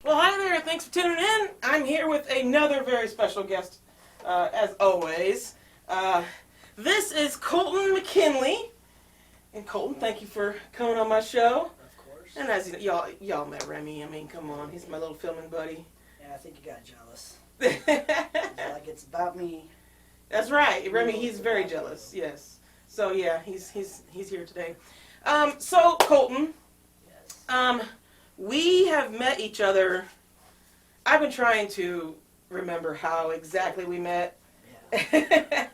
Well, hi there. Thanks for tuning in. I'm here with another very special guest, as always. This is Colten McKinley. And Colton, thank you for coming on my show. Of course. And as y'all met Remy. I mean, come on, he's my little filming buddy. Yeah, I think you got jealous. Like it's about me. That's right, Remy. He's very jealous. Yes. So yeah, he's here today. So Colton. Yes. We have met each other. I've been trying to remember how exactly we met. Yeah.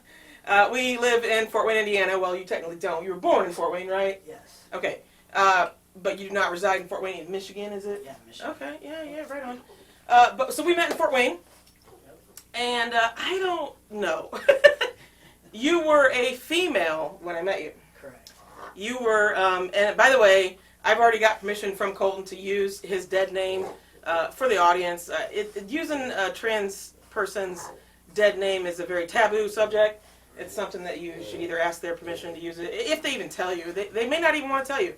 We live in Fort Wayne, Indiana. Well, you technically don't. You were born in Fort Wayne, right? Yes. Okay. But you do not reside in Fort Wayne, Michigan, is it? Yeah, Michigan. Okay. Yeah, right on. So we met in Fort Wayne, and I don't know. You were a female when I met you. Correct. You were, and by the way, I've already got permission from Colton to use his dead name for the audience. Using a trans person's dead name is a very taboo subject. It's something that you should either ask their permission to use it, if they even tell you. They may not even want to tell you.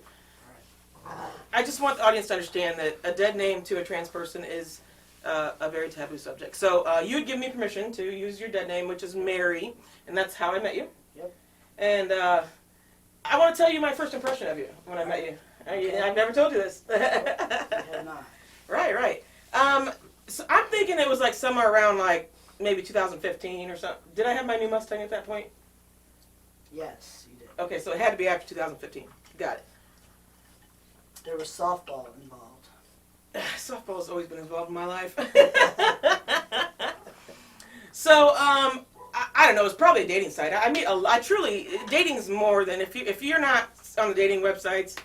I just want the audience to understand that a dead name to a trans person is a very taboo subject. So you would give me permission to use your dead name, which is Mary, and that's how I met you. Yep. And I want to tell you my first impression of you when I met you. Okay. I've never told you this. You have not. Right. So I'm thinking it was like somewhere around like maybe 2015 or something. Did I have my new Mustang at that point? Yes, you did. Okay, so it had to be after 2015. Got it. There was softball involved. Softball's always been involved in my life. So, I don't know. It's probably a dating site. I mean, I truly, dating's more than if you're not on the dating websites.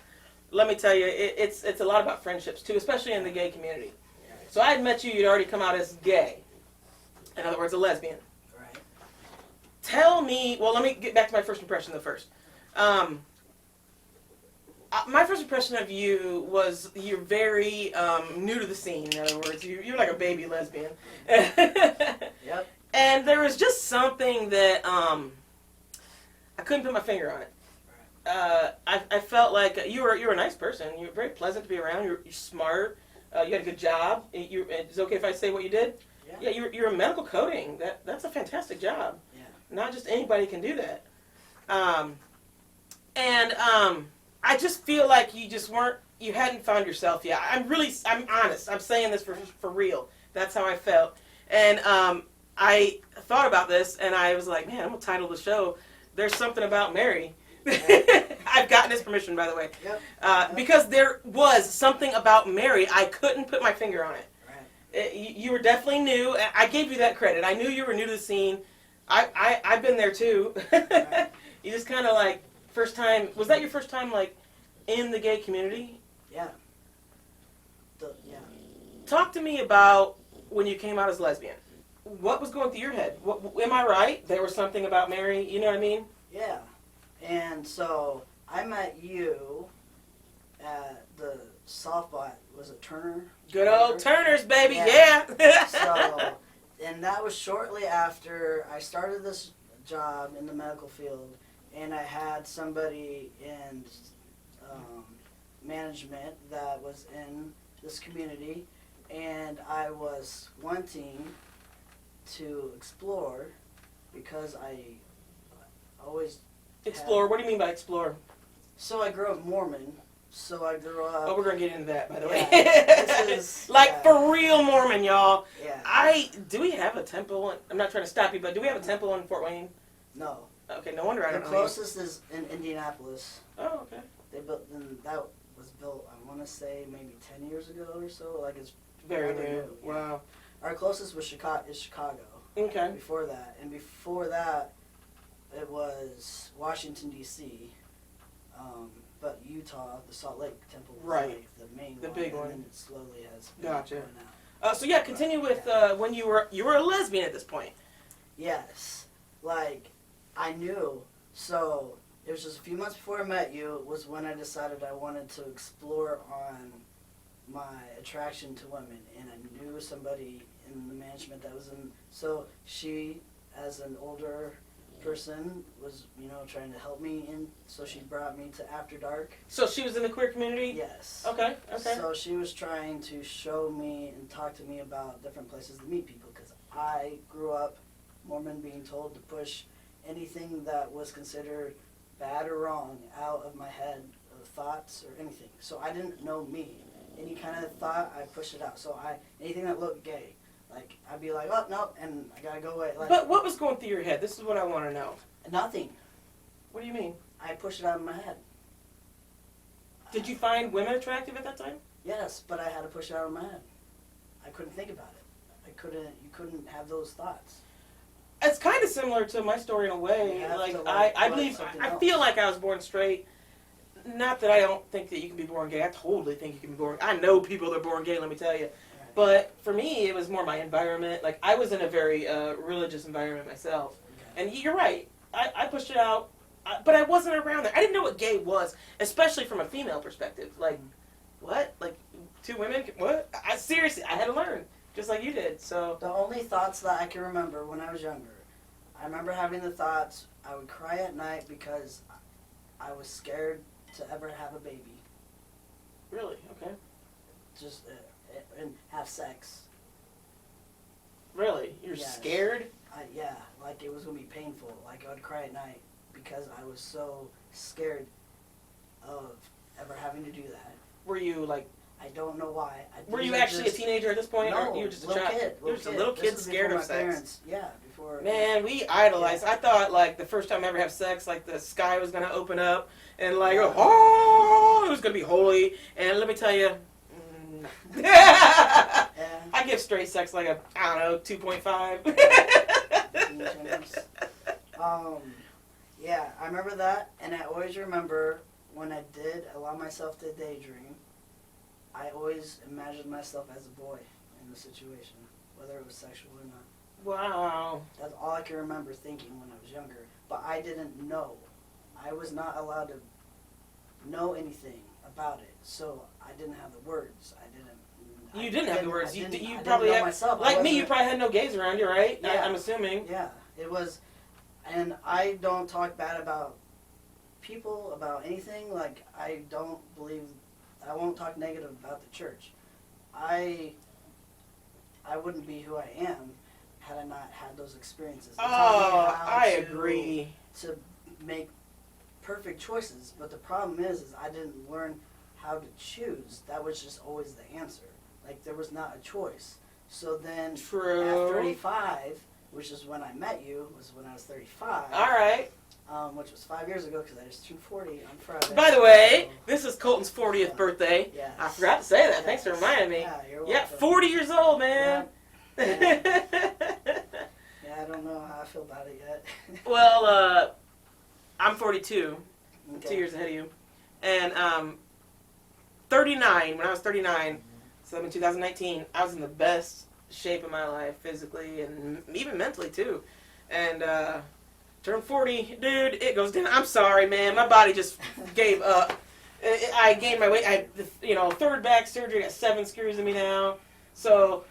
Let me tell you, it's a lot about friendships too, especially in the gay community. So I had met you. You'd already come out as gay. In other words, a lesbian. Right. Tell me. Well, let me get back to my first impression first. My first impression of you was you're very new to the scene. In other words, you're like a baby lesbian. Yep. And there was just something that I couldn't put my finger on it. I felt like you were a nice person. You were very pleasant to be around. You're smart. You had a good job. It's okay if I say what you did? Yeah. Yeah, you're a medical coding. That's a fantastic job. Yeah. Not just anybody can do that. I just feel like you hadn't found yourself yet. I'm honest. I'm saying this for real. That's how I felt. And I thought about this, and I was like, man, I'm going to title the show, There's Something About Mary. I've gotten his permission, by the way. Yep. Because there was something about Mary. I couldn't put my finger on it. Right. You were definitely new. I gave you that credit. I knew you were new to the scene. I've been there, too. Right. You just kind of like, first time, was that your first time, like, in the gay community? Yeah. Yeah. Talk to me about when you came out as lesbian. What was going through your head? Am I right? There was something about Mary, you know what I mean? Yeah. And so I met you at the softball. Was it Turner? Good old Turner's, baby. Yeah. So, and that was shortly after I started this job in the medical field, and I had somebody in management that was in this community, and I was wanting to explore because I always Explore. What do you mean by explore? So I grew up Mormon. So I grew up. Oh, we're gonna get into that, by the Yeah, way. this is like for real Mormon, y'all. Yeah. Do we have a temple? I'm not trying to stop you, but do we have a temple in Fort Wayne? No. Okay, no wonder I The don't know. closest is in Indianapolis. Oh, okay. They built, and that was built, I want to say, maybe 10 years ago or so. Like it's Very rather new. Yeah. Wow. Our closest was Chicago. Okay. Before that, and before that, it was Washington D.C. But Utah, the Salt Lake Temple, was Right. like the main The one, big and one. then it slowly has been Gotcha. going out. So yeah, continue with when you were a lesbian at this point. Yes, like I knew. So it was just a few months before I met you was when I decided I wanted to explore on my attraction to women, and I knew somebody in the management that was in. So she, as an older person was, trying to help me, and so she brought me to After Dark. So she was in the queer community? Yes. Okay. So she was trying to show me and talk to me about different places to meet people, because I grew up Mormon, being told to push anything that was considered bad or wrong out of my head, thoughts or anything. So I didn't know me. Any kind of thought, I pushed it out. So anything that looked gay, like, I'd be like, oh, no, and I gotta go away. Like, But what was going through your head? This is what I want to know. nothing. What do you mean? I pushed it out of my head. Did you find women attractive at that time? Yes, but I had to push it out of my head. I couldn't think about it. You couldn't have those thoughts. It's kind of similar to my story in a way. You have Like, to, I believe, something I else. feel like I was born straight. Not that I don't think that you can be born gay. I totally think you can be born. I know people that are born gay, let me tell you. Right. But for me, it was more my environment. Like, I was in a very religious environment myself. Okay. And you're right. I pushed it out. But I wasn't around there. I didn't know what gay was, especially from a female perspective. Like, what? Like, two women? What? Seriously, I had to learn, just like you did. So The only thoughts that I can remember when I was younger, I remember having the thoughts, I would cry at night because I was scared to ever have a baby. really, okay, Just, and have sex. really, you're Yes. scared. Yeah, like it was going to be painful. Like I would cry at night because I was so scared of ever having to do that. Were you like? I don't know why. Were you actually a teenager at this point, No, or you were just a little child? kid. You were just a little This kid was scared before of my sex. parents. Yeah, before. Man, we idolized. I thought like the first time I ever have sex, like the sky was gonna open up and like oh, it was gonna be holy. And let me tell you, Yeah. I give straight sex like a 2.5. Yeah, I remember that, and I always remember when I did allow myself to daydream, I always imagined myself as a boy in the situation, whether it was sexual or not. Wow. That's all I can remember thinking when I was younger. But I didn't know. I was not allowed to know anything about it, so I didn't have the words. You didn't have the words. I You didn't probably know had, myself. like me. You probably had no gays around you, right? Yeah. I'm assuming. Yeah, it was, and I don't talk bad about people, about anything. Like, I won't talk negative about the church. I wouldn't be who I am had I not had those experiences. It taught me how I agree. to make perfect choices, but the problem is I didn't learn how to choose. That was just always the answer. Like, there was not a choice. So then True. at 35, which is when I met you, was when I was 35. All right. Which was 5 years ago because I just turned 40 on Friday. By the way, So, this is Colton's 40th birthday. yes. I forgot to say that. Yes. Thanks for reminding me. Yeah, you're Yeah, welcome. 40 years old, man. Yeah, I don't know how I feel about it yet. Well, I'm 42, Okay. 2 years ahead of you. And 39, when I was 39, so in 2019, I was in the best shape of my life, physically and even mentally, too. And turned 40, dude, it goes down. I'm sorry, man. My body just gave up. I gained my weight. Third back surgery, got 7 screws in me now. So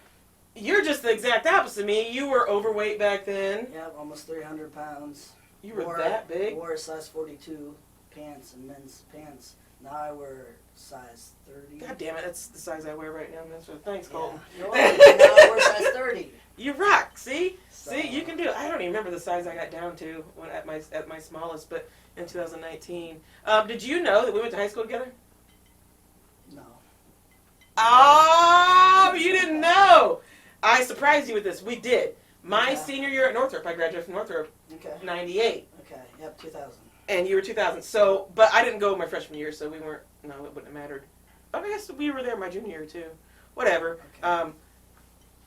you're just the exact opposite of me. You were overweight back then. Yep, almost 300 pounds. You were that big? Wore a size 42 pants and men's pants. Now I wear size 30. God damn it, that's the size I wear right now, man. So thanks, Colton. Yeah. You're welcome. Now I wear size 30. You rock. See? So, See, you can do it. I don't even remember the size I got down to when at my smallest, but in 2019. Did you know that we went to high school together? No. Oh, you didn't know. I surprised you with this. We did. My Okay. senior year at Northrop, I graduated from Northrop, Okay. 98. Okay. Yep, 2000. And you were 2000. So, but I didn't go my freshman year, so we weren't, no, it wouldn't have mattered. I guess we were there my junior year, too. Whatever. Okay.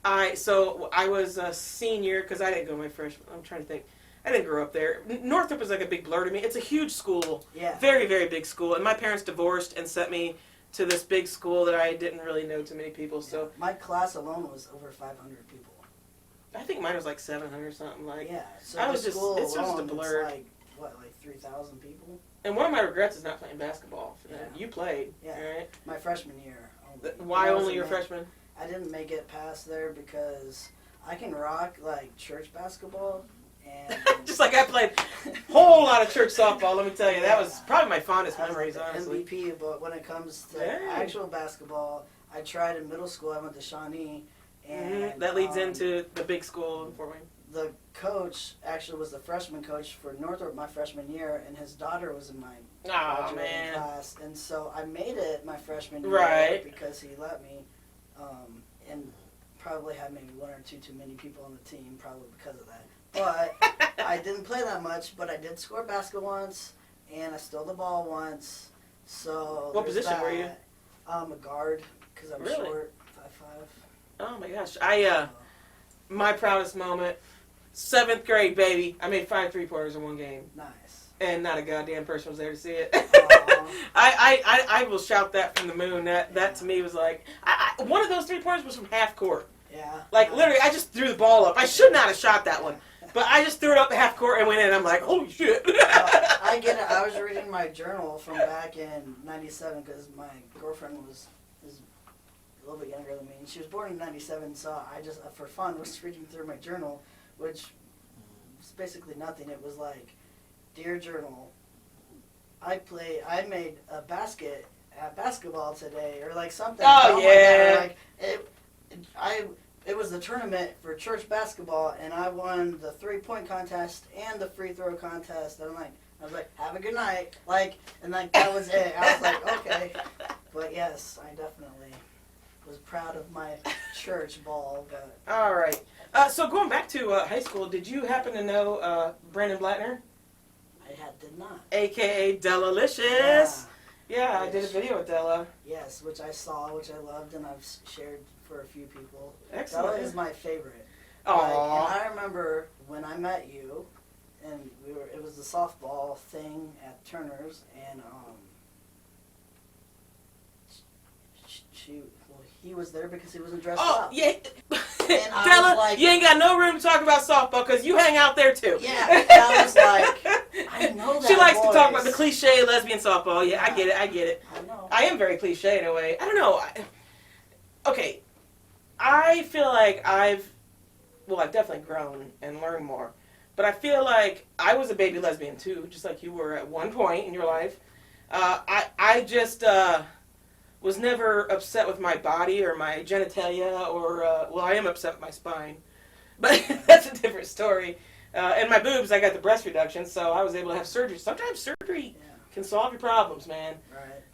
I was a senior, because I didn't go my freshman, I'm trying to think. I didn't grow up there. Northrop is like a big blur to me. It's a huge school. Yeah. Very, very big school. And my parents divorced and sent me to this big school that I didn't really know too many people. So My class alone was over 500 people. I think mine was like 700 or something. Like, Yeah. So I the was just- school it's just a alone, blur. It's like, what, like 3,000 people? And one of my regrets is not playing basketball. Yeah. You played, Yeah. right? My freshman year. Why I only wasn't your ma- freshman? I didn't make it past there because I can rock like church basketball And Just like I played a whole lot of church softball, let me tell you. That was probably my fondest I was memories, like the honestly. MVP, but when it comes to Dang. actual basketball, I tried in middle school. I went to Shawnee, and That leads into the big school in Fort Wayne. the coach actually was the freshman coach for Northrop my freshman year, and his daughter was in my Oh, graduating man. class, and so I made it my freshman year Right. because he let me, and probably had maybe one or two too many people on the team, probably because of that. But I didn't play that much, but I did score a basket once, and I stole the ball once. So What there's position were you? A guard, because I'm Really? short, 5'5". Oh, my gosh. My proudest moment, 7th grade, baby. I made 5 3-pointers in one game. Nice. And not a goddamn person was there to see it. Aw. I will shout that from the moon. That to me was like, one of those 3-pointers was from half court. Yeah. Like, nice. literally, I just threw the ball up. I should not have shot that one. But I just threw it up at half court and went in, and I'm like, holy shit. I get it. I was reading my journal from back in '97 because my girlfriend is a little bit younger than me, and she was born in '97. So I just, for fun, was reading through my journal, which was basically nothing. It was like, dear journal, I made a basket at basketball today, or like something. Oh, yeah. Like it was the tournament for church basketball, and I won the 3-point contest and the free throw contest. And I was like, have a good night. And that was it. I was like, okay. But yes, I definitely was proud of my church ball. But All right. So going back to high school, did you happen to know Brandon Blattner? did not. A.K.A. Dellalicious. Yeah, I did a video with Della. Yes, which I saw, which I loved, and I've shared for a few people. Excellent. Della is my favorite. Aww. And I remember when I met you, and it was the softball thing at Turner's, and he was there because he wasn't dressed up. Oh, yeah. And I Della, was like, you ain't got no room to talk about softball because you hang out there too. Yeah, and I was like, I know that She likes to talk voice. about the cliche lesbian softball. Yeah, I get it. I know. I am very cliche in a way. I don't know. Okay, I feel like I've definitely grown and learned more. But I feel like I was a baby lesbian too, just like you were at one point in your life. I just was never upset with my body or my genitalia or, I am upset with my spine. But that's a different story. And my boobs, I got the breast reduction, so I was able to have surgery. Sometimes surgery can solve your problems, man. Right.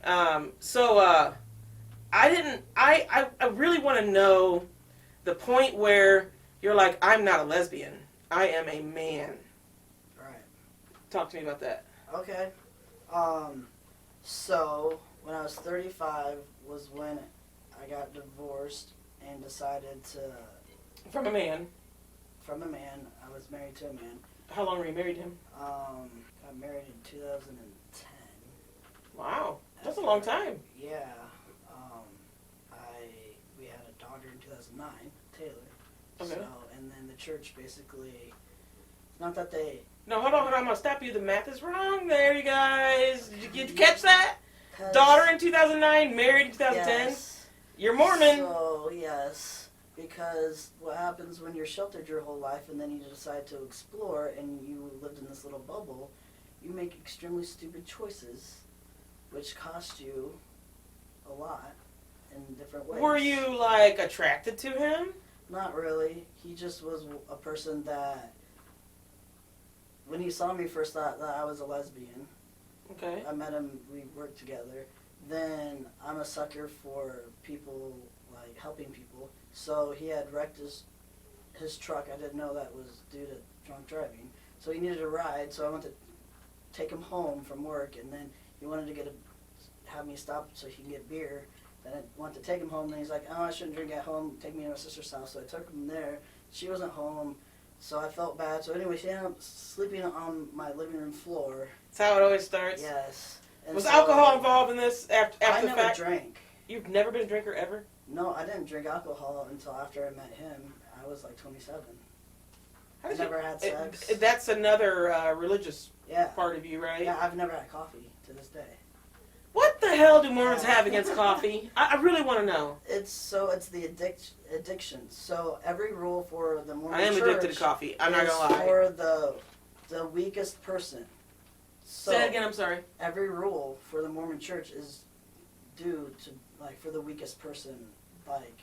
I really want to know the point where you're like, I'm not a lesbian. I am a man. Right. Talk to me about that. Okay. So when I was 35 was when I got divorced and decided to... From a man. From a man. I was married to a man. How long were you married to him? Got married in 2010. Wow. That's a long time. Yeah. We had a daughter in 2009, Taylor. Okay. So, and then the church basically... Not that they... No, hold on. I'm going to stop you. The math is wrong there, you guys. Did you catch that? Daughter in 2009, married in 2010. Yes. You're Mormon. So, yes. Because what happens when you're sheltered your whole life and then you decide to explore and you lived in this little bubble, you make extremely stupid choices, which cost you a lot in different ways. Were you, attracted to him? Not really. He just was a person that, when he saw me, first thought that I was a lesbian. Okay. I met him, we worked together. Then I'm a sucker for people, helping people. So he had wrecked his truck. I didn't know that was due to drunk driving. So he needed a ride, so I went to take him home from work, and then he wanted to have me stop so he can get beer. Then I went to take him home, and he's like, oh, I shouldn't drink at home, take me to my sister's house. So I took him there. She wasn't home, so I felt bad. So anyway, she ended up sleeping on my living room floor. That's how it always starts. Yes. And Was so, alcohol involved in this after the fact? I never drank. You've never been a drinker ever? No, I didn't drink alcohol until after I met him. I was 27. How I did never had sex. That's another religious Yeah. part of you, right? Yeah, I've never had coffee to this day. What the hell do Mormons have against coffee? I really want to know. It's the addiction. So every rule for the Mormon I am Church addicted to coffee. I'm not gonna lie. for the weakest person. So Say it again. I'm sorry. every rule for the Mormon Church is due to like for the weakest person. Like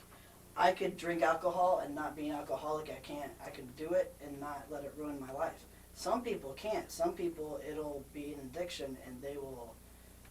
I could drink alcohol and not be an alcoholic. I can do it and not let it ruin my life. Some people can't. Some people it'll be an addiction and they will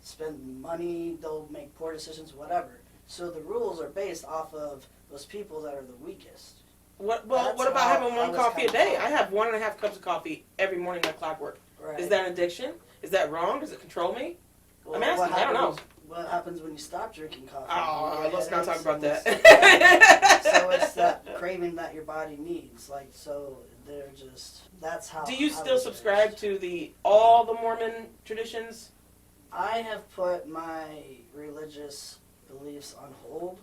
spend money, they'll make poor decisions, whatever. So the rules are based off of those people that are the weakest. What That's about how having I one was coffee a kinda day? taught. I have 1.5 cups of coffee every morning like clockwork. Right. Is that an addiction? Is that wrong? Does it control me? Well, I'm asking. I don't know. What happens when you stop drinking coffee? Oh, You get let's not talk headaches about and that. so it's that craving that your body needs. Like, so they're just, that's how. Do you I still was subscribe raised. to all the Mormon traditions? I have put my religious beliefs on hold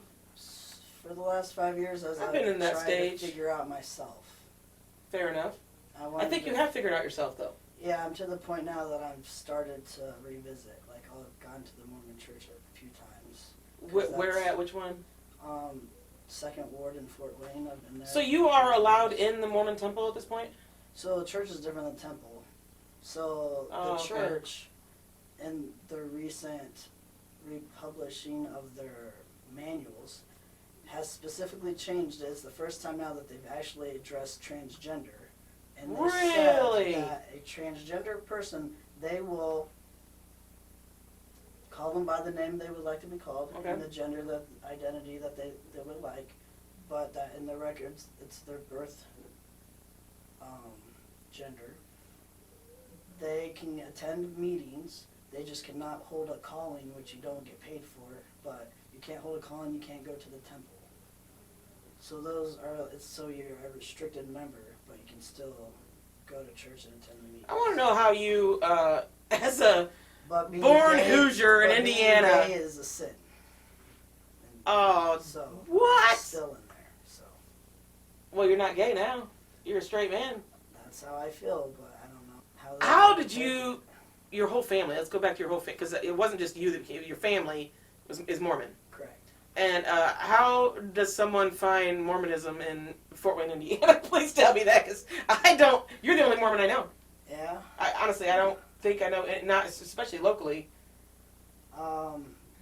for the last 5 years as I've I've been in that tried stage. to figure out myself. Fair enough. I wanted think you to- have figured out yourself, though. Yeah, I'm to the point now that I've started to revisit. Like, I've gone to the Mormon church a few times. Where at? Which one? Second Ward in Fort Wayne. I've been there. So you are allowed in the Mormon temple at this point? So the church is different than temple. So the okay. church, in the recent republishing of their manuals, has specifically changed it. It's the first time now that they've actually addressed transgender. And they Really? said that a transgender person, they will call them by the name they would like to be called, Okay. and the gender, the identity that they would like, but that in the records, it's their birth gender. They can attend meetings, they just cannot hold a calling, which you don't get paid for, but you can't hold a calling, you can't go to the temple. So those are, it's so you're a restricted member, but you can still go to church and attend the meetings. I want to know how you, as a But being born gay- Hoosier in but being Indiana. gay is a sin. And Oh, so what? it's still in there. So Well, you're not gay now. You're a straight man. that's how I feel, but I don't know how. How did you, your whole family, let's go back to your whole family, because it wasn't just you that became, your family is Mormon. Correct. And how does someone find Mormonism in Fort Wayne, Indiana? Please tell me that, because I don't, you're the only Mormon I know. Yeah. Honestly, I don't think I know, not especially locally.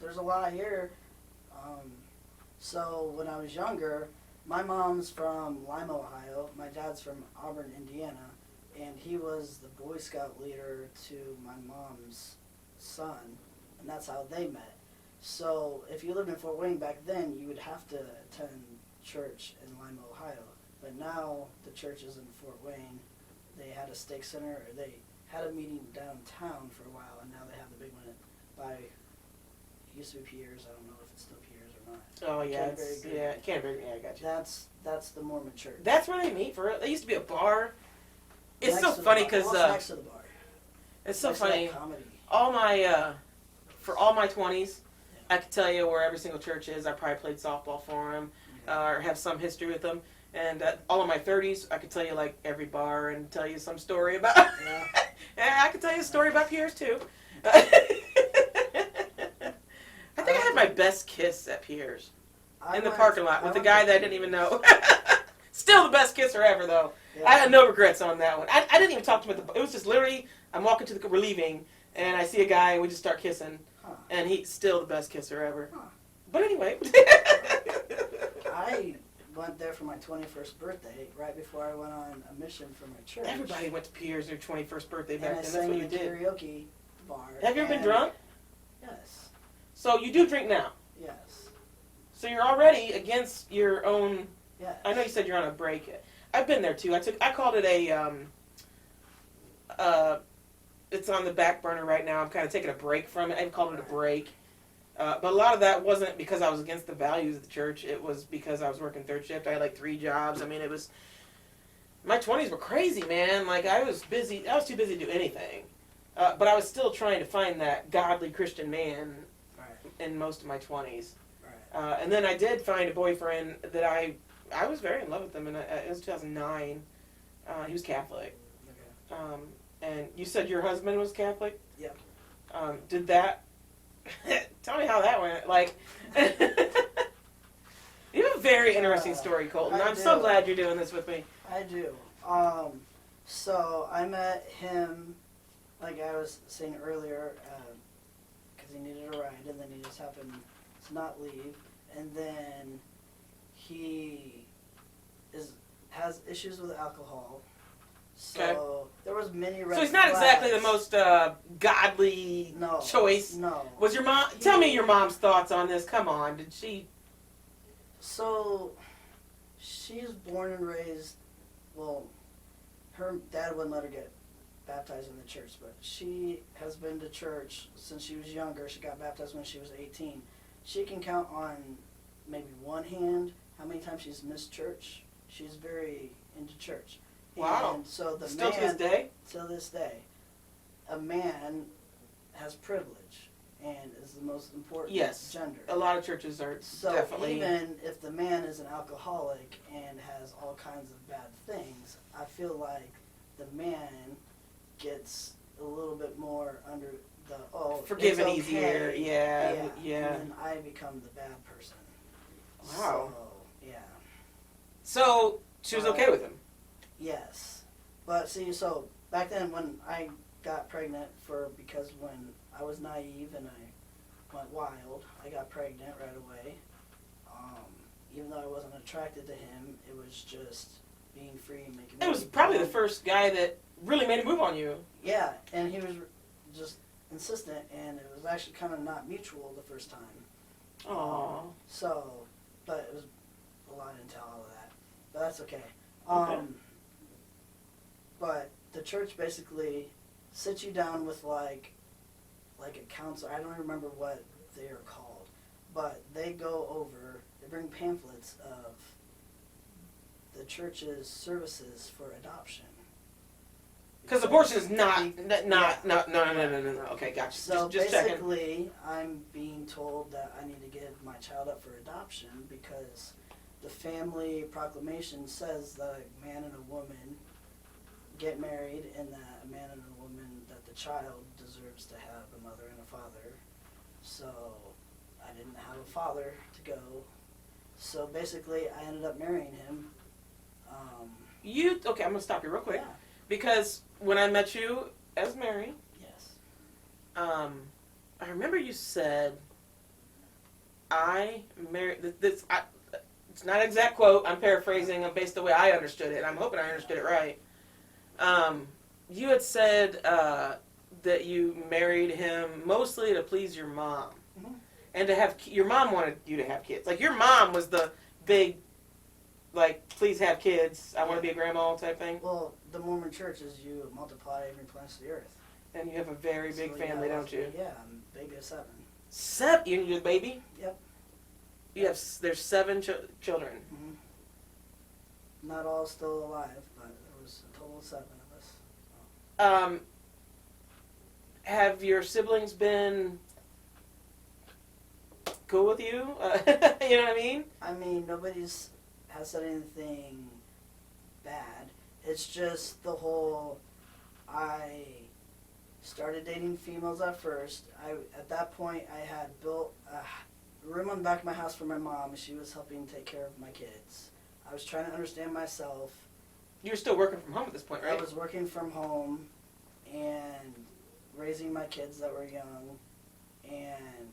There's a lot here. So when I was younger, my mom's from Lima, Ohio. My dad's from Auburn, Indiana, and he was the Boy Scout leader to my mom's son, and that's how they met. So if you lived in Fort Wayne back then, you would have to attend church in Lima, Ohio. But now the church is in Fort Wayne. They had a stake center, or they had a meeting downtown for a while, and now they have the big one by, it used to be Pierre's, I don't know if it's still Pierre's or not. Oh, yeah, Canterbury it's, Green. yeah, Canterbury, yeah, I got you. That's the Mormon church. That's where they meet, for real. There used to be a bar. It's Next so to the funny, bar. because, Well, it's next to the bar. it's so Next to that funny. comedy. All my, for all my 20s, I could tell you where every single church is. I probably played softball for them, or have some history with them. And all of my 30s, I could tell you like every bar and tell you some story about. Yeah. And I could tell you a story about Pierre's too. I think I had my best kiss at Pierre's in the parking lot with the guy that I didn't even know. Still the best kisser ever, though. Yeah. I had no regrets on that one. I didn't even talk to him. It was just literally, I'm walking to we're leaving, and I see a guy, and we just start kissing. Huh. And he's still the best kisser ever. Huh. But anyway. I went there for my 21st birthday, right before I went on a mission for my church. Everybody went to Pierre's their 21st birthday back And I then. That's sang what in you the did. karaoke bar. Have you ever been and- drunk? Yes. So you do drink now. Yes. So you're already against your own. Yes. I know you said you're on a break. I've been there too. I called it a. It's on the back burner right now. I'm kind of taking a break from it. I called it a break. But a lot of that wasn't because I was against the values of the church. It was because I was working third shift. I had like 3 jobs. I mean, it was. My 20s were crazy, man. Like, I was busy. I was too busy to do anything. But I was still trying to find that godly Christian man Right. in most of my 20s. Right. And then I did find a boyfriend that I was very in love with him, and it was 2009. He was Catholic. Okay. And you said your husband was Catholic? Yep. Did that Tell me how that went. Like, you have a very interesting story, Colton. I'm so glad you're doing this with me. I do. So I met him, like I was saying earlier, because he needed a ride, and then he just happened to not leave, and then he has issues with alcohol. So there was many red So he's not flags. exactly the most godly choice. No. Was your mom? Tell me your mom's thoughts on this. Come on, did she? So she's born and raised. Well, her dad wouldn't let her get baptized in the church, but she has been to church since she was younger. She got baptized when she was 18. She can count on maybe one hand how many times she's missed church. She's very into church. Wow. And so the Still man, to this day? till this day, a man has privilege and is the most important gender. A lot of churches are So definitely. even if the man is an alcoholic and has all kinds of bad things, I feel like the man gets a little bit more under the forgiven it's okay. easier. Yeah. And then I become the bad person. Wow. So, yeah. So she was okay with him. Yes. But see, so back then when I got pregnant because when I was naive and I went wild, I got pregnant right away. Even though I wasn't attracted to him, it was just being free and making. It was probably the first guy that really made a move on you. Yeah, and he was just insistent, and it was actually kind of not mutual the first time. Aww. So, but it was a lot into all of that. But that's okay. Okay. But the church basically sits you down with like a counselor. I don't remember what they are called, but they bring pamphlets of the church's services for adoption. Because abortion is no. Okay, gotcha. So just checking. basically, I'm being told that I need to give my child up for adoption because the family proclamation says that a man and a woman get married and that a man and a woman, that the child deserves to have a mother and a father. So I didn't have a father to go. So basically, I ended up marrying him. Okay, I'm going to stop you real quick. Yeah. Because when I met you as Mary, Yes. I remember you said, I married, it's not an exact quote, I'm paraphrasing based the way I understood it. I'm hoping I understood it right. You had said that you married him mostly to please your mom. Mm-hmm. And to have, your mom wanted you to have kids. Like, your mom was the big, like, please have kids, I want to be a grandma type thing. Well, the Mormon church is you multiply and replenish the earth. And you have a very big family, don't you? Yeah, I'm baby of 7. 7? You're the baby? Yep. There's 7 children. Mm-hmm. Not all still alive, but there was a total of 7 of us. Have your siblings been cool with you? You know what I mean? I mean, nobody's has said anything bad. It's just the whole, I started dating females at first. At that point, I had built a room on the back of my house for my mom. She was helping take care of my kids. I was trying to understand myself. You were still working from home at this point, right? I was working from home and raising my kids that were young. And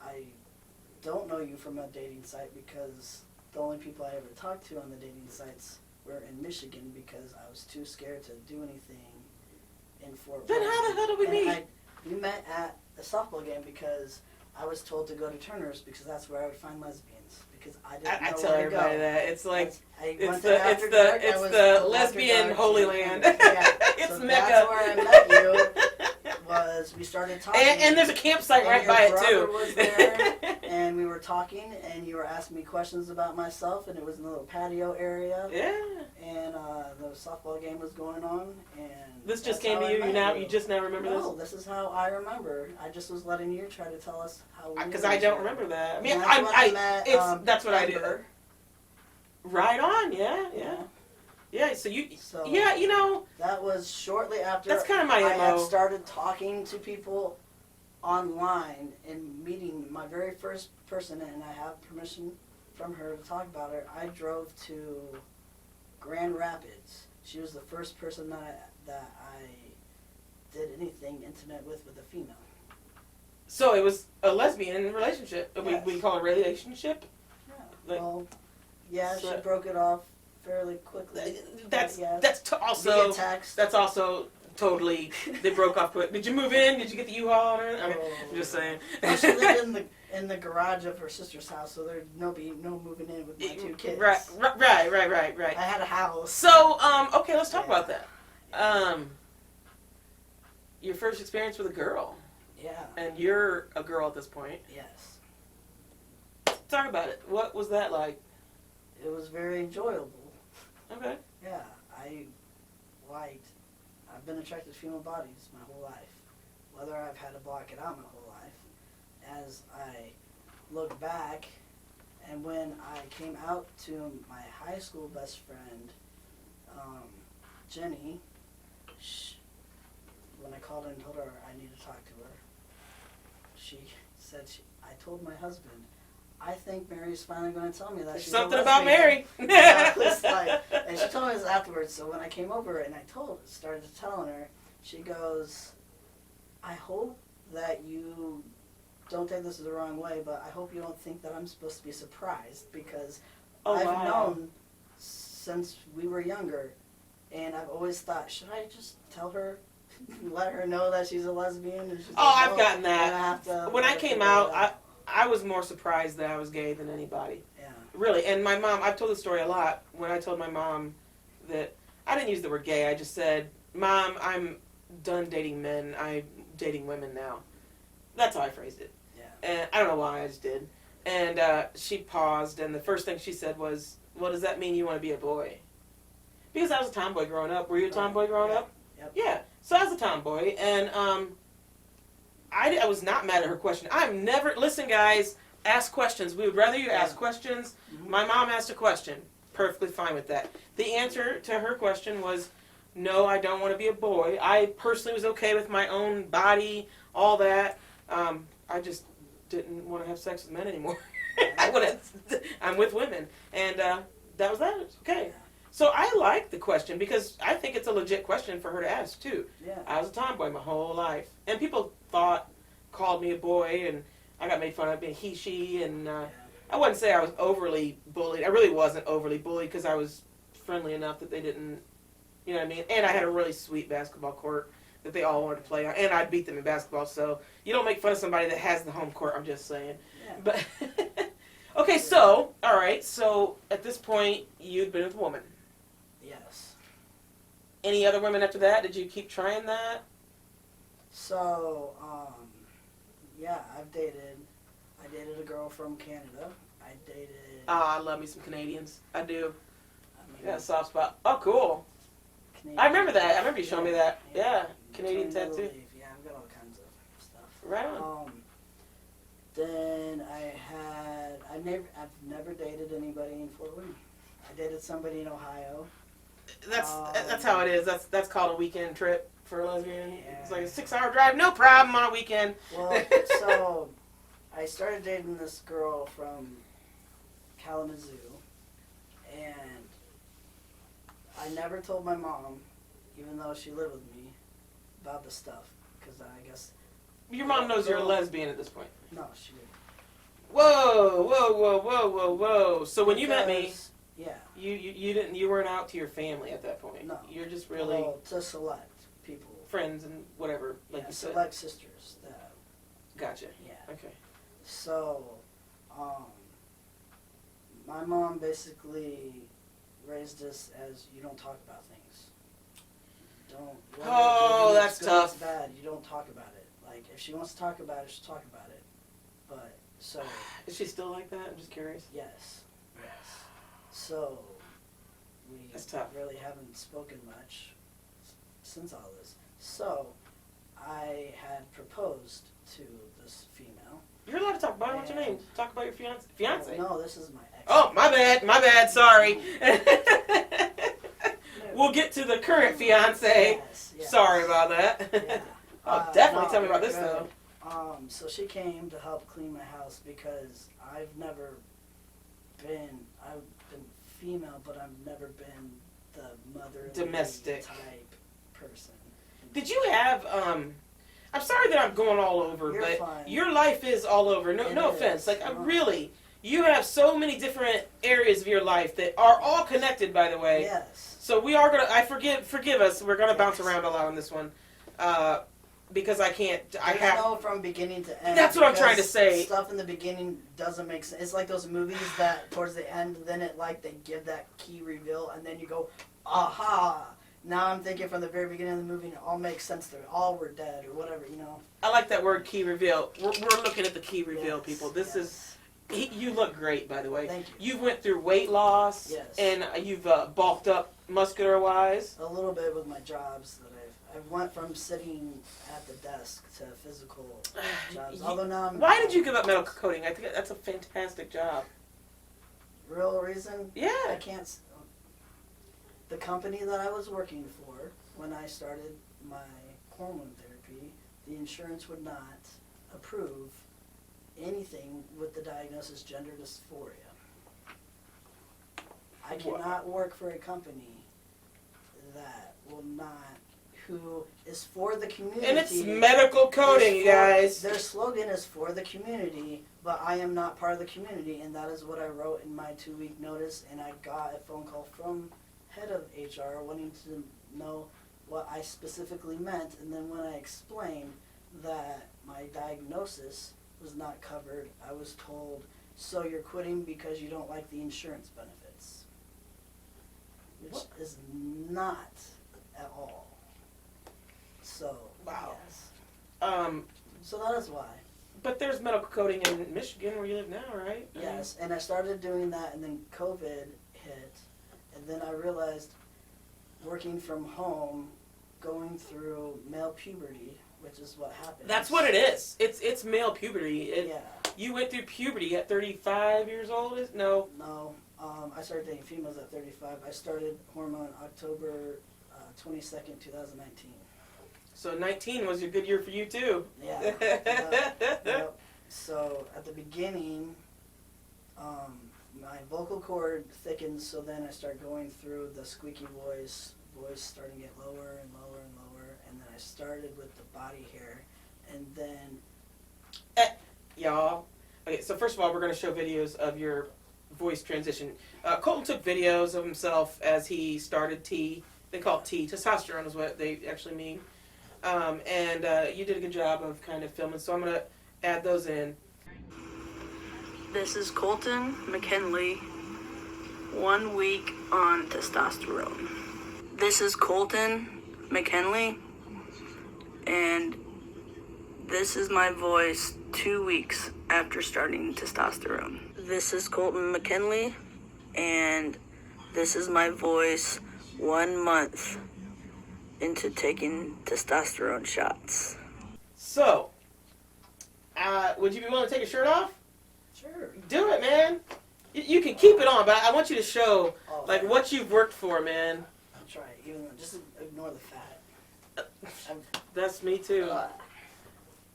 I don't know you from a dating site because the only people I ever talked to on the dating sites were in Michigan because I was too scared to do anything in Fort Then Worth. how the hell did we meet? We met at a softball game because I was told to go to Turner's because that's where I would find lesbians because I didn't know I tell where to everybody go. that. It's like, It's the lesbian holy land. Yeah. It's So Mecca. that's where I met you. Was we started talking. And there's a campsite right your by it, brother too. was there, and we were talking, and you were asking me questions about myself, and it was in a little patio area. Yeah. And the softball game was going on, and This just that's came how to I you. met You just now remember No, this is how I remember. I just was letting you try to tell us how we this? knew Because I each don't other. remember that. I And mean, that's when I met, that's what I did. Amber. Right on. Yeah. Yeah. So So yeah, you know. that was shortly after That's kind of my I had MO. started talking to people online and meeting my very first person, and I have permission from her to talk about her. I drove to Grand Rapids. She was the first person that I did anything intimate with a female. So it was a lesbian relationship. Yes. We call it a relationship. Yeah. Like, Well, yeah, so- she broke it off fairly quickly. That's Yes. also Via text. that's also totally they broke off quick. Did you move in? Did you get the U-Haul? I mean, I'm just saying. Well, she lived in the garage of her sister's house, so there'd no moving in with my 2 kids. Right. I had a house. So, okay, let's talk Yeah. about that. Your first experience with a girl, Yeah. and you're a girl at this point. Yes. Talk about it. What was that like? It was very enjoyable. Okay. Yeah, I've been attracted to female bodies my whole life, whether I've had to block it out my whole life. As I look back, and when I came out to my high school best friend, Jenny, when I called her and told her I needed to talk to her, she said, I told my husband, I think Mary's finally going to tell me that There's she's something a about lesbian. Mary. Yeah, it's like, and she told me this afterwards. So when I came over and I started telling her, she goes, I hope that you don't take this the wrong way, but I hope you don't think that I'm supposed to be surprised, because I've known since we were younger, and I've always thought, should I just tell her, let her know that she's a lesbian? And she's I've gotten that. I have to, When I came out, I was more surprised that I was gay than anybody. yeah. Really. And my mom, I've told the story a lot. When I told my mom that, I didn't use the word gay, I just said, Mom, I'm done dating men. I'm dating women now. That's how I phrased it. Yeah. And I don't know why, I just did. And she paused, and the first thing she said was, well, does that mean you want to be a boy? Because I was a tomboy growing up. Were you a tomboy growing up? Yep. Yeah. So I was a tomboy, and I was not mad at her question. I'm never, listen guys, ask questions. We would rather you ask questions. Mhm. My mom asked a question. Perfectly fine with that. The answer to her question was, no, I don't want to be a boy. I personally was okay with my own body, all that. I just didn't want to have sex with men anymore. I'm with women. And that was that. It's okay. So I like the question because I think it's a legit question for her to ask too. Yeah. I was a tomboy my whole life. And people called me a boy, and I got made fun of being he, she, and I wouldn't say I was overly bullied. I really wasn't overly bullied because I was friendly enough that they didn't, you know what I mean? And I had a really sweet basketball court that they all wanted to play on, and I beat them in basketball, so you don't make fun of somebody that has the home court, I'm just saying. Yeah. But okay, so, all right, so at this point, you'd been with a woman. Yes. Any other women after that? Did you keep trying that? So, yeah, I dated a girl from Canada. I dated. I love me some Canadians. I do. I mean, You got a soft spot. Oh, cool. Canadian. I remember that. I remember you showing me that. Yeah, Canadian Maternal tattoo. leave. Yeah, I've got all kinds of stuff. Right on. Then I've never dated anybody in Fort Wayne. I dated somebody in Ohio. That's how it is. That's called a weekend trip for a lesbian. Yeah. It's like a 6-hour drive, no problem on a weekend. Well, so I started dating this girl from Kalamazoo, and I never told my mom, even though she lived with me, about the stuff, because I guess Your mom knows you're a lesbian at this point. no, she didn't. Whoa. So when you met me, Because, yeah, you weren't out to your family at that point. No. You're just really well, to select people, friends and whatever, like yeah, you said. select sisters. That, Gotcha. yeah. Okay. So, my mom basically raised us as you don't talk about things. Don't. Oh, whether that's it's good or it's tough. bad. You don't talk about it. Like if she wants to talk about it, she'll talk about it. But so Is she still like that? I'm just curious. yes. So we That's tough. really haven't spoken much since all this. So I had proposed to this female. You're allowed to talk about it. What's your name? Talk about your fiance. Fiance. No, this is my ex. Oh, my bad. Sorry. We'll get to the current fiance. Yes. Sorry about that. Yeah. Oh, definitely No, tell me about you're this good. though. So she came to help clean my house because I've been female, but I've never been the mother Domestic type person. Did you have, I'm sorry that I'm going all over, You're but fine. your life is all over. No, It no is. offense. Like, No. really, you have so many different areas of your life that are all connected, by the way. Yes. So we are gonna. forgive us. We're gonna bounce Yes. around a lot on this one, because I can't. I There's have. no from beginning to end. That's what I'm trying to because say. Stuff in the beginning doesn't make sense. It's like those movies that towards the end, then they give that key reveal, and then you go, aha. Now I'm thinking from the very beginning of the movie, and it all makes sense. They all were dead or whatever, you know. I like that word, key reveal. We're looking at the key reveal, Yes, people. This yes. is. You look great, by the way. Thank you. You went through weight loss, Yes. and you've bulked up muscular-wise. A little bit with my jobs that I went from sitting at the desk to physical jobs. Although now I'm. Why did you give up metal coating? I think that's a fantastic job. Real reason? Yeah. I can't. The company that I was working for when I started my hormone therapy, the insurance would not approve anything with the diagnosis gender dysphoria. I cannot work for a company that will not, who is for the community. And it's medical coding, you guys. Their slogan is for the community, but I am not part of the community, and that is what I wrote in my 2-week notice, and I got a phone call from head of HR wanting to know what I specifically meant, and then when I explained that my diagnosis was not covered, I was told, so you're quitting because you don't like the insurance benefits, which is not at all. So, Wow. yes. So that is why. But there's medical coding in Michigan where you live now, right? Yes, and I started doing that, and then COVID hit, and then I realized working from home, going through male puberty, which is what happens. That's what it is. It's male puberty. Yeah. You went through puberty at 35 years old? No. No. I started dating females at 35. I started hormone October 22nd, 2019. So 19 was a good year for you, too. Yeah. Yep. So at the beginning, my vocal cord thickens, so then I start going through the squeaky voice starting to get lower and lower and lower, and then I started with the body hair, and then... Y'all. Okay, so first of all, we're going to show videos of your voice transition. Colton took videos of himself as he started T. They call it T. Testosterone is what they actually mean. And you did a good job of kind of filming, so I'm going to add those in. This is Colton McKinley, 1 week on testosterone. This is Colton McKinley, and this is my voice 2 weeks after starting testosterone. This is Colton McKinley, and this is my voice 1 month into taking testosterone shots. So, would you be willing to take your shirt off? Sure. Do it, man. You can keep it on, but I want you to show like what you've worked for, man. I'll try it, even though, just ignore the fat. That's me too.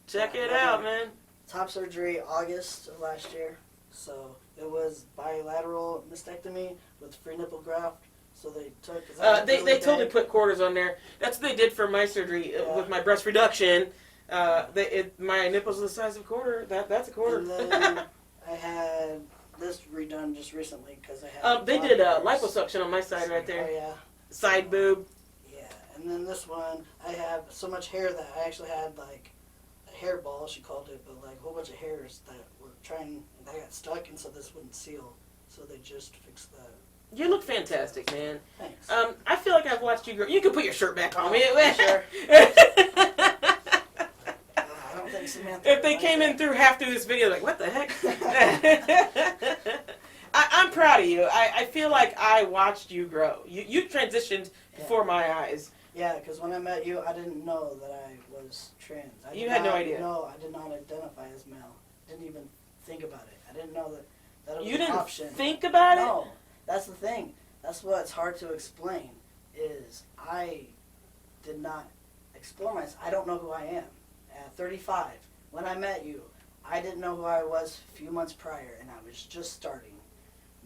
Check it out, man. Top surgery August of last year. So it was bilateral mastectomy with free nipple graft. So they took. They totally put quarters on there. That's what they did for my surgery with my breast reduction. My nipples are the size of a quarter. That's a quarter. And then I had this redone just recently because I had. They did liposuction on my side right there. Oh yeah. Side boob. Yeah, and then this one I have so much hair that I actually had like a hairball, she called it, but like a whole bunch of hairs that were trying. They got stuck, and so this wouldn't seal. So they just fixed that. You look fantastic, man. Thanks. I feel like I've watched you grow. You can put your shirt back on. Sure. I don't think Samantha. If they came in through half through this video, like, what the heck? I'm proud of you. I feel like I watched you grow. You transitioned before my eyes. Yeah, because when I met you, I didn't know that I was trans. You had no idea. No, I did not identify as male. Didn't even think about it. I didn't know that it was You an didn't option. think about it? No, that's the thing. That's what's hard to explain. Is I did not explore myself. I don't know who I am. At 35, when I met you, I didn't know who I was a few months prior, and I was just starting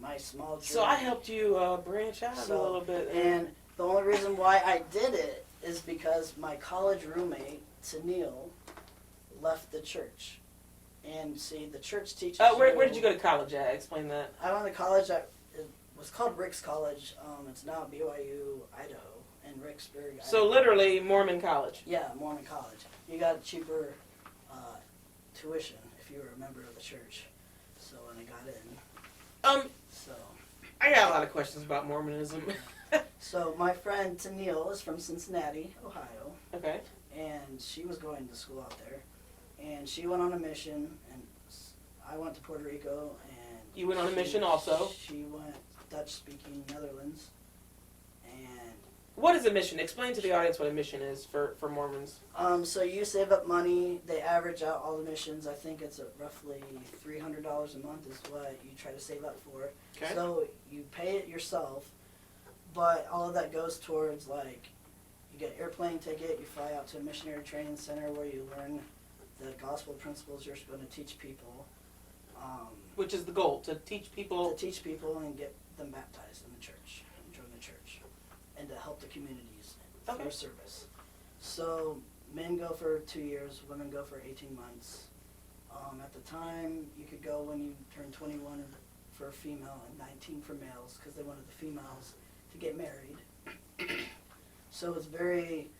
my small journey. So I helped you branch out a little bit. And the only reason why I did it is because my college roommate, Tennille, left the church. And see, the church teaches where did you go to college at? Explain that. I went to college at, it was called Rick's College. It's now BYU, Idaho, in Ricksburg, Idaho. So literally Mormon college. Yeah, Mormon college. You got a cheaper tuition if you were a member of the church. So when I got in. So I got a lot of questions about Mormonism. So my friend Tennille is from Cincinnati, Ohio. Okay. And she was going to school out there. And she went on a mission, and I went to Puerto Rico. And You went on a mission also. She went Dutch-speaking Netherlands. And What is a mission? Explain to the audience what a mission is for Mormons. so you save up money. They average out all the missions. I think it's roughly $300 a month is what you try to save up for. Okay. So you pay it yourself, but all of that goes towards, like, you get an airplane ticket, you fly out to a missionary training center where you learn the gospel principles you're going to teach people. Which is the goal, to teach people. To teach people and get them baptized in the church, and join the church, and to help the communities through service. So men go for 2 years, women go for 18 months. At the time, you could go when you turn 21 for a female and 19 for males, because they wanted the females to get married. So it's very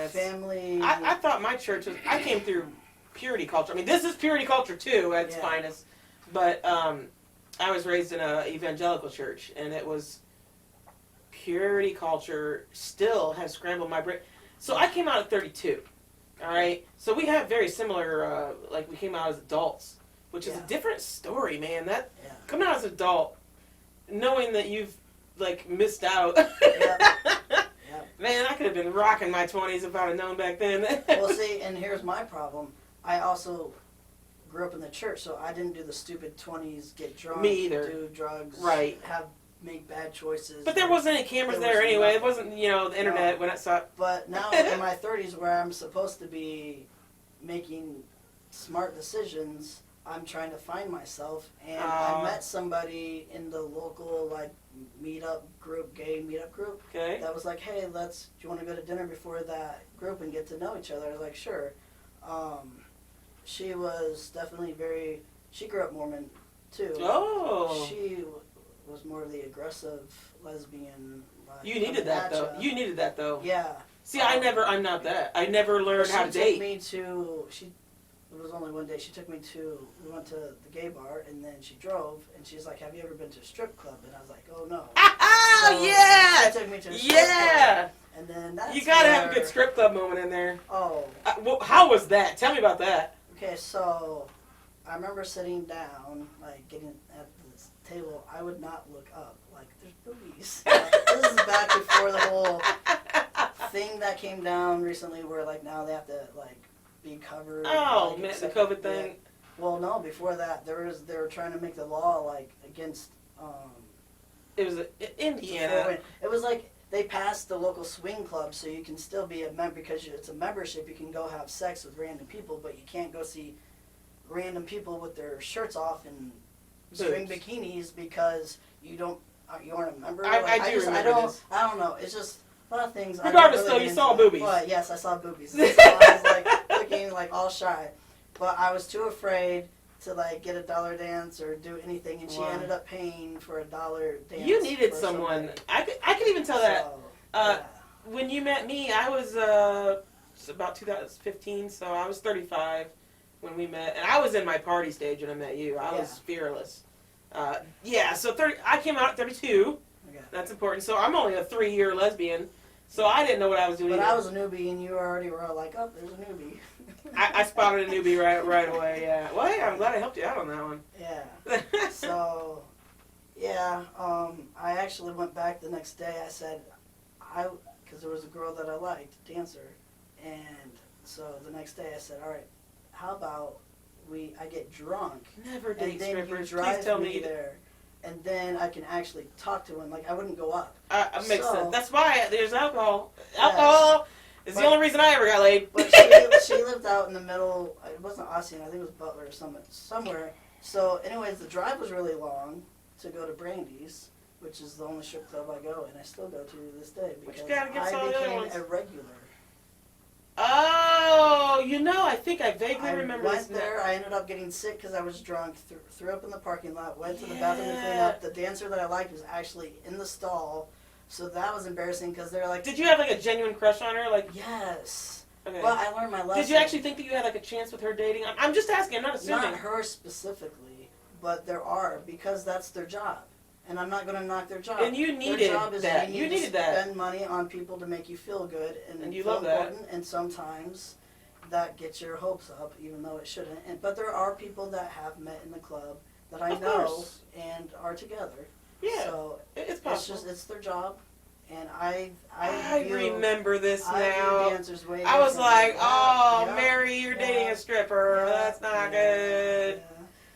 family. I thought my church was, I came through purity culture. I mean, this is purity culture too at its finest. But I was raised in an evangelical church, and it was purity culture. Still has scrambled my brain. So I came out at 32. All right. So we have very similar. Like we came out as adults, which is a different story, man. That coming out as an adult, knowing that you've like missed out. Man, I could have been rocking my 20s if I'd have known back then. Well, see, and here's my problem. I also grew up in the church, so I didn't do the stupid 20s, get drunk, Me either. do drugs, Right. make bad choices. But there wasn't any cameras there anyway. It wasn't, the internet when I saw it. But now in my 30s, where I'm supposed to be making smart decisions, I'm trying to find myself. And I met somebody in the local, like, gay meetup group. Okay. That was like, hey, do you want to go to dinner before that group and get to know each other? I was like, sure. She was definitely she grew up Mormon too. Oh. She was more of the aggressive lesbian. You needed that though. You needed that though. Yeah. See, I'm not that. I never learned how to date. It was only one day. We went to the gay bar, and then she drove, and she's like, have you ever been to a strip club? And I was like, oh, no. Oh, yeah! She took me to a strip club. And then that's You gotta have a good strip club moment in there. Oh. Well, how was that? Tell me about that. Okay, so I remember sitting down, like, getting at this table. I would not look up. Like, there's boobies. This is back before the whole thing that came down recently where, like, now they have to, like, be covered. Oh, like, man, the COVID thing. Well, no, before that, they were trying to make the law, like, against, It was Indiana. it was like, they passed the local swing club so you can still be a member, because it's a membership, you can go have sex with random people, but you can't go see random people with their shirts off and string bikinis because you aren't a member. I don't know, it's just a lot of things. Regardless, though, you saw boobies. But yes, I saw boobies. So I was like looking like all shy, but I was too afraid to like get a dollar dance or do anything, and she ended up paying for a dollar dance. You needed someone. I could even tell that. When you met me, I was about 2015, so I was 35 when we met, and I was in my party stage when I met you. I was fearless. So I came out at 32. Okay. That's important. So I'm only a 3-year lesbian, so I didn't know what I was doing. But I was a newbie, and you already were like, oh, there's a newbie. I spotted a newbie right away, yeah. Well, hey, I'm glad I helped you out on that one. Yeah. So, I actually went back the next day. I said, because there was a girl that I liked, a dancer, and so the next day I said, all right, how about I get drunk, never date and then strippers. you drive Please tell me me there, and then I can actually talk to him. Like, I wouldn't go up. Makes sense. That's why there's alcohol. Alcohol! It's the only reason I ever got laid. But she lived out in the middle. It wasn't Ossian. I think it was Butler or somewhere. So, anyways, the drive was really long to go to Brandy's, which is the only strip club I go, and I still go to this day because I became a regular. Oh, I think I vaguely remember I this. went there. I ended up getting sick because I was drunk. Threw up in the parking lot. Went to the bathroom to clean up. The dancer that I liked was actually in the stall, so that was embarrassing because they're like. Did you have like a genuine crush on her? Like. Yes. Okay. Well, I learned my lesson. Did you actually think that you had like a chance with her dating? I'm just asking. I'm not assuming. Not her specifically, but there are because that's their job. And I'm not going to knock their job. And you needed their job is that. You needed to that. spend money on people to make you feel good and you feel love that. important. And sometimes that gets your hopes up, even though it shouldn't. But there are people that have met in the club that I know and are together. Yeah, so it's possible. It's their job. And I remember this now. I was like, yeah. Mary, you're dating a stripper. Yeah. That's not good. Yeah.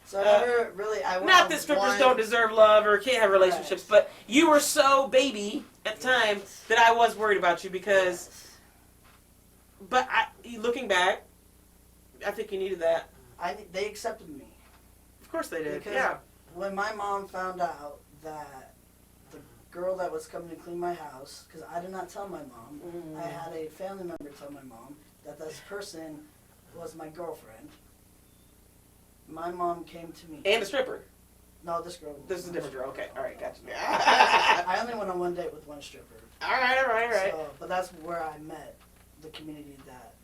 So I never really. Not that strippers don't deserve love or can't have relationships, but you were so baby at the time that I was worried about you because. But looking back, I think you needed that. They accepted me. Of course they did. Because when my mom found out that the girl that was coming to clean my house, because I did not tell my mom, I had a family member tell my mom that this person was my girlfriend. My mom came to me. And a stripper. No, this girl. This is a different girl. Okay, all right, gotcha. I only went on one date with one stripper. All right. So, but that's where I met the community that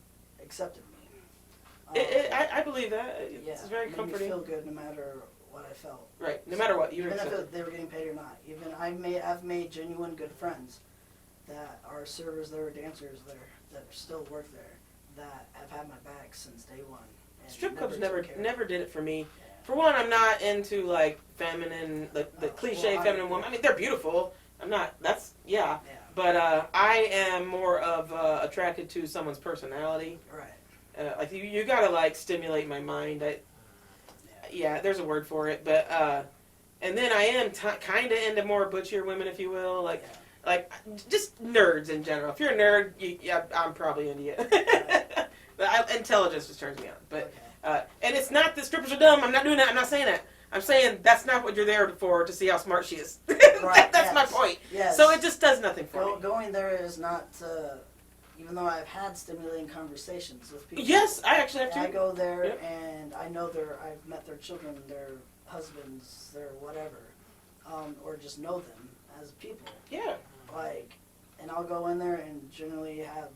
accepted me. I believe that. It's very comforting. Made me feel good no matter what I felt. Right, no matter what, you were even accepted. if they were getting paid or not. Even I've made genuine good friends that are servers there, dancers there, that still work there, that have had my back since day one. Strip clubs never did it for me. Yeah. For one, I'm not into like feminine, the cliche feminine woman. I mean, they're beautiful. I'm not. That's yeah. But I am more of attracted to someone's personality. Right. Like you gotta like stimulate my mind. Yeah, there's a word for it. But and then I am kind of into more butchier women, if you will. Like just nerds in general. If you're a nerd, I'm probably into you. Intelligence just turns me on. But and it's not that strippers are dumb. I'm not doing that. I'm not saying that. I'm saying that's not what you're there for, to see how smart she is. Right. That's my point. Yes. So it just does nothing for me. Going there is not, even though I've had stimulating conversations with people. Yes, I actually have to. I go there and I know I've met their children, their husbands, their whatever, or just know them as people. Yeah. And I'll go in there and generally have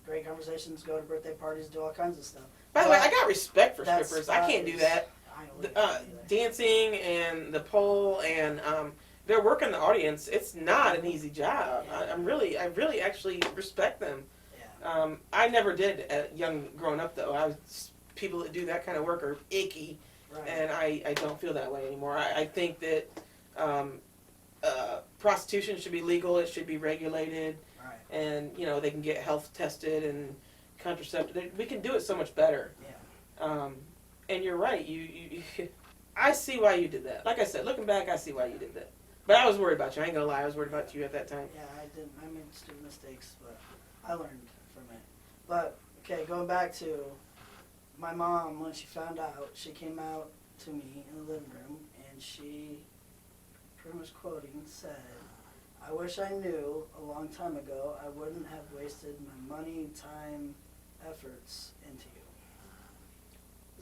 great conversations, go to birthday parties, do all kinds of stuff. By the way, I got respect for strippers. I can't do that. Dancing and the pole and they're working the audience. It's not an easy job. I really actually respect them. Yeah. I never did growing up though. People that do that kind of work are icky, and I don't feel that way anymore. I think that prostitution should be legal. It should be regulated, and they can get health tested and contraceptive. We can do it so much better. Yeah. And you're right. You I see why you did that. Like I said, looking back, I see why you did that. But I was worried about you. I ain't gonna lie. I was worried about you at that time. Yeah, I made stupid mistakes, but I learned from it. But okay, going back to my mom, when she found out, she came out to me in the living room and she, pretty much quoting, said, "I wish I knew a long time ago I wouldn't have wasted my money, time, efforts into you."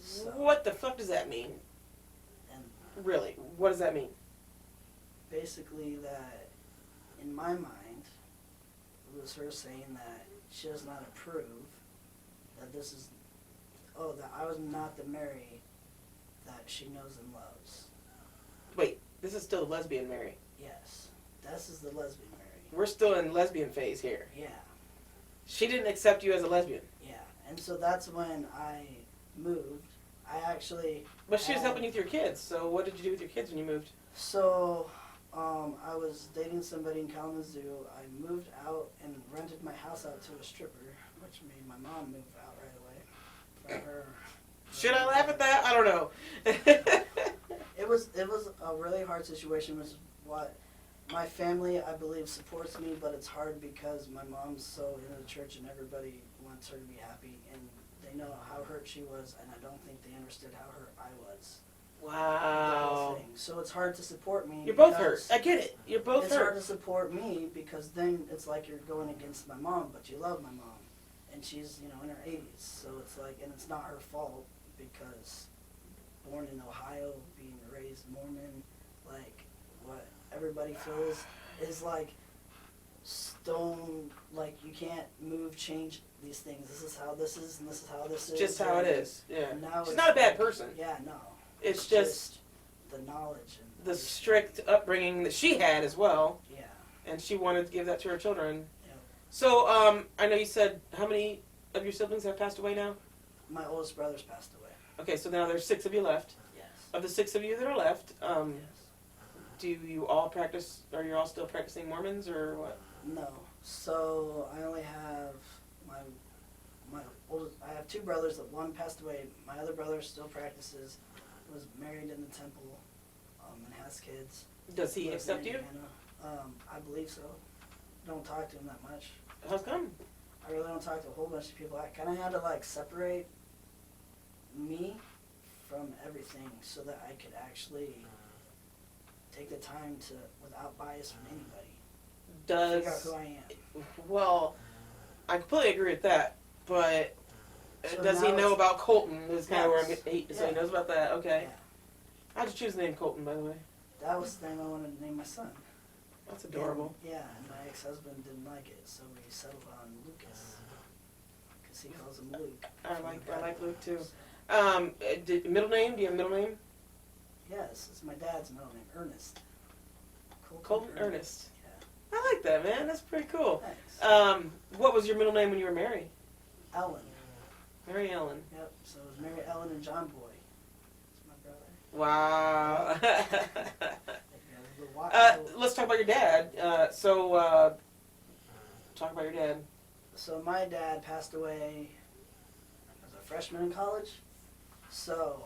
So, What the fuck does that mean? and Really? What does that mean? basically that, in my mind, it was her saying that she does not approve that that I was not the Mary that she knows and loves. Wait, this is still lesbian Mary. Yes, this is the lesbian Mary. We're still in lesbian phase here. Yeah, She didn't accept you as a lesbian. yeah. And so that's when I moved. But she was helping you with your kids, so what did you do with your kids when you moved? So, I was dating somebody in Kalamazoo. I moved out and rented my house out to a stripper, which made my mom move out right away. From her. Should I laugh at that? I don't know. It was a really hard situation, which is what my family, I believe, supports me, but it's hard because my mom's so in the church and everybody wants her to be happy, and they know how hurt she was, and I don't think they understood how hurt I was. The whole Wow. thing. So it's hard to support me. You're both hurt. because I get it. You're both It's hard hurt. to support me because then it's like you're going against my mom, but you love my mom, and she's in her 80s, so it's like, and it's not her fault because born in Ohio, being raised Mormon, like what everybody feels is like stone, like you can't change these things. This is how this is, and this is how this is. Just how it is. Yeah. And now She's it's not a bad like- person. Yeah, no. It's just the knowledge and the strict upbringing that she had as well, yeah. and she wanted to give that to her children. Yeah. So, I know you said how many of your siblings have passed away now? My oldest brother's passed away. Okay, so now there's 6 of you left. Yes. Of the 6 of you that are left, Yes. do you all practice? Are you all still practicing Mormons or what? No. So I only have my oldest. I have 2 brothers. That one passed away. My other brother still practices. Was married in the temple, and has kids. Does he Lives in accept you? Indiana. I believe so. Don't talk to him that much. How come? I really don't talk to a whole bunch of people. I kind of had to separate me from everything so that I could actually take the time to, without bias from anybody, figure out Does who I am. well, I completely agree with that, but So does he now know it's- about Colton? Is kind of where I'm Yes. getting. So he Yeah. knows about that. Okay. Yeah. How'd you choose the name Colton, by the way? That was the name I wanted to name my son. That's adorable. And, yeah, and my ex-husband didn't like it, so we settled on Lucas. Because he calls him Luke. I like Luke too. So, Middle name? Do you have a middle name? yes, it's my dad's middle name, Ernest. Colton Ernest. Yeah, I like that, man. That's pretty cool. thanks. What was your middle name when you were married? Ellen. Mary Ellen. Yep, so it was Mary Ellen and John Boy. It's my brother. Wow. Yeah, Let's talk about your dad. Talk about your dad. So my dad passed away as a freshman in college. So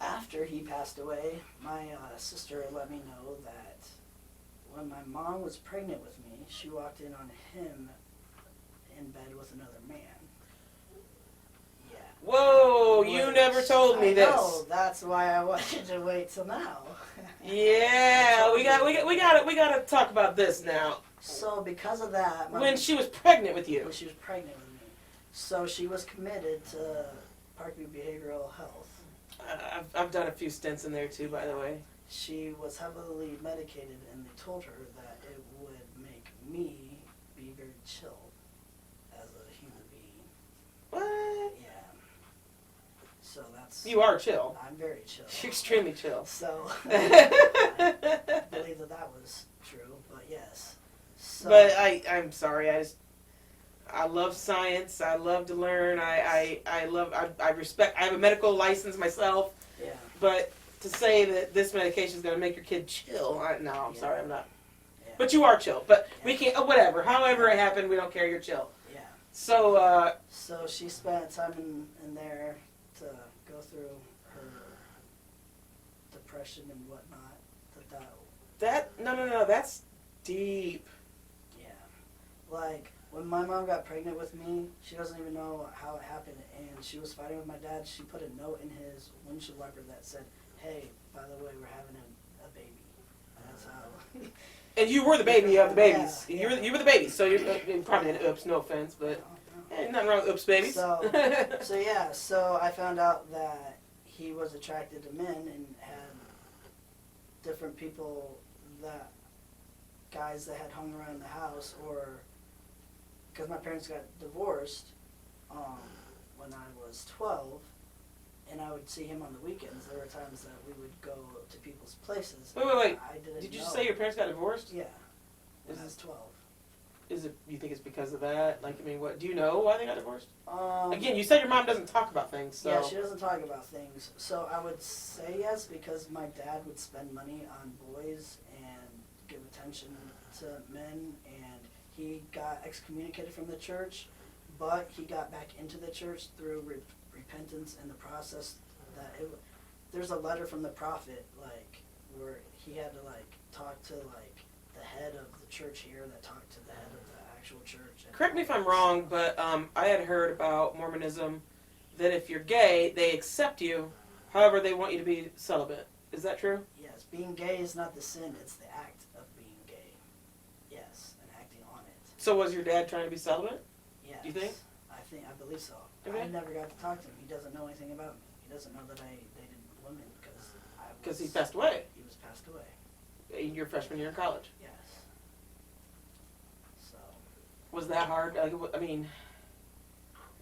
after he passed away, my sister let me know that when my mom was pregnant with me, she walked in on him in bed with another man. Yeah. Whoa, you Which never told me I this. know, that's why I wanted to wait till now. Yeah, we gotta talk about this now. So because of that, When she was pregnant with you. when she was pregnant with me, so she was committed to Parkview Behavioral Health. I've done a few stints in there too, by the way. She was heavily medicated, and they told her that it would make me be very chill as a human being. What? Yeah. So that's. You are chill. I'm very chill. You're extremely chill. So I believe that was true, but yes. So, But I'm sorry. I love science. I love to learn. I respect. I have a medical license myself. yeah. But to say that this medication is going to make your kid chill, no, I'm Yeah. sorry, I'm not. Yeah. But you are chill. But we can't. Whatever. However it happened, we don't care. You're chill. Yeah. So So she spent time in there to go through her depression and whatnot. no. That's deep. Yeah. Like, when my mom got pregnant with me, she doesn't even know how it happened, and she was fighting with my dad. She put a note in his windshield wiper that said, "Hey, by the way, we're having a baby." And that's how. And you were the baby of the babies. Yeah, yeah. You were the baby. So you're probably an oops. No offense, but hey, nothing wrong with oops babies. So I found out that he was attracted to men and had different people guys that had hung around the house, or because my parents got divorced when I was 12, and I would see him on the weekends. There were times that we would go to people's places. Wait. I didn't Did you know. say your parents got divorced? Yeah, when Is I was 12. Is it? You think it's because of that? Like, I mean, what? Do you know why they got divorced? Again, Yeah, you said your mom doesn't talk about things. So she doesn't talk about things. So I would say yes, because my dad would spend money on boys and give attention to men, and he got excommunicated from the church, but he got back into the church through repentance and the process that there's a letter from the prophet, like, where he had to like talk to like the head of the church here that talked to the head of the actual church. Correct me if I'm wrong, but I had heard about Mormonism that if you're gay, they accept you. However, they want you to be celibate. Is that true? Yes, being gay is not the sin; it's the act of being gay. Yes, and acting on it. So was your dad trying to be celibate? Yes. Do you think? I believe so. Okay. I never got to talk to him. He doesn't know anything about me. He doesn't know that I dated women Because he passed away. He was passed away. In your freshman year in college. Yes. So. Was that hard? I mean,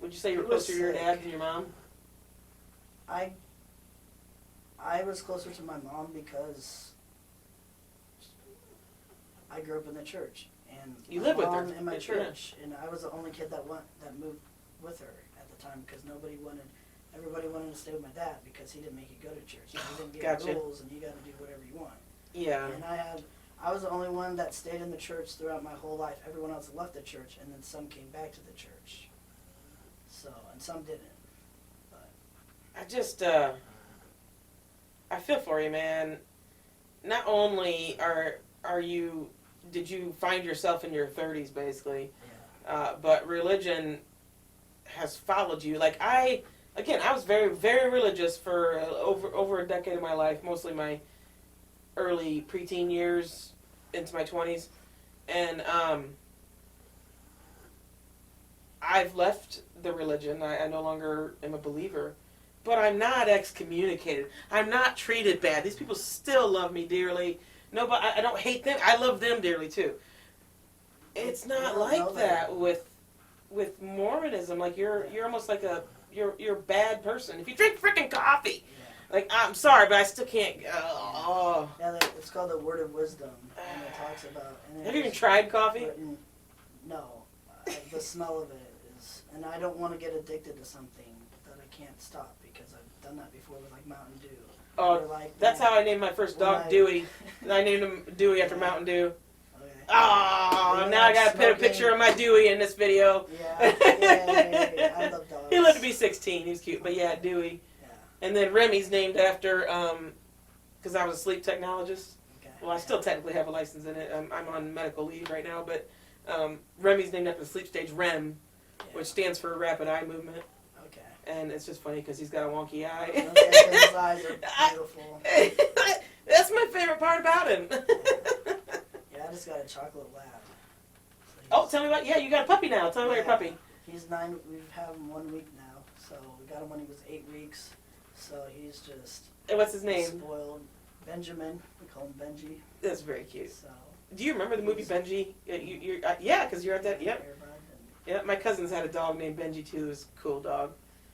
would you say you were He was closer to your sick. dad than your mom? I was closer to my mom because I grew up in the church, and You my live with mom her. in my Yeah. church, and I was the only kid that moved with her at the time because everybody wanted to stay with my dad because he didn't make you go to church. He didn't give Gotcha. rules, and you got to do whatever you want. Yeah. And I was the only one that stayed in the church throughout my whole life. Everyone else left the church, and then some came back to the church. So, and some didn't. But I just, I feel for you, man. Not only did you find yourself in your 30s, basically, yeah, but religion has followed you. Like I was very, very religious for over a decade of my life, mostly my early preteen years into my 20s, and I've left the religion. I no longer am a believer, but I'm not excommunicated. I'm not treated bad. These people still love me dearly. No, but I don't hate them. I love them dearly too. It's not like that with Mormonism. Like you're almost like you're a bad person if you drink freaking coffee. yeah. Like I'm sorry, but I still can't. Oh. Yeah, it's called the Word of Wisdom, and it talks about. And Have you even tried coffee? No, the smell of it is, and I don't want to get addicted to something that I can't stop because I've done that before with like Mountain Dew. Oh, Or like that's how I named my first dog, Dewey. I named him Dewey after Mountain Dew. Okay. Oh, Or now I gotta put a smoking. picture of my Dewey in this video. Yeah. I love dogs. He lived to be 16. He was cute, but yeah, Dewey. Yeah. And then Remy's named after, because I was a sleep technologist. Okay. Well, I still technically have a license in it. I'm on medical leave right now, but Remy's named after the sleep stage REM, Yeah. which stands for rapid eye movement. Okay. And it's just funny because he's got a wonky eye. Okay, 'cause his eyes are beautiful. That's my favorite part about him. Yeah, I just got a chocolate lab. So Oh, tell me about, you got a puppy now. Tell me about your puppy. He's 9. We've had him 1 week now. So we got him when he was 8 weeks. So he's just And what's his name? spoiled. Benjamin. We call him Benji. That's very cute. So. Do you remember the movie Benji? Yeah, because you're at that. Yep. Yeah, my cousin's had a dog named Benji too. It was a cool dog.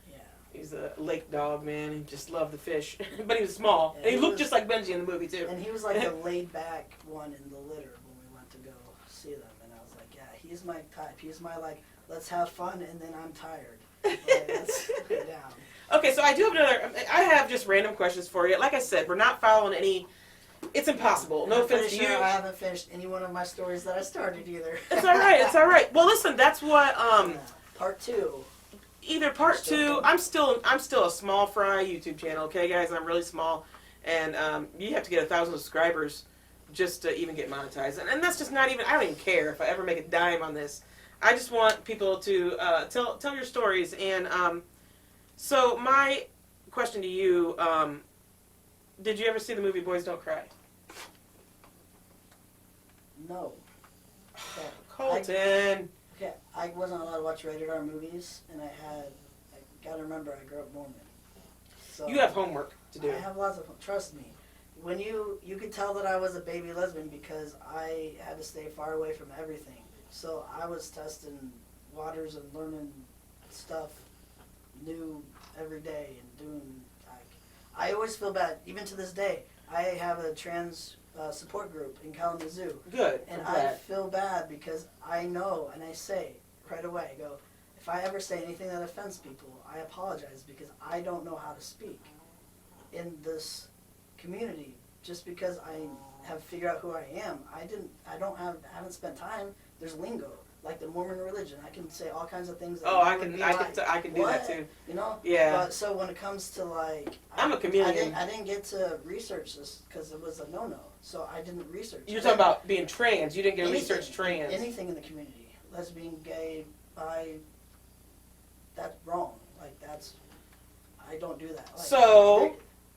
Yeah. He's a lake dog, man. He just loved the fish. But he was small. Yeah, And he he looked was- just like Benji in the movie too. And he was like the laid back one in the litter when we went to go see them. And I was like, yeah, he's my type. He's my like, let's have fun and then I'm tired. Like, let's put it down. Okay, so I do have I have just random questions for you. Like I said, we're not following any. It's impossible. No I'm offense pretty to sure you. I haven't finished any one of my stories that I started either. It's all right. It's all right. Well, listen. That's what. Part 2. Either part 2. I'm still a small fry YouTube channel. Okay, guys. I'm really small, and you have to get 1,000 subscribers just to even get monetized. And that's just not even. I don't even care if I ever make a dime on this. I just want people to tell your stories. And so my question to you. Did you ever see the movie Boys Don't Cry? No. Okay. Colton. Okay, I wasn't allowed to watch rated R movies, and I gotta remember I grew up Mormon. So You have homework to do. I have lots of, trust me. When you could tell that I was a baby lesbian because I had to stay far away from everything. So I was testing waters and learning stuff new every day and doing, I always feel bad, even to this day. I have a trans support group in Kalamazoo. Good. And I'm I glad. feel bad because I know, and I say right away, I go, if I ever say anything that offends people, I apologize because I don't know how to speak in this community. Just because I have figured out who I am, I haven't spent time. There's lingo. like the Mormon religion. I can say all kinds of things. That Oh, I would can be I like, can I can do that what? too. You know? Yeah. But so when it comes to like, I'm a chameleon. I didn't get to research this because it was a no-no. So I didn't research. You're talking about being trans. You didn't get to anything, research trans. Anything in the community, lesbian, gay, bi. That's wrong. Like that's, I don't do that. Like, So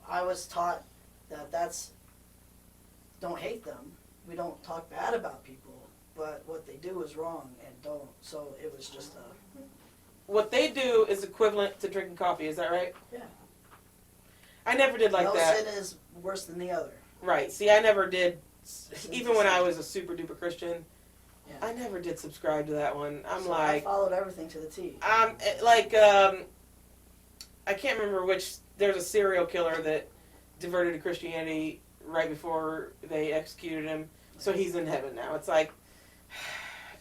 I was taught that that's, don't hate them. We don't talk bad about people, but what they do is wrong and don't. So it was just a. what they do is equivalent to drinking coffee. Is that right? Yeah. I never did like no that. sin is worse than the other. Right. See, I never did. Even when I was a super duper Christian, Yeah. I never did subscribe to that one. I'm So like, I followed everything to the T. I can't remember which. There's a serial killer that diverted to Christianity right before they executed him, so he's in heaven now. It's like,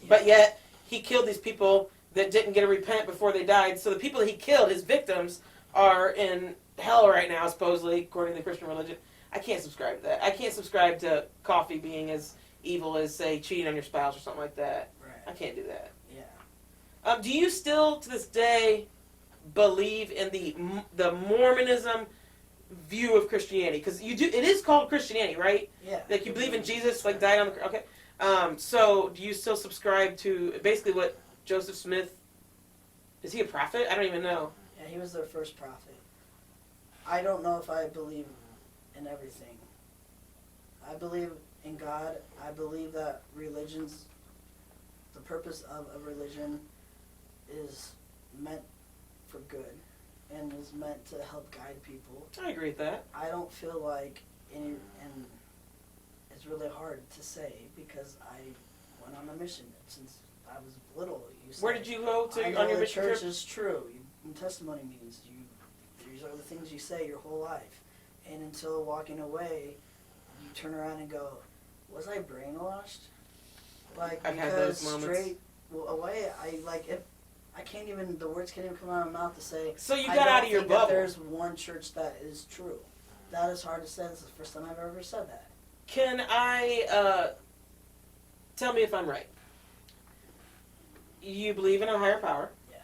but yet he killed these people that didn't get to repent before they died. So the people that he killed, his victims, are in hell right now, supposedly, according to the Christian religion. I can't subscribe to that. I can't subscribe to coffee being as evil as, say, cheating on your spouse or something like that. Right. I can't do that. Yeah. Do you still, to this day, believe in the Mormonism view of Christianity? Because you do. It is called Christianity, right? Yeah. Like you believe in Jesus, like died on the. Okay. So do you still subscribe to basically what Joseph Smith? Is he a prophet? I don't even know. Yeah, he was their first prophet. I don't know if I believe in everything. I believe in God. I believe that religions, the purpose of a religion is meant for good and is meant to help guide people. I agree with that. I don't feel like and it's really hard to say because I went on a mission since I was little. Where did you go to I know on your the mission church trip? is true. In testimony meetings, these are the things you say your whole life. And until walking away, you turn around and go, was I brainwashed? Like, I've had because those moments. straight away, I can't even, the words can't even come out of my mouth to say, So you I got don't out of your think bubble. that there's one church that is true. That is hard to say. This is the first time I've ever said that. Can I tell me if I'm right? You believe in a higher power. Yeah.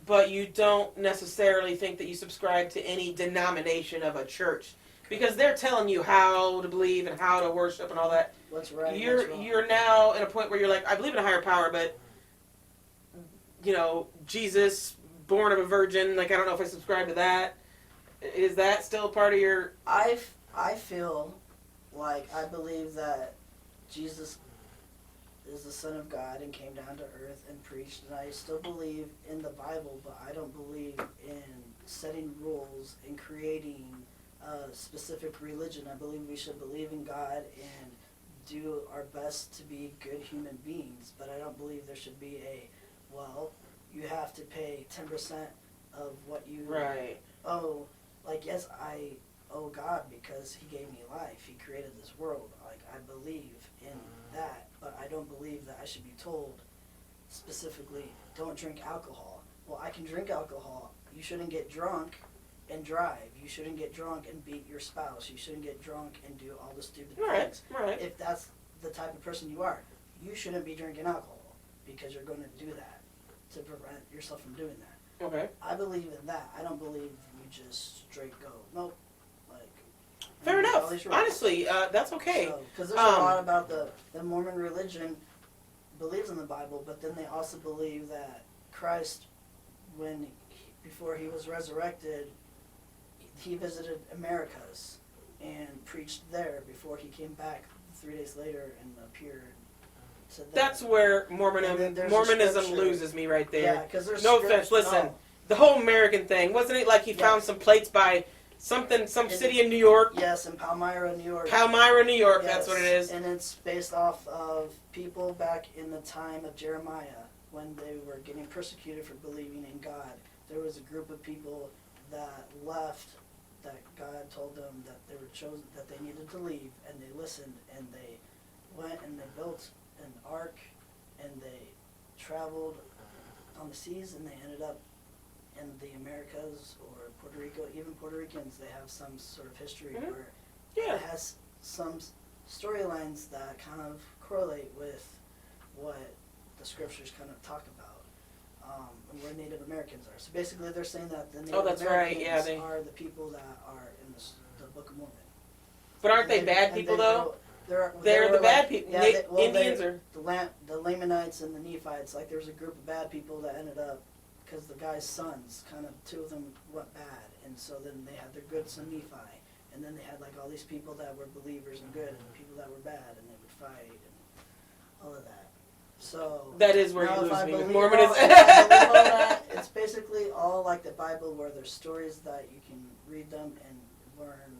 But you don't necessarily think that you subscribe to any denomination of a church because they're telling you how to believe and how to worship and all that. What's right? You're what's wrong. you're now at a point where you're like, I believe in a higher power, but Jesus, born of a virgin, like I don't know if I subscribe to that. Is that still part of your? I feel like I believe that Jesus is the Son of God and came down to earth and preached, and I still believe in the Bible, but I don't believe in setting rules and creating a specific religion. I believe we should believe in God and do our best to be good human beings, but I don't believe there should be you have to pay 10% of what you Right. owe. Like, yes, I owe God because he gave me life. He created this world. Like, I believe in that, but I don't believe that I should be told specifically, don't drink alcohol. Well, I can drink alcohol. You shouldn't get drunk and drive. You shouldn't get drunk and beat your spouse. You shouldn't get drunk and do all the stupid things. Right. If that's the type of person you are, you shouldn't be drinking alcohol because you're going to do that to prevent yourself from doing that. Okay. I believe in that. I don't believe you just straight go. Nope. Like. Fair all enough. these rules. Honestly, that's okay. Because there's a lot about the Mormon religion believes in the Bible, but then they also believe that Christ, before he was resurrected, he visited Americas and preached there before he came back 3 days later and appeared to them. That's where And then there's a Mormonism scripture. loses me right there. Yeah, because there's No offense, listen. The whole American thing, wasn't it like he found some plates by some city in New York? Yes, in Palmyra, New York. Palmyra, New York, Yes, that's what it is. And it's based off of people back in the time of Jeremiah when they were getting persecuted for believing in God. There was a group of people that left, that God told them that they were chosen, that they needed to leave, and they listened, and they went and they built an ark, and they traveled on the seas, and they ended up in the Americas or Puerto Rico. Even Puerto Ricans, they have some sort of history where Yeah. it has some storylines that kind of correlate with what the scriptures kind of talk about. And where Native Americans are. So basically, they're saying that the Native Oh, that's right. Americans Yeah, they are the people that are in the Book of Mormon. But aren't And they bad people though? They're They're the bad people. Yeah, Indians are. The Lamanites and the Nephites. Like there was a group of bad people that ended up because the guy's sons, kind of two of them went bad, and so then they had their good son Nephi, and then they had like all these people that were believers and good, and people that were bad, and they would fight and all of that. So That is where now you if lose I me with believe Mormonism. if I believe all that, it's basically all like the Bible, where there's stories that you can read them and learn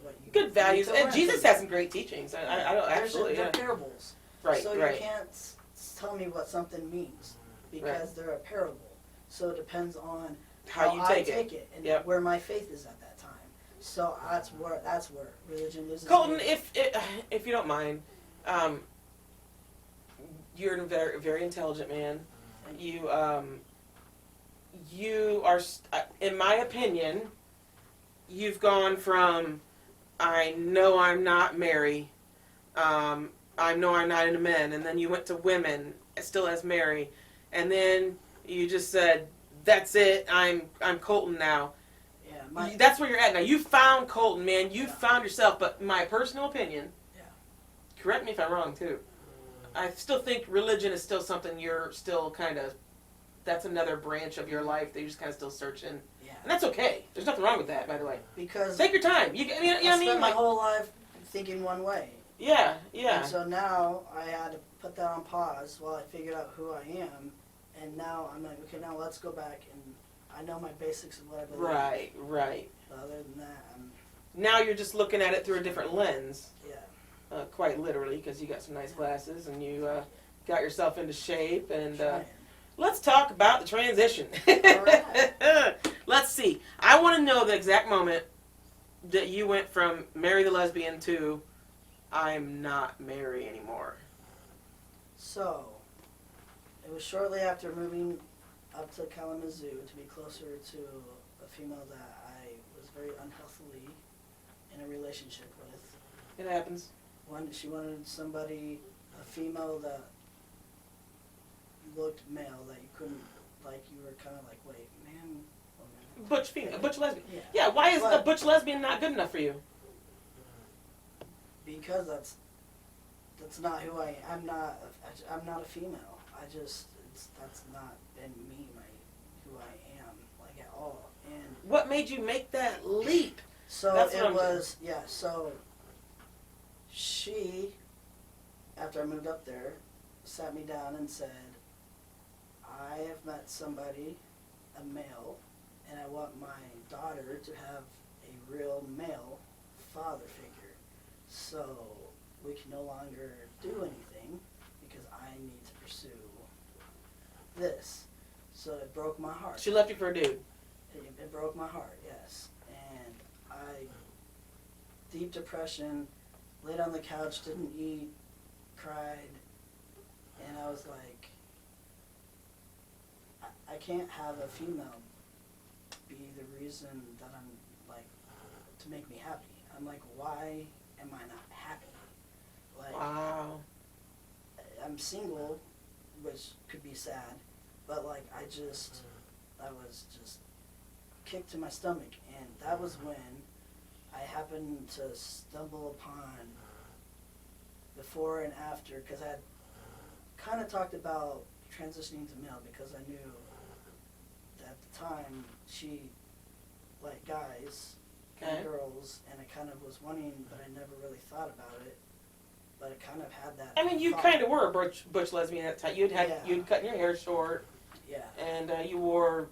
what you Good values, need to and learn Jesus from has some great teachings. I don't actually. they're Yeah. parables. Right. So Right. you can't tell me what something means because they're a parable. So it depends on How you I take take it and Yep. where my faith is at that time. So that's where religion loses. Colton, me. if you don't mind, you're a very very intelligent man. You are, in my opinion, you've gone from I know I'm not Mary, I know I'm not into men, and then you went to women, still as Mary, and then you just said that's it. I'm Colton now. Yeah, That's where you're at now. You found Colton, man. You found yourself. But my personal opinion, correct me if I'm wrong too, I still think religion is still something you're still kind of, that's another branch of your life that you're just kind of still searching. Yeah. And that's okay. There's nothing wrong with that, by the way. Because Take your time. You know what I mean? spent my Like, whole life thinking one way. yeah. And so now I had to put that on pause while I figured out who I am. And now I'm like, okay, now let's go back and I know my basics of what I believe. Right. But other than that, Now you're just looking at it through a different lens. yeah. Quite literally, because you got some nice glasses and you got yourself into shape. And let's talk about the transition. Alright. Let's see. I want to know the exact moment that you went from Mary the lesbian to I'm not Mary anymore. So, it was shortly after moving up to Kalamazoo to be closer to a female that I was very unhealthily in a relationship with. It happens. She wanted somebody, a female that looked male, that you couldn't, like, you were kind of like, wait, man, woman. Butch female, butch lesbian. Yeah. Yeah, why is But- a butch lesbian not good enough for you? Because that's not who I am. I'm not a female. That's not been me, who I am, like, at all. And What made you make that leap? so That's what it I'm was, so she, after I moved up there, sat me down and said, I have met somebody, a male, and I want my daughter to have a real male father figure. So we can no longer do anything because I need to pursue this. So it broke my heart. She left you for a dude. It broke my heart, yes. And I, deep depression, laid on the couch, didn't eat, cried, and I was like, I can't have a female be the reason that I'm, like, to make me happy. I'm like, why am I not happy? Like, Wow. I'm single, which could be sad, but, like, I was just kicked to my stomach, and that was when I happened to stumble upon before and after, because I had kind of talked about transitioning to male, because I knew that at the time she liked guys and girls, and I kind of was wanting, but I never really thought about it, but I kind of had that I mean, you thought. kind of were a butch lesbian at the time. You'd cut your hair short, Yeah. and you wore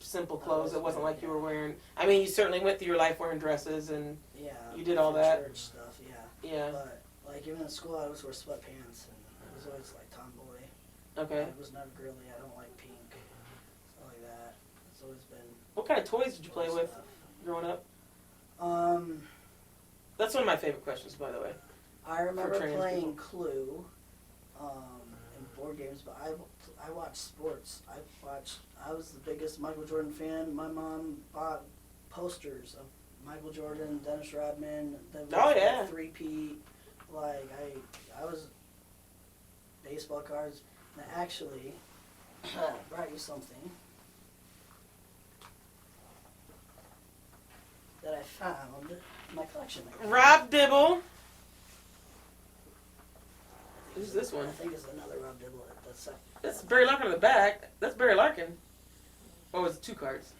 simple clothes. It wasn't like you were wearing. I mean, you certainly went through your life wearing dresses, and Yeah. You did all for that? Church stuff, yeah. yeah. But, like, even in school, I always wore sweatpants, and I was always, like, tomboy. Okay. I was never girly. I don't like pink. Stuff like that. It's always been What kind of toys did you play with stuff. growing up? Um, That's one of my favorite questions, by the way. I remember trans playing people. Clue, and board games, but I watched sports. I was the biggest Michael Jordan fan. My mom bought posters of Michael Jordan, Dennis Rodman, Oh, yeah. 3P. Like, I was baseball cards. I actually brought you something that I found in my collection. Rob Dibble. Who's this one? I think it's another Rob Dibble. That's Barry Larkin on the back. That's Barry Larkin. Oh, it's 2 cards.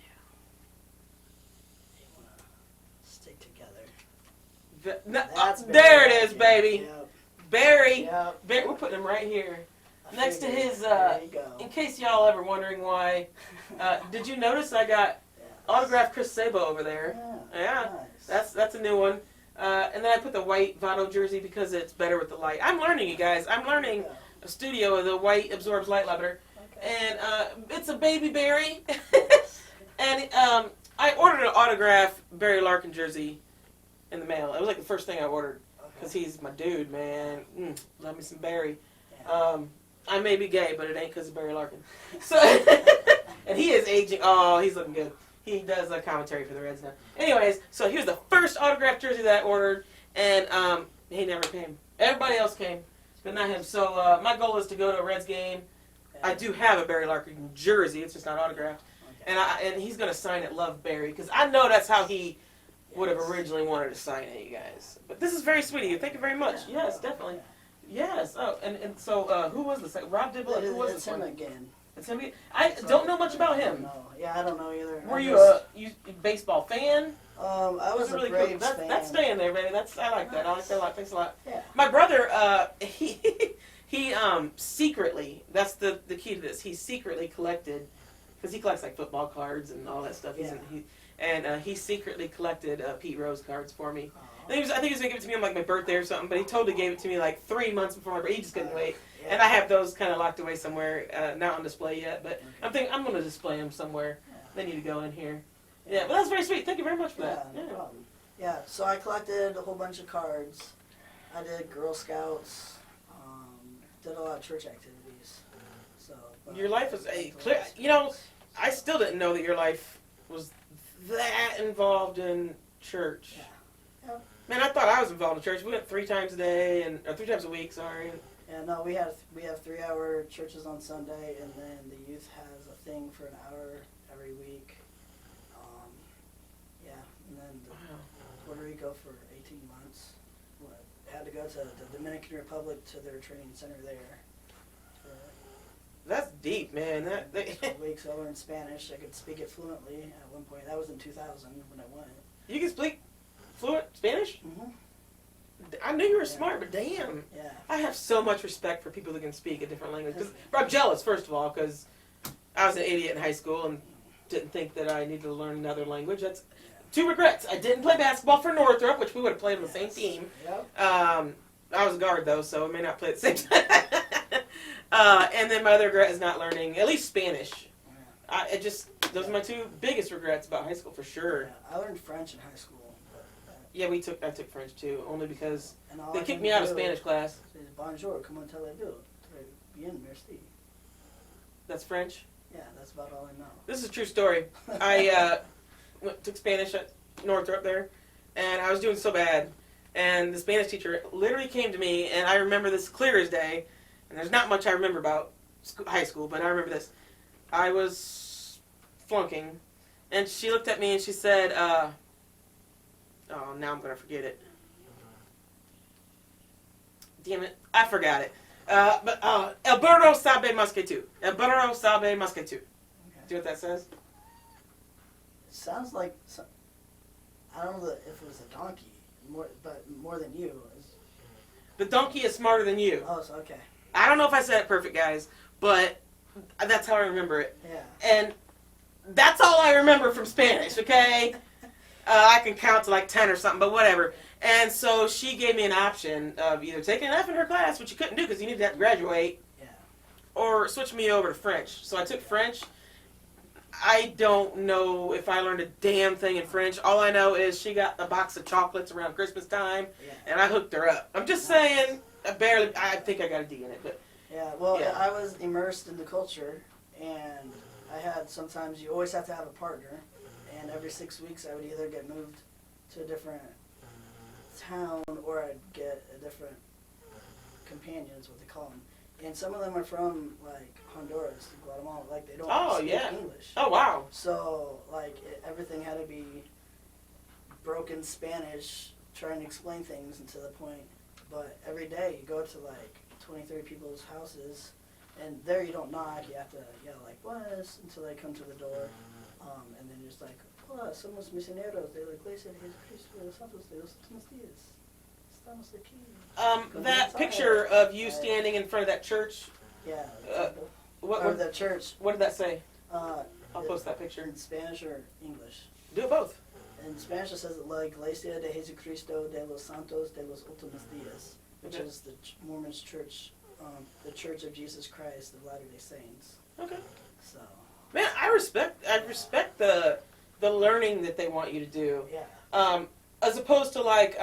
They want to stick together. There Barry it is, Larkin. baby. Yep. Barry. Yep. Barry. We're putting him right here. I Next to figured. his, There you go. in case y'all ever wondering why, did you notice I got autographed Chris Sabo over there? Yeah. Nice. That's a new one. And then I put the white Votto jersey because it's better with the light. I'm learning, you guys. I'm learning a studio. The white absorbs light better. Okay. And it's a baby Barry. And I ordered an autograph Barry Larkin jersey in the mail. It was like the first thing I ordered because he's my dude, man. Love me some Barry. Yeah. I may be gay, but it ain't because of Barry Larkin. So, and he is aging. Oh, he's looking good. He does a commentary for the Reds now. Anyways, so here's the first autographed jersey that I ordered, and he never came. Everybody else came, but not him. So my goal is to go to a Reds game. I do have a Barry Larkin jersey. It's just not autographed. Okay. And he's going to sign it Love Barry, because I know that's how he would have originally wanted to sign it, you guys. But this is very sweet of you. Thank you very much. Yeah. Yes, definitely. Yes. Oh, and so who was this? Rob Dibble? Who was It's this him one? again. It's him again? I don't know much about him. No. Yeah, I don't know either. Were you a baseball fan? I was a really Braves cool. fan. That's staying there, baby. I like that. I like that a lot. Thanks a lot. Yeah. My brother, he secretly, that's the key to this. He secretly collected, because he collects like football cards and all that stuff. He secretly collected Pete Rose cards for me. Aw. I think he was gonna give it to me on like my birthday or something, but he totally gave it to me like 3 months before my birthday. He just couldn't wait. Yeah. And I have those kind of locked away somewhere, not on display yet. But I'm thinking I'm gonna display them somewhere. They need to go in here. Yeah, but that's very sweet. Thank you very much for that. No problem. Yeah, so I collected a whole bunch of cards. I did Girl Scouts. Did a lot of church activities. So Your life is clear. You know, I still didn't know that your life was that involved in church. Yeah. Yeah. Man, I thought I was involved in church. We went 3 times a day or 3 times a week. Sorry. Yeah, no, we have 3-hour churches on Sunday, and then the youth has a thing for an hour every week. Yeah, and then Puerto Rico for 18 months. Had to go to the Dominican Republic to their training center there. That's deep, man. That 12 weeks over in Spanish. I could speak it fluently at one point. That was in 2000 when I went. you can speak fluent Spanish? Mm-hmm. I knew you were Yeah. smart, but damn. Yeah. I have so much respect for people that can speak a different language. I'm jealous, first of all, because I was an idiot in high school and didn't think that I needed to learn another language. That's 2 regrets. I didn't play basketball for Northrop, which we would have played on the same team. Yep. I was a guard, though, so I may not play at the same time. And then my other regret is not learning, at least Spanish. Yeah. Those are my 2 biggest regrets about high school, for sure. Yeah, I learned French in high school. But, Yeah, I took French, too, only because and all they I kicked can me out of do Spanish class. is bonjour, comment allez-vous? Très bien, merci. That's French. Yeah, that's about all I know. This is a true story. I took Spanish at Northrop there, and I was doing so bad. And the Spanish teacher literally came to me, and I remember this clear as day. And there's not much I remember about high school, but I remember this. I was flunking, and she looked at me and she said, oh, now I'm going to forget it. Damn it, I forgot it. But El burro sabe más que tú. El burro sabe más que tú. Okay. Do you know what that says? It sounds like I don't know if it was a donkey, but more than you. The donkey is smarter than you. Oh, so okay. I don't know if I said it perfect, guys, but that's how I remember it. Yeah. And that's all I remember from Spanish, okay? I can count to like 10 or something, but whatever. And so she gave me an option of either taking an F in her class, which you couldn't do because you needed to have to graduate, Yeah. or switch me over to French. So I took French. I don't know if I learned a damn thing in French. All I know is she got a box of chocolates around Christmas time, Yeah. and I hooked her up. I'm just saying, I think I got a D in it, but Yeah. Well, Yeah. I was immersed in the culture, and I had sometimes you always have to have a partner, and every 6 weeks I would either get moved to a different town or I'd get a different companion is what they call them. And some of them are from, like, Honduras, Guatemala. Like, they don't speak English. Oh, wow. So, like, everything had to be broken Spanish, trying to explain things, and to the point. But every day you go to, like, 23 people's houses, and there you don't knock. You have to yell, like, buenas, until they come to the door. And then you're just like, hola, somos misioneros de la Iglesia de Jesucristo de los Santos de los Últimos Días. Estamos aquí. That picture of you standing in front of that church, Yeah. what the church. what did that say? Uh, I'll post that picture. In Spanish or English? Do it both. In Spanish it says La Iglesia de Jesucristo de los Santos de los Últimos Días, which Okay. is the Mormon's church, the Church of Jesus Christ of Latter-day Saints. Okay. So. Man, I respect the learning that they want you to do. Yeah. As opposed to like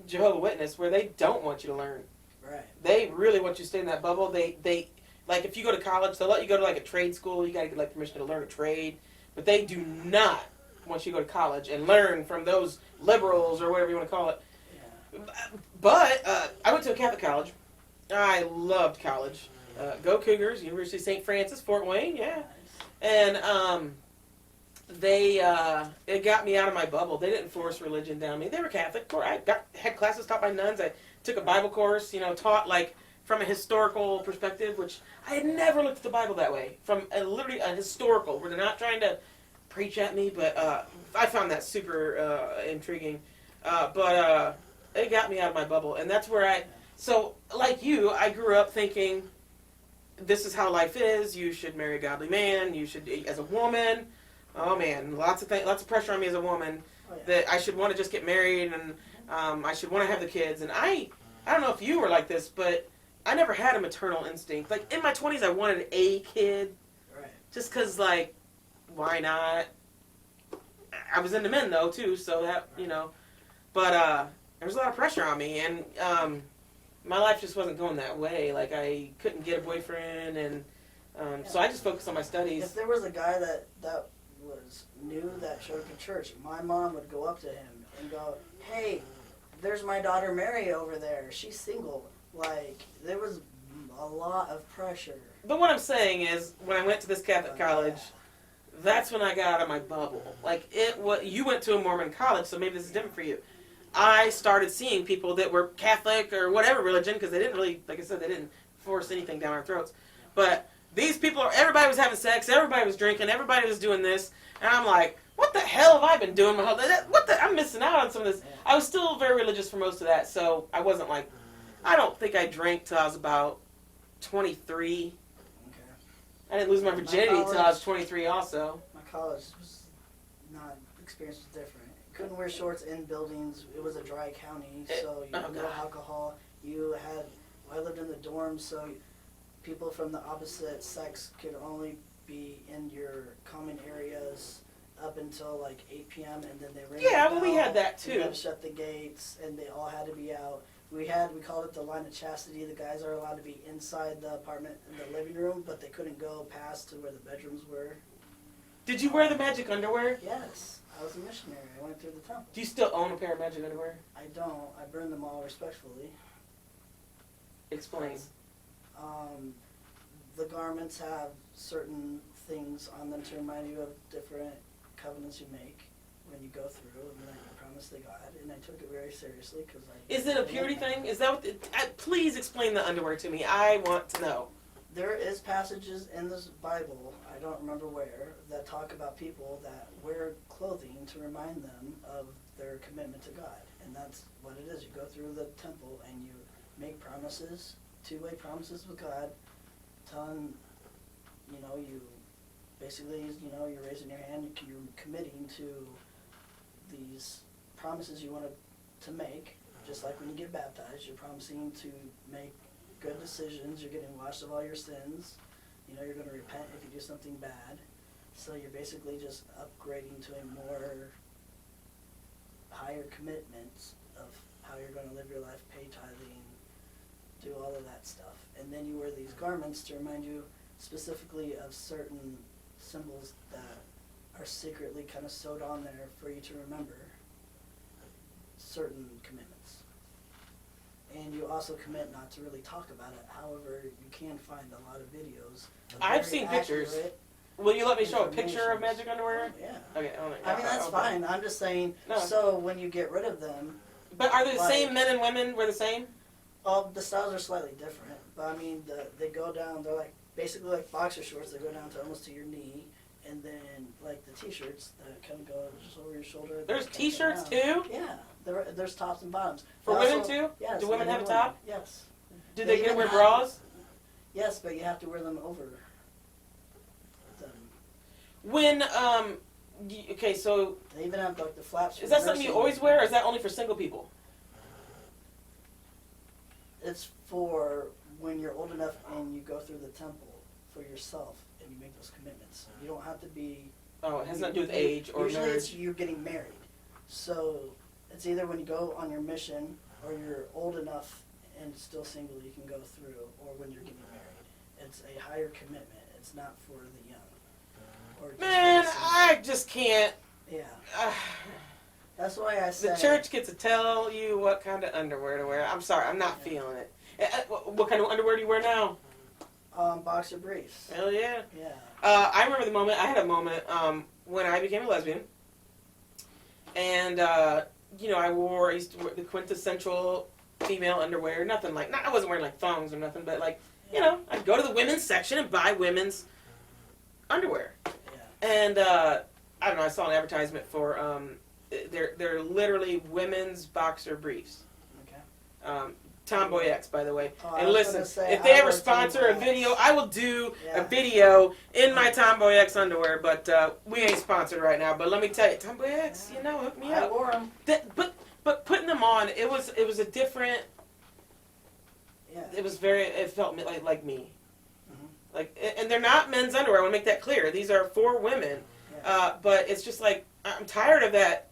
Jehovah's Witness, where they don't want you to learn. Right. They really want you to stay in that bubble. They like if you go to college, they'll let you go to like a trade school. You got to get like permission to learn a trade, but they do not want you to go to college and learn from those liberals or whatever you want to call it. Yeah. But I went to a Catholic college. I loved college. Go Cougars, University of St. Francis, Fort Wayne, yeah. And it got me out of my bubble. They didn't force religion down me. They were Catholic. I had classes taught by nuns. I took a Bible course, taught like from a historical perspective, which I had never looked at the Bible that way. From literally a historical, where they're not trying to preach at me, but I found that super intriguing. But it got me out of my bubble, and that's where so like you, I grew up thinking, this is how life is. You should marry a godly man. You should, as a woman. Oh man, lots of pressure on me as a woman. Oh, yeah. That I should want to just get married and I should want to have the kids. And I don't know if you were like this, but I never had a maternal instinct. Like in my 20s, I wanted a kid, Right. just because like, why not? I was into men though too, so that but there was a lot of pressure on me, and my life just wasn't going that way. Like I couldn't get a boyfriend, and so I just focused on my studies. If there was a guy that was new that showed up at church, my mom would go up to him and go, "Hey, there's my daughter Mary over there. She's single." Like there was a lot of pressure. But what I'm saying is, when I went to this Catholic college, that's when I got out of my bubble. Like you went to a Mormon college, so maybe this is different for you. I started seeing people that were Catholic or whatever religion, because they didn't really, like I said, they didn't force anything down our throats. But these people, everybody was having sex, everybody was drinking, everybody was doing this, and I'm like, what the hell have I been doing my whole life? I'm missing out on some of this. I was still very religious for most of that, so I wasn't like, I don't think I drank till I was about 23. Okay. I didn't lose my virginity till I was 23 also. My college was not, experience was different. Couldn't wear shorts in buildings. It was a dry county, so no alcohol. I lived in the dorms, so people from the opposite sex could only be in your common areas up until like 8 p.m. and then they ring the bell. We had that too. You had to shut the gates, and they all had to be out. We called it the line of chastity. The guys are allowed to be inside the apartment in the living room, but they couldn't go past to where the bedrooms were. Did you wear the magic underwear? Yes, I was a missionary. I went through the temple. Do you still own a pair of magic underwear? I don't. I burned them all respectfully. Explain. The garments have certain things on them to remind you of different covenants you make when you go through and that you promise to God. And I took it very seriously because Is it a purity thing? Is that what? Please explain the underwear to me. I want to know. There is passages in this Bible, I don't remember where, that talk about people that wear clothing to remind them of their commitment to God. And that's what it is. You go through the temple and you make promises, two-way promises with God, telling, you basically, you're raising your hand, you're committing to these promises you want to make, just like when you get baptized, you're promising to make good decisions, you're getting washed of all your sins, you're going to repent if you do something bad. So you're basically just upgrading to a more higher commitment of how you're going to live your life, pay tithing, do all of that stuff. And then you wear these garments to remind you specifically of certain symbols that are secretly kind of sewed on there for you to remember certain commitments. and you also commit not to really talk about it. However, you can find a lot of videos. Of I've very seen pictures. accurate Will you let me show a picture of information. magic underwear? Oh, yeah. Okay. I mean, that's fine. I'm just saying, No. so when you get rid of them, But are they the Like- same men and women? We're the same? the styles are slightly different. But I mean, they go down, they're like basically like boxer shorts. They go down to almost to your knee. And then, like, the T-shirts that kind of go just over your shoulder. There's that kinda T-shirts come down. too? Yeah. There's tops and bottoms. For They women also- too? Yes. Do women men have a and women. top? Yes. Do They they get to even wear have- bras? Yes, but you have to wear them over them. When, okay, so They even have, like, the flaps. is that something you always wear, or is that only for single people? It's for when you're old enough and you go through the temple for yourself and you make those commitments. You don't have to be. Oh, it has nothing to do with age or usually marriage. it's you're getting married. So it's either when you go on your mission or you're old enough and still single you can go through, or when you're getting married. It's a higher commitment. It's not for the young. Or just Man, for the single. I just can't. Yeah. Uh, That's why I say the church gets to tell you what kind of underwear to wear. I'm sorry, I'm not feeling it. What kind of underwear do you wear now? boxer briefs. Hell yeah. Yeah. I remember the moment, I had a moment when I became a lesbian. And, I used to wear the quintessential female underwear. Nothing like, I wasn't wearing like thongs or nothing, but like, I'd go to the women's section and buy women's underwear. Yeah. And, I don't know, I saw an advertisement for, they're literally women's boxer briefs. Okay. Tomboy X, by the way. Oh, I And was listen, gonna say, if they I ever wear sponsor Tomboy a X. video, I will do Yeah. a video in my Tomboy X underwear, but we ain't sponsored right now. But let me tell you, Tomboy X, hook me I up. wore them. But putting them on, it was a different. Yeah. It felt like me. Mhm. Like, and they're not men's underwear. I want to make that clear. These are for women. Yeah. But it's just like I'm tired of that.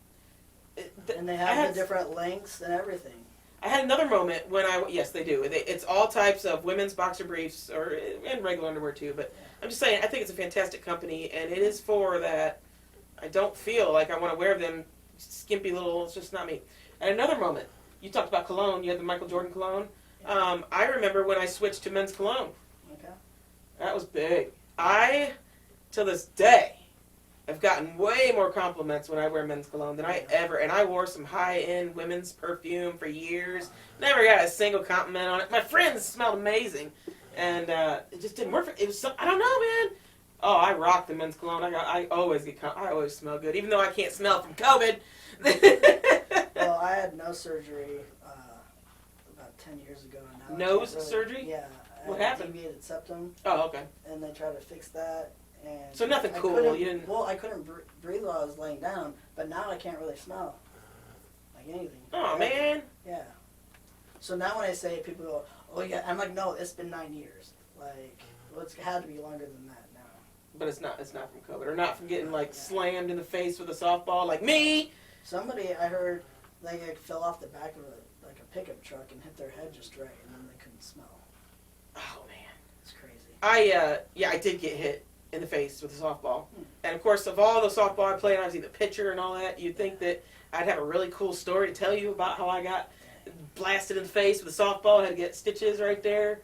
And they I have had- the different lengths and everything. I had another moment when yes, they do. It's all types of women's boxer briefs and regular underwear too. But I'm just saying, I think it's a fantastic company, and it is for that. I don't feel like I want to wear them skimpy little. It's just not me. And another moment, you talked about cologne. You had the Michael Jordan cologne. I remember when I switched to men's cologne. Okay. That was big. I, to this day, have gotten way more compliments when I wear men's cologne than I ever. And I wore some high-end women's perfume for years. Never got a single compliment on it. My friends smelled amazing, and it just didn't work. It was so, I don't know, man. Oh, I rock the men's cologne. I always smell good, even though I can't smell from COVID. Well, I had nose surgery about 10 years ago. And now Nose surgery? Yeah. I What had happened? Deviated septum, Oh, okay. and they tried to fix that. And So nothing I cool, couldn't- you didn't- Well, I couldn't breathe while I was laying down, but now I can't really smell like anything. Oh, man. Yeah. So now when I say it, people go, "Oh yeah," I'm like, "No, it's been 9 years. Like, well, it's had to be longer than that now." But it's not from COVID, or not from getting like slammed in the face with a softball like me. Somebody I heard like fell off the back of a pickup truck and hit their head just right, and then they couldn't smell. Oh man. It's crazy. I did get hit in the face with a softball. And of course, of all the softball I played, I was the pitcher and all that. You'd think that I'd have a really cool story to tell you about how I got blasted in the face with a softball. I had to get stitches right there.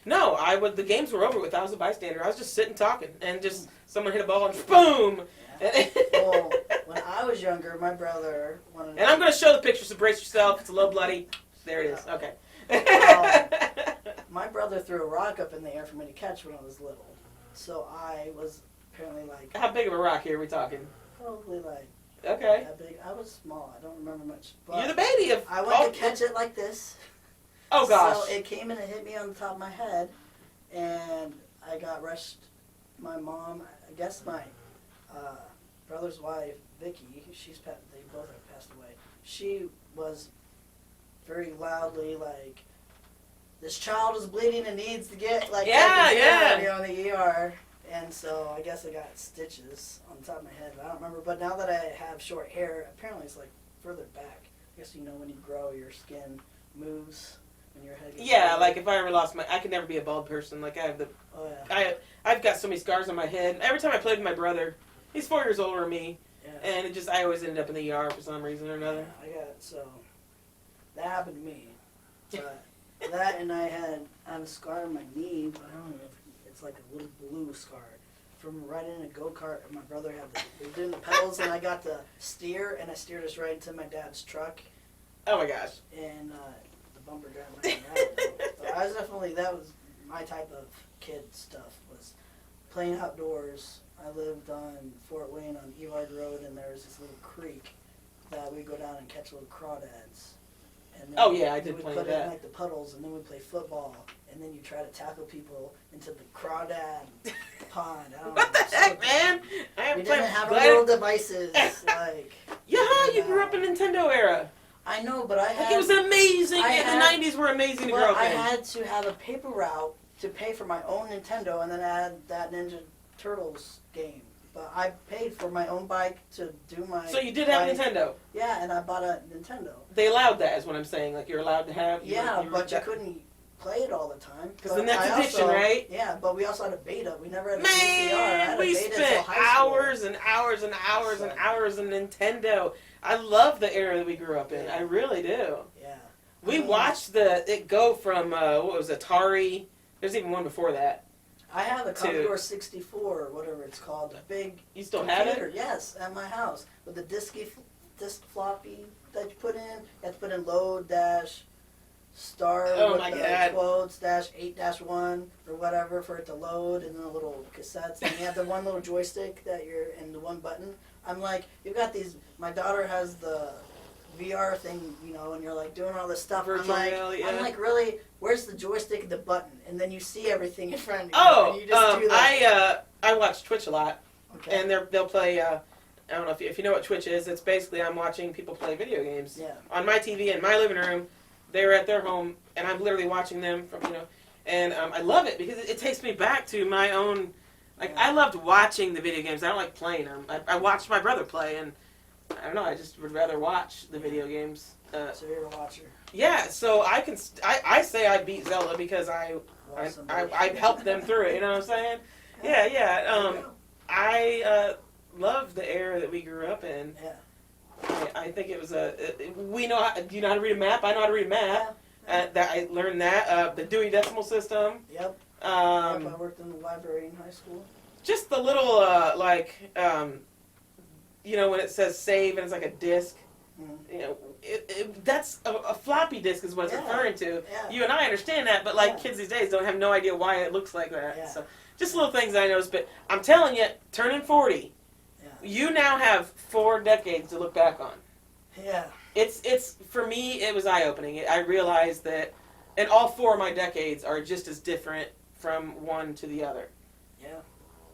No, the games were over with. I was a bystander. I was just sitting talking, and just someone hit a ball and boom. Well, when I was younger, my brother wanted. And I'm going to show the picture, so brace yourself. It's a little bloody. There it is. Okay. My brother threw a rock up in the air for me to catch when I was little. So I was apparently like. How big of a rock here are we talking? Probably like. Okay. That big. I was small. I don't remember much. But You're the baby of. I went to catch it like this. Oh gosh. So it came in and hit me on the top of my head, and I got rushed. My mom, I guess my brother's wife, Vicky, they both have passed away. She was very loudly like, "This child is bleeding and needs to get like on the ER." And so I guess I got stitches on the top of my head. I don't remember, but now that I have short hair, apparently it's like further back. I guess when you grow, your skin moves. When your head gets bigger. Like if I ever lost I could never be a bald person. Like I have Oh yeah. I've got so many scars on my head. Every time I played with my brother, he's 4 years older than me, Yeah. and I always ended up in the ER for some reason or another. I got so. That happened to me. But that, and I have a scar on my knee, but I don't know if it's like a little blue scar from riding in a go-kart. And my brother we were doing the pedals, and I got to steer, and I steered us right into my dad's truck. Oh my gosh. And the bumper got my out. But I was that was my type of kid stuff, was playing outdoors. I lived on Fort Wayne on Evard Road, and there was this little creek that we go down and catch little crawdads. And then Oh yeah, I did we play put that. in like the puddles, and then we play football, and then you try to tackle people into the crawdad pond. I don't What know, the heck, man? I We haven't didn't played. have Glad- our little devices like. Yeah, you grew up in Nintendo era. I know, but I had. Like it was amazing. I In had- the '90s were amazing to Well, grow up I in. had to have a paper route to pay for my own Nintendo, and then add that Ninja Turtles game. But I paid for my own bike to do my. So you did have a bike. Nintendo. Yeah, and I bought a Nintendo. They allowed that, is what I'm saying. Like you're allowed to have. Yeah, were but you that- couldn't play it all the time. Because But the next I edition, also- right? Yeah, but we also had a beta. We never had a VCR. I Man, had we a beta spent until high school. hours and hours and hours and hours in Nintendo. I love the era that we grew up in. I really do. Yeah. We I mean, watched it go from what was Atari. There's even one before that. I have a to- Commodore 64, or whatever it's called, a big You still have computer. it? Yes, at my house with the disc floppy that you put in. You have to put in load dash star Oh with my the God. quotes dash 8-1 or whatever for it to load, and then the little cassettes. And you have the one little joystick that you're and the one button. I'm like, you've got these. My daughter has the VR thing, you know, and you're like doing all this stuff. Virtual reality, I'm yeah. like, really? Where's the joystick and the button? And then you see everything in front of you. Oh, and you just do that. I watch Twitch a lot, Okay. and they'll play. I don't know if you know what Twitch is. It's basically I'm watching people play video games Yeah. on my TV in my living room. They're at their home, and I'm literally watching them from and I love it because it takes me back to my own. Like I loved watching the video games. I don't like playing them. I watched my brother play, and I don't know. I just would rather watch the video games. So you're a watcher. Yeah, so I can. I say I beat Zelda because I helped them through it. You know what I'm saying? Yeah. There you go. I love the era that we grew up in. Yeah. I think it was we know. Do you know how to read a map? I know how to read a map. That I learned that the Dewey Decimal System. Yep. Yep. Um, I worked in the library in high school. just the little when it says save and it's like a disc. Mhm. You know, that's a floppy disk is what it's Yeah. referring to. Yeah. You and I understand that, but like Yeah. kids these days don't have no idea why it looks like that. Yeah. So just little things I noticed. But I'm telling you, turning 40, Yeah. you now have 4 decades to look back on. Yeah. It's for me, it was eye opening. I realized that, and all 4 of my decades are just as different from one to the other. Yeah.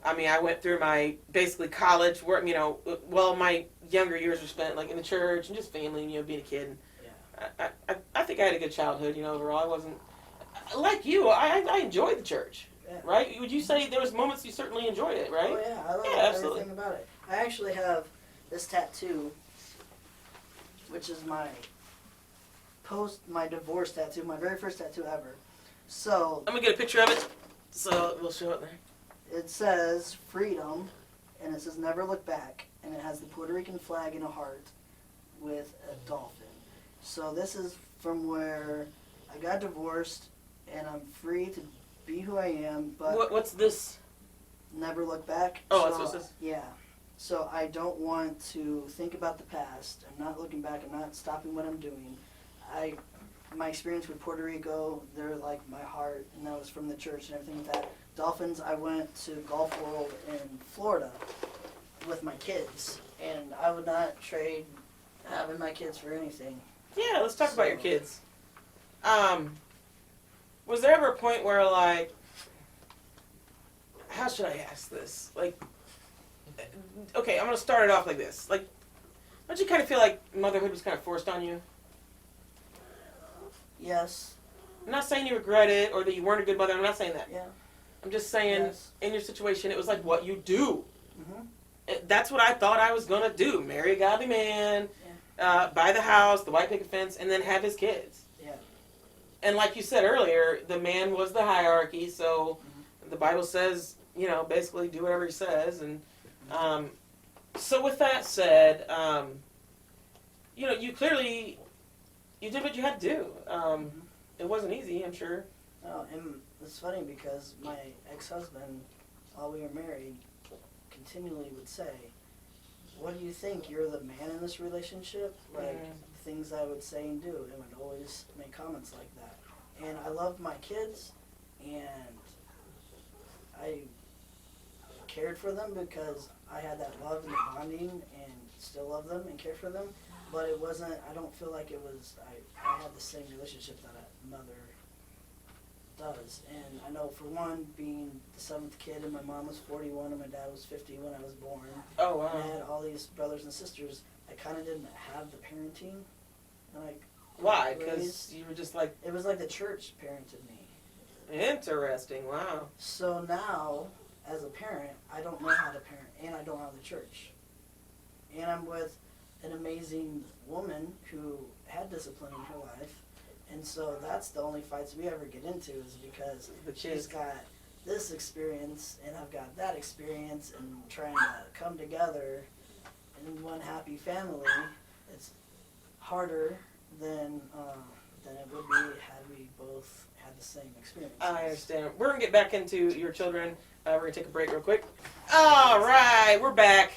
I mean, I went through my basically college work. My younger years were spent like in the church and just family. Being a kid. Yeah. I think I had a good childhood. Overall, I wasn't like you. I enjoyed the church. Yeah. Right? Would you say there was moments you certainly enjoyed it? Right? Oh yeah, I love Yeah, absolutely. everything about it. I actually have this tattoo, which is my divorce tattoo, my very first tattoo ever. So I'm gonna get a picture of it, so we'll show it there. it says freedom, and it says never look back, and it has the Puerto Rican flag in a heart with a dolphin. So this is from where I got divorced, and I'm free to be who I am, but What's this? never look back. Oh, So, that's what it says? Yeah. So I don't want to think about the past. I'm not looking back. I'm not stopping what I'm doing. My experience with Puerto Rico, they're like my heart, and that was from the church and everything like that. Dolphins, I went to Golf World in Florida with my kids, and I would not trade having my kids for anything. Yeah, let's talk about your kids. Was there ever a point where like, how should I ask this? Like, okay, I'm gonna start it off like this. Like, don't you kind of feel like motherhood was kind of forced on you? Yes. I'm not saying you regret it or that you weren't a good mother. I'm not saying that. Yeah. I'm just saying, Yes. in your situation, it was like what you do. Mhm. That's what I thought I was gonna do: marry a godly man, buy the house, the white picket fence, and then have his kids. Yeah. And like you said earlier, the man was the hierarchy, so the Bible says, basically do whatever he says. And so with that said, you clearly you did what you had to do. It wasn't easy, I'm sure. Oh, and it's funny because my ex-husband, while we were married, continually would say, "What do you think? You're the man in this relationship?" Like, things I would say and do, and would always make comments like that. And I loved my kids, and I cared for them because I had that love and the bonding, and still love them and care for them. But it wasn't, I don't feel like it was, I had the same relationship that a mother does. And I know, for one, being the 7th kid, and my mom was 41 and my dad was 50 when I was born. Oh, wow. And I had all these brothers and sisters. I kind of didn't have the parenting. Like, Why? Because you were just like... it was like the church parented me. Interesting, wow. So now, as a parent, I don't know how to parent, and I don't have the church. And I'm with an amazing woman who had discipline in her life. And so that's the only fights we ever get into, is because she's got this experience and I've got that experience, and trying to come together in one happy family, it's harder than it would be had we both had the same experience. I understand. We're going to get back into your children. We're going to take a break real quick. All right, we're back.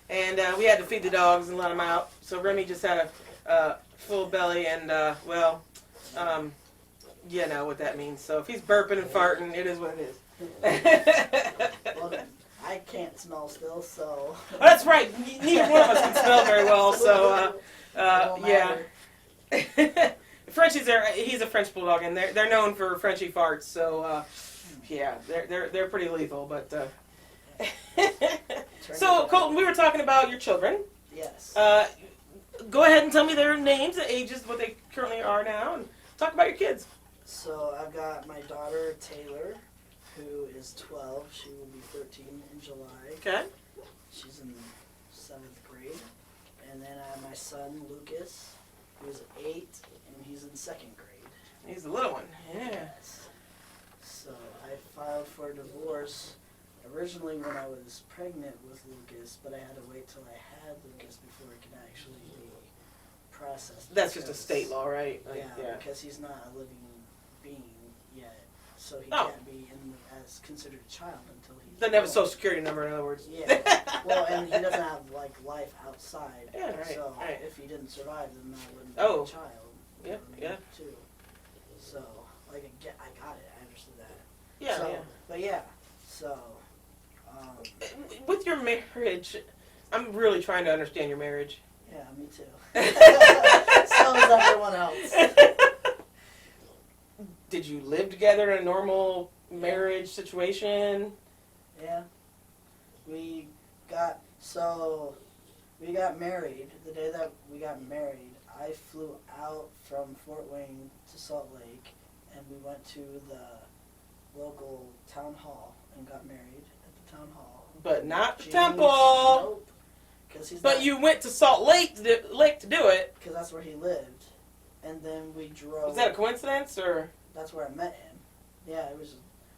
And we had to feed the dogs and let them out. So Remy just had a full belly, and, you know what that means. So if he's burping and farting, it is what it is. Well, I can't smell still, so... Oh, that's right. Neither one of us can smell very well, so, yeah. Frenchies he's a French bulldog, and they're known for Frenchy farts, so, yeah, they're pretty lethal, but, So, Colton, we were talking about your children. Yes. Go ahead and tell me their names, the ages, what they currently are now, and talk about your kids. So I've got my daughter, Taylor, who is 12. She will be 13 in July. Okay. She's in 7th grade. And then I have my son, Lucas, who's 8, and he's in 2nd grade. He's the little one. Yeah. Yes. So I filed for divorce originally when I was pregnant with Lucas, but I had to wait till I had Lucas before it could actually be processed. That's just a state law, right? Yeah, Yeah. because he's not a living being yet, so he Oh. can't be as considered a child until he's... Doesn't have a social security number, in other words. Yeah. Well, and he doesn't have, like, life outside. Yeah, right, So right. if he didn't survive, then that wouldn't be Oh. a child. Yeah, yeah. Too. So, like, I got it. I understood that. Yeah, so, yeah. But yeah, so... With your marriage, I'm really trying to understand your marriage. Yeah, me too. So is everyone else. Did you live together in a normal marriage situation? Yeah. We got married. The day that we got married, I flew out from Fort Wayne to Salt Lake, and we went to the local town hall and got married at the town hall. But not the James, temple. Nope. But you went to Salt Lake to do it. Because that's where he lived. And then we drove. Was that a coincidence, or? That's where I met him. Yeah, it was.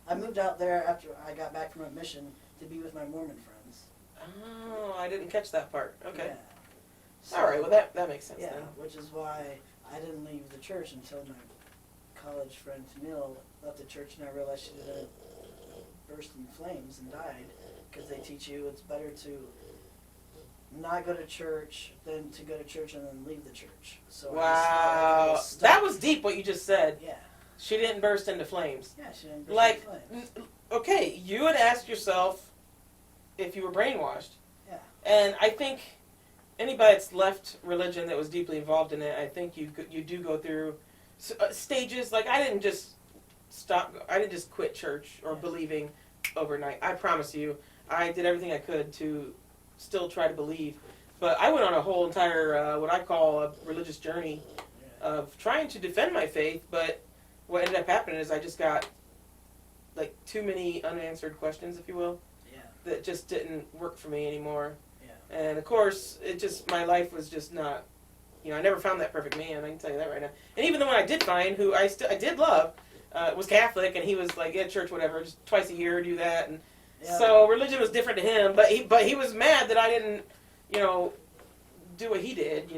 I moved out there after I got back from a mission to be with my Mormon friends. Oh, I didn't catch that part. Okay. Yeah. So, All right, well that makes sense yeah, then. which is why I didn't leave the church until my college friend Camille left the church, and I realized she didn't burst in flames and died, because they teach you it's better to not go to church than to go to church and then leave the church. So Wow, that was deep what you just said. Yeah. She didn't burst into flames. Yeah, she didn't burst Like, into flames. Okay, you had asked yourself if you were brainwashed. Yeah. And I think anybody that's left religion that was deeply involved in it, I think you do go through stages. Like, I didn't just quit church or believing overnight. I promise you, I did everything I could to still try to believe. But I went on a whole entire, what I call a religious journey of trying to defend my faith. But what ended up happening is I just got, like, too many unanswered questions, if you will, that just didn't work for me anymore. Yeah. And, of course, my life was just not, I never found that perfect man, I can tell you that right now. And even the one I did find, who I did love, was Catholic, and he was like at church, whatever, just twice a year do that, and so religion was different to him. But he was mad that I didn't, do what he did,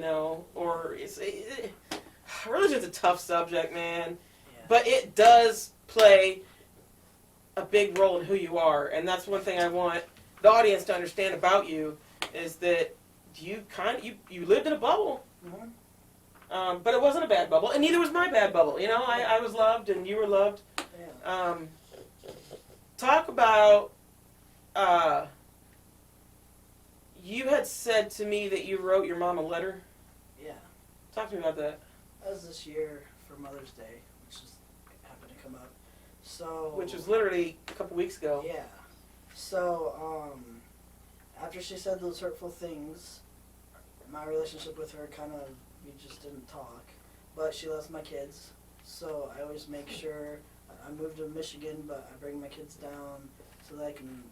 or religion's a tough subject, man. Yeah. But it does play a big role in who you are, and that's one thing I want the audience to understand about you is that you lived in a bubble, but it wasn't a bad bubble, and neither was my bad bubble. You know, I was loved, and you were loved. Yeah. Talk about. You had said to me that you wrote your mom a letter. Yeah. Talk to me about that. That was this year for Mother's Day, which just happened to come up. So. Which was literally a couple weeks ago. Yeah. So, after she said those hurtful things, my relationship with her we just didn't talk. But she loves my kids, so I always make sure, I moved to Michigan, but I bring my kids down so that I can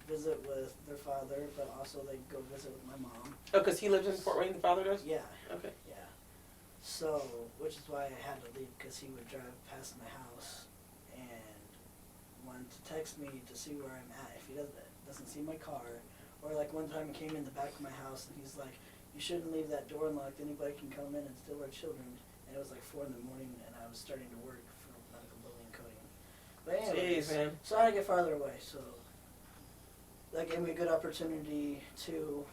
visit with their father, but also they go visit with my mom. Oh, because he lives in Fort Wayne, the father does? Yeah. Okay. Yeah. So, which is why I had to leave, because he would drive past my house and wanted to text me to see where I'm at. If he doesn't see my car, or like one time he came in the back of my house and he's like, "You shouldn't leave that door unlocked. Anybody can come in and steal our children." And it was like 4 in the morning, and I was starting to work for medical building coding. But anyways, Jeez, man. so I had to get farther away. So that gave me a good opportunity to,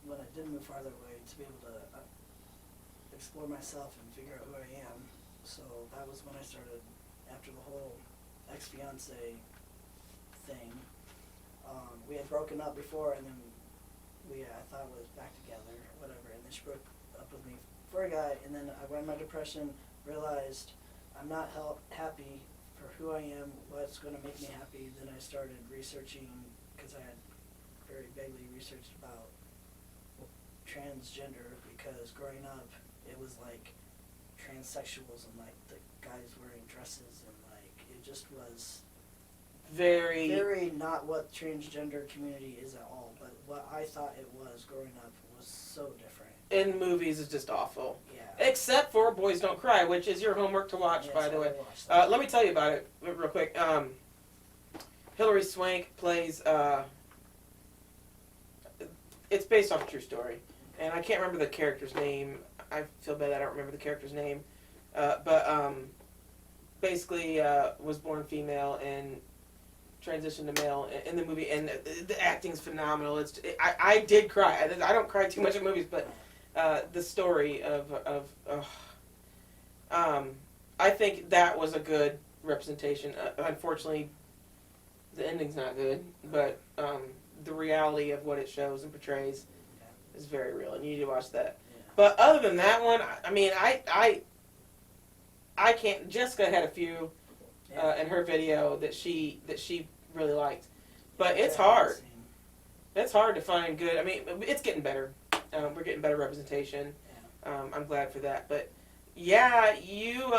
when I did move farther away, to be able to explore myself and figure out who I am. So that was when I started, after the whole ex-fiance thing. We had broken up before, and then I thought was back together, whatever, and then she broke up with me for a guy, and then I went in my depression, realized I'm not happy for who I am, what's going to make me happy. Then I started researching, because I had very vaguely researched about transgender, because growing up, it was like transsexuals and like the guys wearing dresses, and like it just was very not what transgender community is at all, but what I thought it was growing up was so different. In movies is just awful. Yeah. Except for Boys Don't Cry, which is your homework to watch, Yes, by the I way. watched that. Let me tell you about it real quick. Hilary Swank plays, it's based off a true story. And I can't remember the character's name. I feel bad I don't remember the character's name. But basically was born female and transitioned to male in the movie. And the acting's phenomenal. I did cry. I don't cry too much in movies, but the story of I think that was a good representation. Unfortunately, the ending's not good, but the reality of what it shows and portrays is very real, and you need to watch that. Yeah. But other than that one, I mean, I can't. Jessica had a few in her video that she really liked, but it's hard. It's hard to find good. I mean, it's getting better. We're getting better representation. I'm glad for that. But yeah, you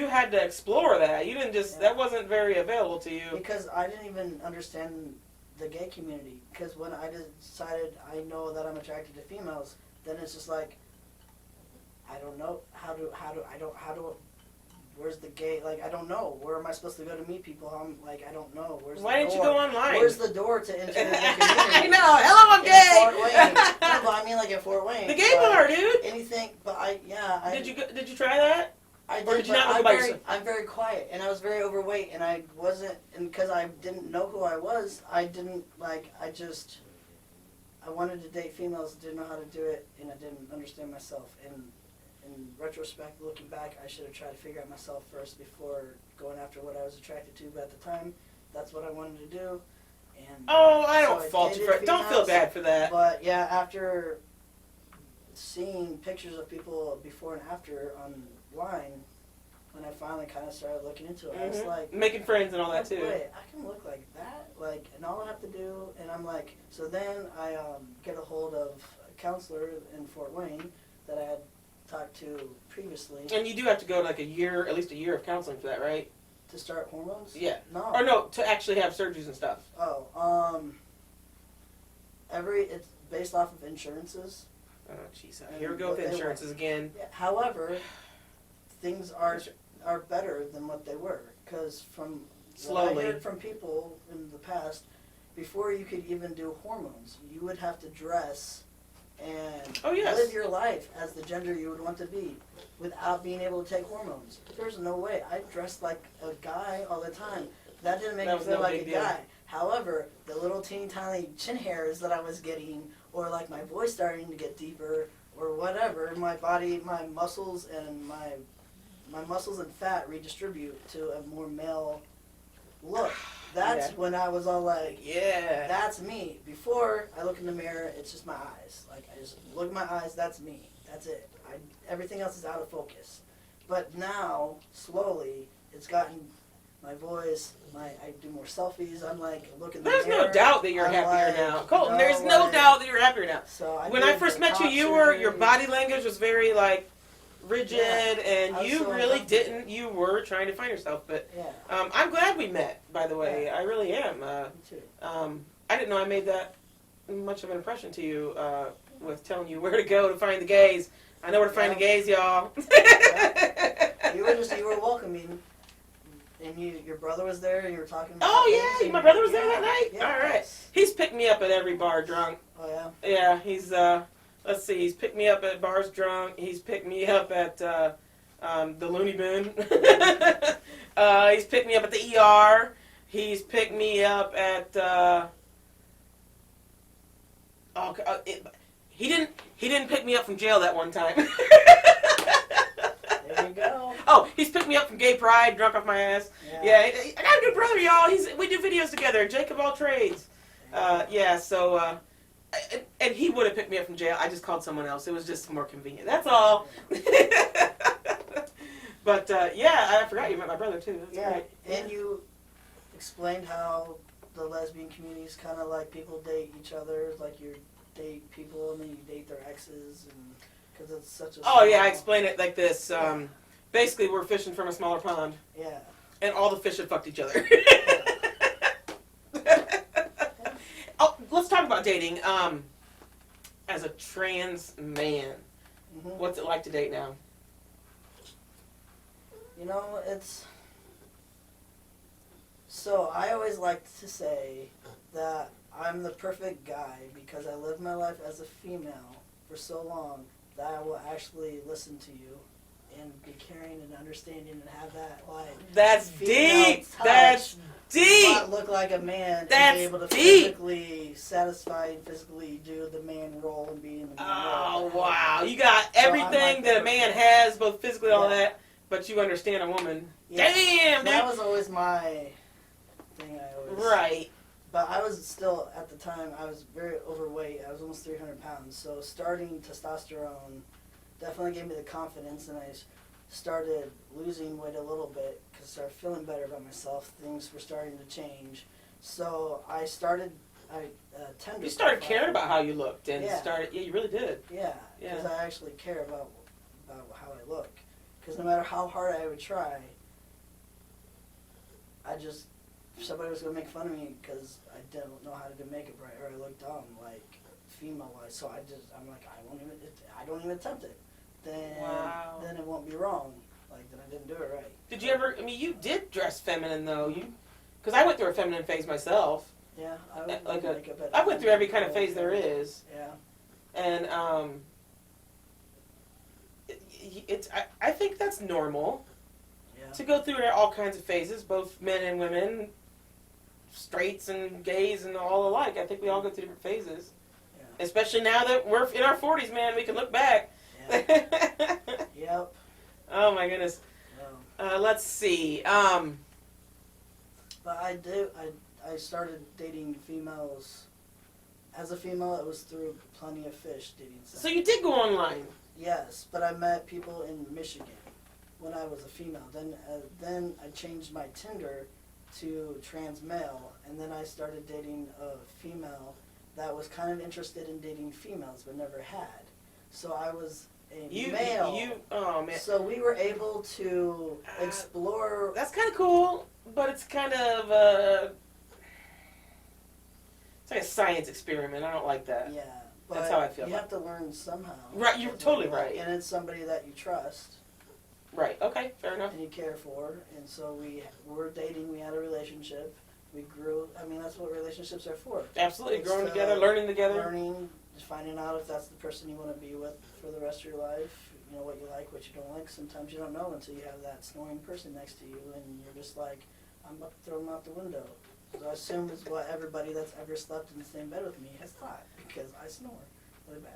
had to explore that. You didn't just that wasn't very available to you. Because I didn't even understand the gay community. Because when I decided I know that I'm attracted to females, then it's just like I don't know where's the gay, like, I don't know. Where am I supposed to go to meet people? I'm like, I don't know. Where's Why the didn't door? you go online? Where's the door to enter the gay community? I know. Hello, I'm In gay. Fort Wayne. No, but I mean, like, in Fort Wayne. The gay bar, dude. Anything, but Did you try that? I did, Or did you but not look by yourself? I'm very quiet, and I was very overweight, and I wasn't, and because I didn't know who I was, I wanted to date females, didn't know how to do it, and I didn't understand myself. And in retrospect, looking back, I should have tried to figure out myself first before going after what I was attracted to. But at the time, that's what I wanted to do. And I don't so I fault you dated for it. Don't feel females, bad for that. But yeah, after seeing pictures of people before and after online, when I finally kind of started looking into it, I was like, making friends and all that too. wait, I can look like that, like, and all I have to do, and I'm like, so then I get a hold of a counselor in Fort Wayne that I had talked to previously. And you do have to go like at least a year of counseling for that, right? To start hormones? Yeah. No. Or no, to actually have surgeries and stuff. Oh, it's based off of insurances. Oh, jeez. Here we go with insurances again. Yeah, however, things are better than what they were, because from what I heard from people in the past, before you could even do hormones, you would have to dress and Oh, yes. live your life as the gender you would want to be without being able to take hormones. There's no way. I dressed like a guy all the time. That didn't make That me was feel no like big a deal. guy. However, the little teeny tiny chin hairs that I was getting, or like my voice starting to get deeper, or whatever, my body, my muscles and my muscles and fat redistribute to a more male look. That's Yeah. when I was all like, Yeah. that's me. Before I look in the mirror, it's just my eyes. Like I just look at my eyes, that's me. That's it. Everything else is out of focus. But now, slowly, it's gotten my voice. I do more selfies. I'm like, look in the There's mirror. no doubt that you're I'm happier like, now. Colton, no, there's no like- doubt that you're happier now. So When I did first the met you, top your surgery. body language was very, like, rigid, Yeah, and I was you so really uncomfortable. didn't. You were trying to find yourself, but Yeah, I'm glad we met, by the way. Yeah. I really am. me too. I didn't know I made that much of an impression to you with telling you where to go to find the gays. I know where to find the gays, y'all. You were welcoming, and your brother was there, and you were talking. About Oh, things, yeah, and my brother was there that night? Yeah, All right. He's picked me up at every bar drunk. Oh yeah. Yeah, he's, let's see, he's picked me up at bars drunk. He's picked me up at the Looney Bin. He's picked me up at the ER. He's picked me up at, he didn't pick me up from jail that one time. There you go. Oh, he's picked me up from gay pride, drunk off my ass. Yeah, I got a good brother, y'all. We do videos together, Jacob of all trades. Yeah, so, and he would have picked me up from jail. I just called someone else. It was just more convenient. That's all. But, yeah, I forgot you met my brother, too. That's Yeah, great. and you explained how the lesbian community is kind of like people date each other, like you date people and then you date their exes, and because it's such a. Oh, yeah, I small- explain it like this. Basically, we're fishing from a smaller pond, Yeah. and all the fish have fucked each other. Oh, let's talk about dating. As a trans man, Mhm. what's it like to date now? You know, it's. So I always like to say that I'm the perfect guy because I lived my life as a female for so long that I will actually listen to you and be caring and understanding and have that like That's female deep. touch, That's deep. not look like a man That's and be able to deep. physically satisfy and physically do the man role and be in the man Oh, role. wow. You got So I'm everything like that a the man perfect- has, both physically and all Yeah. that, but you understand a woman. Yeah. Damn, That dude. was always my thing. I always Right. But I was still, at the time, I was very overweight. I was almost 300 pounds. So starting testosterone definitely gave me the confidence, and I started losing weight a little bit because I started feeling better about myself. Things were starting to change. So I started, tender. You started profile. caring about how you looked and Yeah. yeah, you really did. Yeah, Yeah. because I actually care about how I look. Because no matter how hard I would try, somebody was going to make fun of me because I didn't know how to do makeup right, or I looked dumb, like, female-wise. So I'm like, I don't even attempt it. Wow. Then it won't be wrong. Like, then I didn't do it right. Did you ever, you did dress feminine, though. Because I went through a feminine phase myself. Yeah, I would Like do makeup at I went through every kind of times. phase there is. Yeah. And, I think that's normal. Yeah. To go through all kinds of phases, both men and women, straights and gays and all alike. I think we all go through different phases. Yeah. Especially now that we're in our 40s, man, we can look back. Yeah. Yep. Oh my goodness. No. Let's see. But I started dating females. As a female, it was through Plenty of Fish dating sites. So you did go online. Yes, but I met people in Michigan when I was a female. Then I changed my Tinder to trans male, and then I started dating a female that was kind of interested in dating females but never had. So I was a male. Oh man. So we were able to explore. That's kind of cool, but it's kind of it's like a science experiment. I don't like that. Yeah, but That's how I feel you about have to learn somehow. Right, you're totally right. And it's somebody that you trust Right. Okay. Fair enough. and you care for, and so we were dating. We had a relationship. We grew. I mean, that's what relationships are for. Absolutely. It's Growing the together, learning together. Learning, just finding out if that's the person you want to be with for the rest of your life. You know, what you like, what you don't like. Sometimes you don't know until you have that snoring person next to you, and you're just like, I'm about to throw them out the window. So I assume it's what everybody that's ever slept in the same bed with me has thought, because I snore really bad.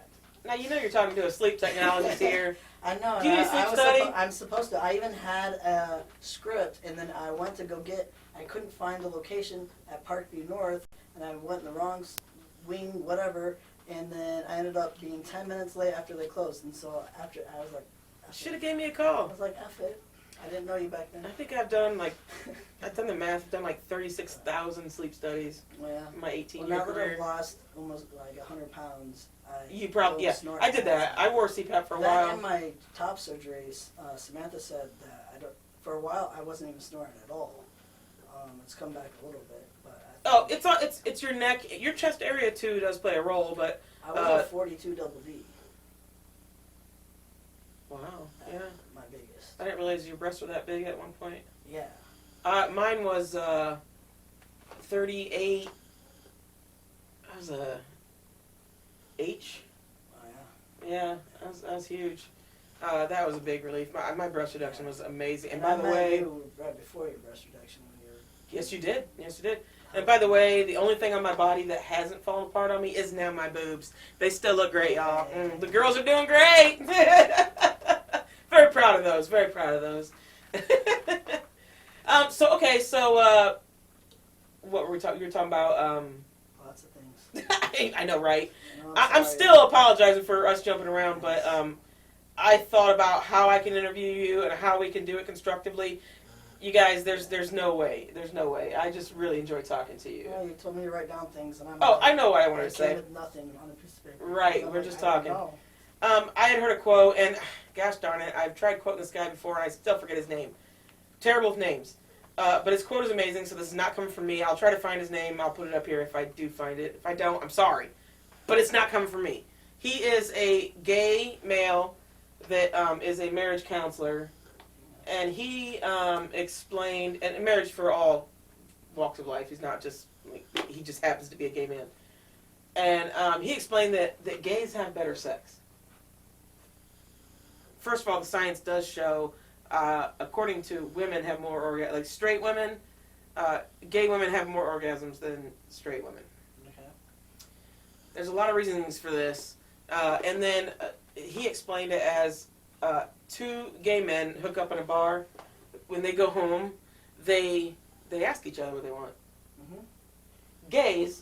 Now, you know you're talking to a sleep technologist here. I know. Do you need a sleep study? I'm supposed to. I even had a script, and then I went to go get. I couldn't find the location at Parkview North, and I went in the wrong wing, whatever. And then I ended up being 10 minutes late after they closed. And so after, I was like, Should have gave me a I call. was like, F it. I didn't know you back then. I think I've done the math. I've done like 36,000 sleep studies Yeah. in my 18-year Well, now that career. I've lost almost like 100 pounds, You probably, yeah. snort I did that. I wore CPAP for a while. That and my top surgeries, Samantha said that for a while I wasn't even snoring at all. It's come back a little bit, but It's your neck, your chest area too does play a role, but I was at 42 double D. wow, yeah. My biggest. I didn't realize your breasts were that big at one point. Yeah. Mine was 38. I was a H. Oh yeah. Yeah, that was huge. That was a big relief. My breast reduction was amazing. And I by the met way, you right before your breast reduction when you were. yes, you did. Yes, you did. And by the way, the only thing on my body that hasn't fallen apart on me is now my boobs. They still look great, y'all. The girls are doing great. Very proud of those. Very proud of those. So what were we talking? You were talking about. Lots of things. I know, right? No, I'm sorry. still apologizing for us jumping around, but I thought about how I can interview you and how we can do it constructively. You guys, there's no way. There's no way. I just really enjoy talking to you. Well, you told me to write down things, and I'm. Oh, I know what I wanted to came say. with nothing on a piece of paper. Right, I'm we're like, just I don't talking. know. I had heard a quote, and gosh darn it, I've tried quoting this guy before, and I still forget his name. Terrible with names. But his quote is amazing, so this is not coming from me. I'll try to find his name. I'll put it up here if I do find it. If I don't, I'm sorry. But it's not coming from me. He is a gay male that is a marriage counselor, and he explained, and marriage for all walks of life. He's not just, he just happens to be a gay man. And he explained that gays have better sex. First of all, the science does show, according to women have more orgasms, like straight women, gay women have more orgasms than straight women. Okay. There's a lot of reasons for this. And then he explained it as two gay men hook up in a bar. When they go home, they ask each other what they want. Mm-hmm. Gays,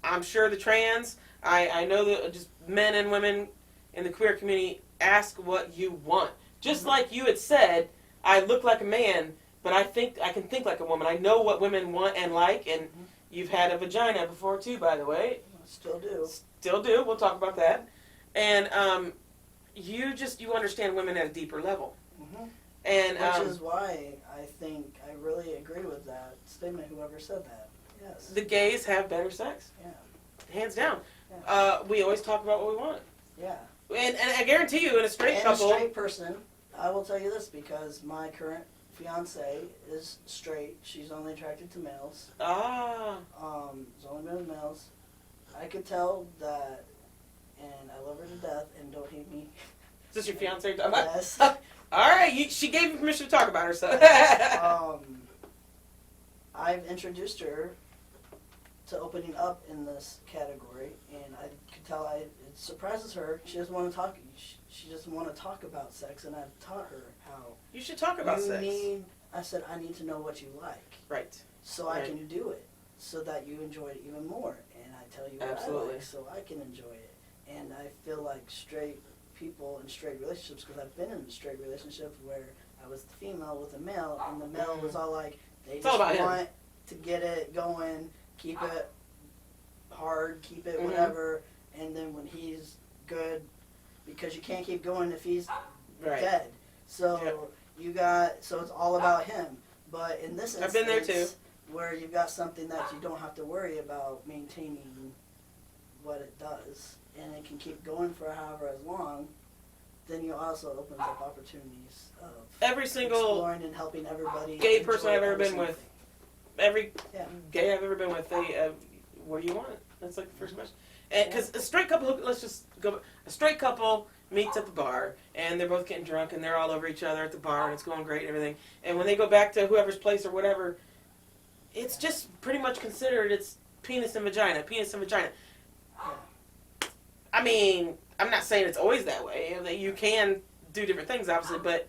I'm sure the trans, I know that just men and women in the queer community ask what you want. Just like you had said, I look like a man, but I think I can think like a woman. I know what women want and like, and you've had a vagina before too, by the way. Still do. Still do. We'll talk about that. And you understand women at a deeper level. Mm-hmm. And Which is why I think I really agree with that statement, whoever said that. Yes. the gays have better sex, Yeah. hands down. Yeah. We always talk about what we want. Yeah. And I guarantee you, in a straight And couple, a straight person, I will tell you this because my current fiance is straight. She's only attracted to males. She's only been with males. I could tell that, and I love her to death, and don't hate me. is this your fiance? Yes. All right, she gave you permission to talk about her, so. I've introduced her to opening up in this category, and I could tell it surprises her. She doesn't want to talk. She doesn't want to talk about sex, and I've taught her how. You should talk about sex. I said I need to know what you like, Right. so I can do it, so that you enjoy it even more. And I tell you what Absolutely. I like, so I can enjoy it. And I feel like straight people in straight relationships, because I've been in a straight relationship where I was the female with a male, and the male was all like, they It's all just about him. want to get it going, keep it hard, keep it Mhm. whatever, and then when he's good, because you can't keep going if he's Right. dead. So so it's all about him. But in this instance, I've been there too. where you've got something that you don't have to worry about maintaining what it does, and it can keep going for however long, then you also opens up opportunities of Every single exploring and helping everybody. gay person enjoy I've ever every been single with, thing. every Yeah. gay I've ever been with, they, what do you want? That's like the first question. And because a straight couple, let's just go. A straight couple meets at the bar, and they're both getting drunk, and they're all over each other at the bar, and it's going great and everything. And when they go back to whoever's place or whatever, it's just pretty much considered it's penis and vagina, penis and vagina. I mean, I'm not saying it's always that way. You can do different things, obviously, but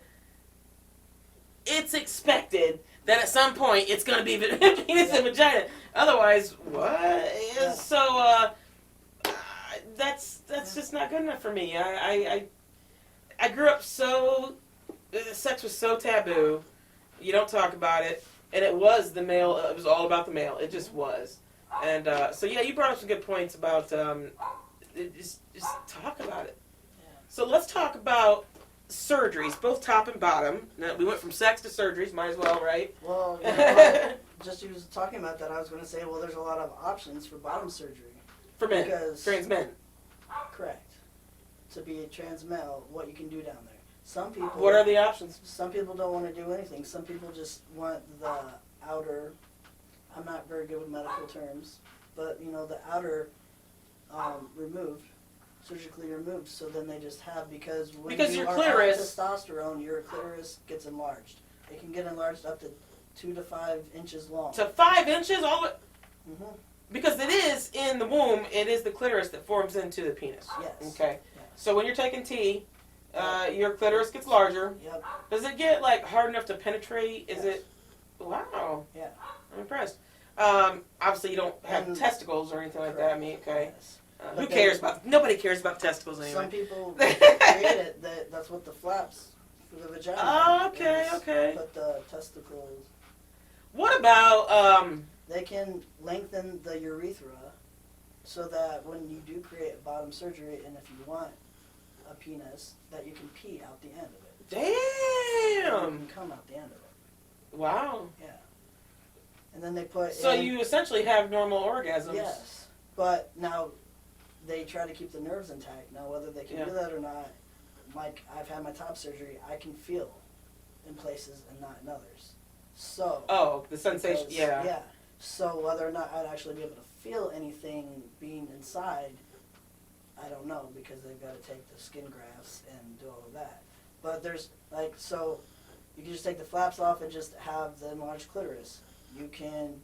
it's expected that at some point it's going to be penis and vagina. Otherwise, what? Yeah. So, that's just not good enough for me. I grew up so, sex was so taboo. You don't talk about it, and it was the male. It was all about the male. It just was, and so yeah, you brought up some good points about just talk about it. Yeah. So let's talk about surgeries, both top and bottom. Now, we went from sex to surgeries. Might as well, right? Well, you know, just you was talking about that, I was going to say, well, there's a lot of options for bottom surgery. For men, Because- trans men. Correct. To be a trans male, what you can do down there. Some people. What are the options? Some people don't want to do anything. Some people just want the outer. I'm not very good with medical terms, but you know the outer removed, surgically removed. So then they just have because when Because you your are clitoris- on testosterone, your clitoris gets enlarged. It can get enlarged up to 2 to 5 inches long. To 5 inches, all the, Mm-hmm. because it is in the womb. It is the clitoris that forms into the penis. Yes. Okay. Yeah. So when you're taking T, your clitoris gets larger. Yep. Does it get like hard enough to penetrate? Is Yes. it? Wow. Yeah. I'm impressed. Obviously, you don't have And- testicles or anything like that. I mean, okay. Yes. Who But cares then- about? Nobody cares about testicles anyway. Some people create it. That's what the flaps for the vagina. Oh, okay, is. okay. But the testicles, What about they can lengthen the urethra so that when you do create a bottom surgery, and if you want a penis, that you can pee out the end of it. And you Damn! can come out the end of it. Wow. Yeah. And then they put. So in, you essentially have normal orgasms. Yes, but now they try to keep the nerves intact. Now whether they can Yeah. do that or not, like I've had my top surgery, I can feel in places and not in others. So. Oh, the sensation. because- Yeah. Yeah. So whether or not I'd actually be able to feel anything being inside, I don't know because they've got to take the skin grafts and do all of that. But there's like so, you can just take the flaps off and just have the enlarged clitoris. You can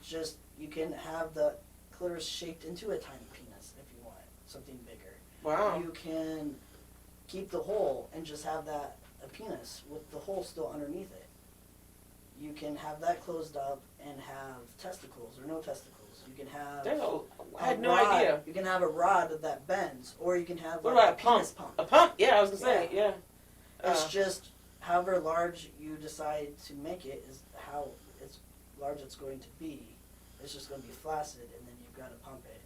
have the clitoris shaped into a tiny penis if you want something bigger. Wow. You can keep the hole and just have that a penis with the hole still underneath it. You can have that closed up and have testicles or no testicles. You can have. I had no rod. idea. You can have a rod that bends, or you can have What like about a a pump? penis pump. A pump? Yeah, I was gonna say. Yeah. It's just however large you decide to make it is how it's large it's going to be. It's just going to be flaccid, and then you've got to pump it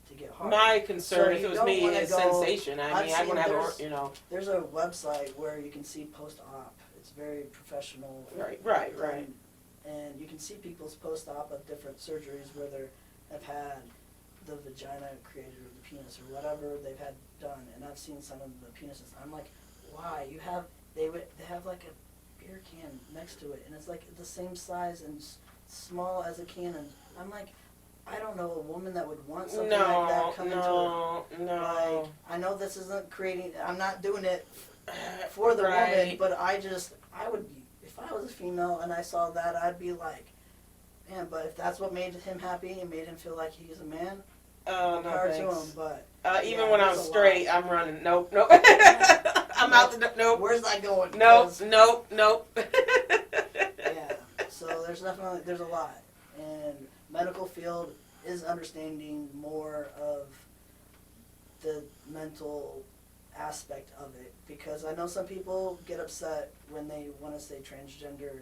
to get hard. My concern, So if you it was don't me, wanna is go- sensation. I I've mean, I'd seen want to have, there's- you know. There's a website where you can see post-op. It's very professional. Right. And you can see people's post-op of different surgeries where they've had the vagina created or the penis or whatever they've had done. And I've seen some of the penises. I'm like, why? They have like a beer can next to it, and it's like the same size and small as a can. And I'm like, I don't know a woman that would want something like that come into it. No. Like, I know this isn't creating. I'm not doing it for the woman, Right. but I would, if I was a female and I saw that, I'd be like, man, but if that's what made him happy and made him feel like he's a man, Oh, no power to thanks. him, but Even yeah, when I'm there's a straight, lot. I'm running. Nope. I'm out the nope. Where's that going? Nope. 'Cause, Nope. yeah, so there's a lot. And medical field is understanding more of the mental aspect of it, because I know some people get upset when they want to say transgender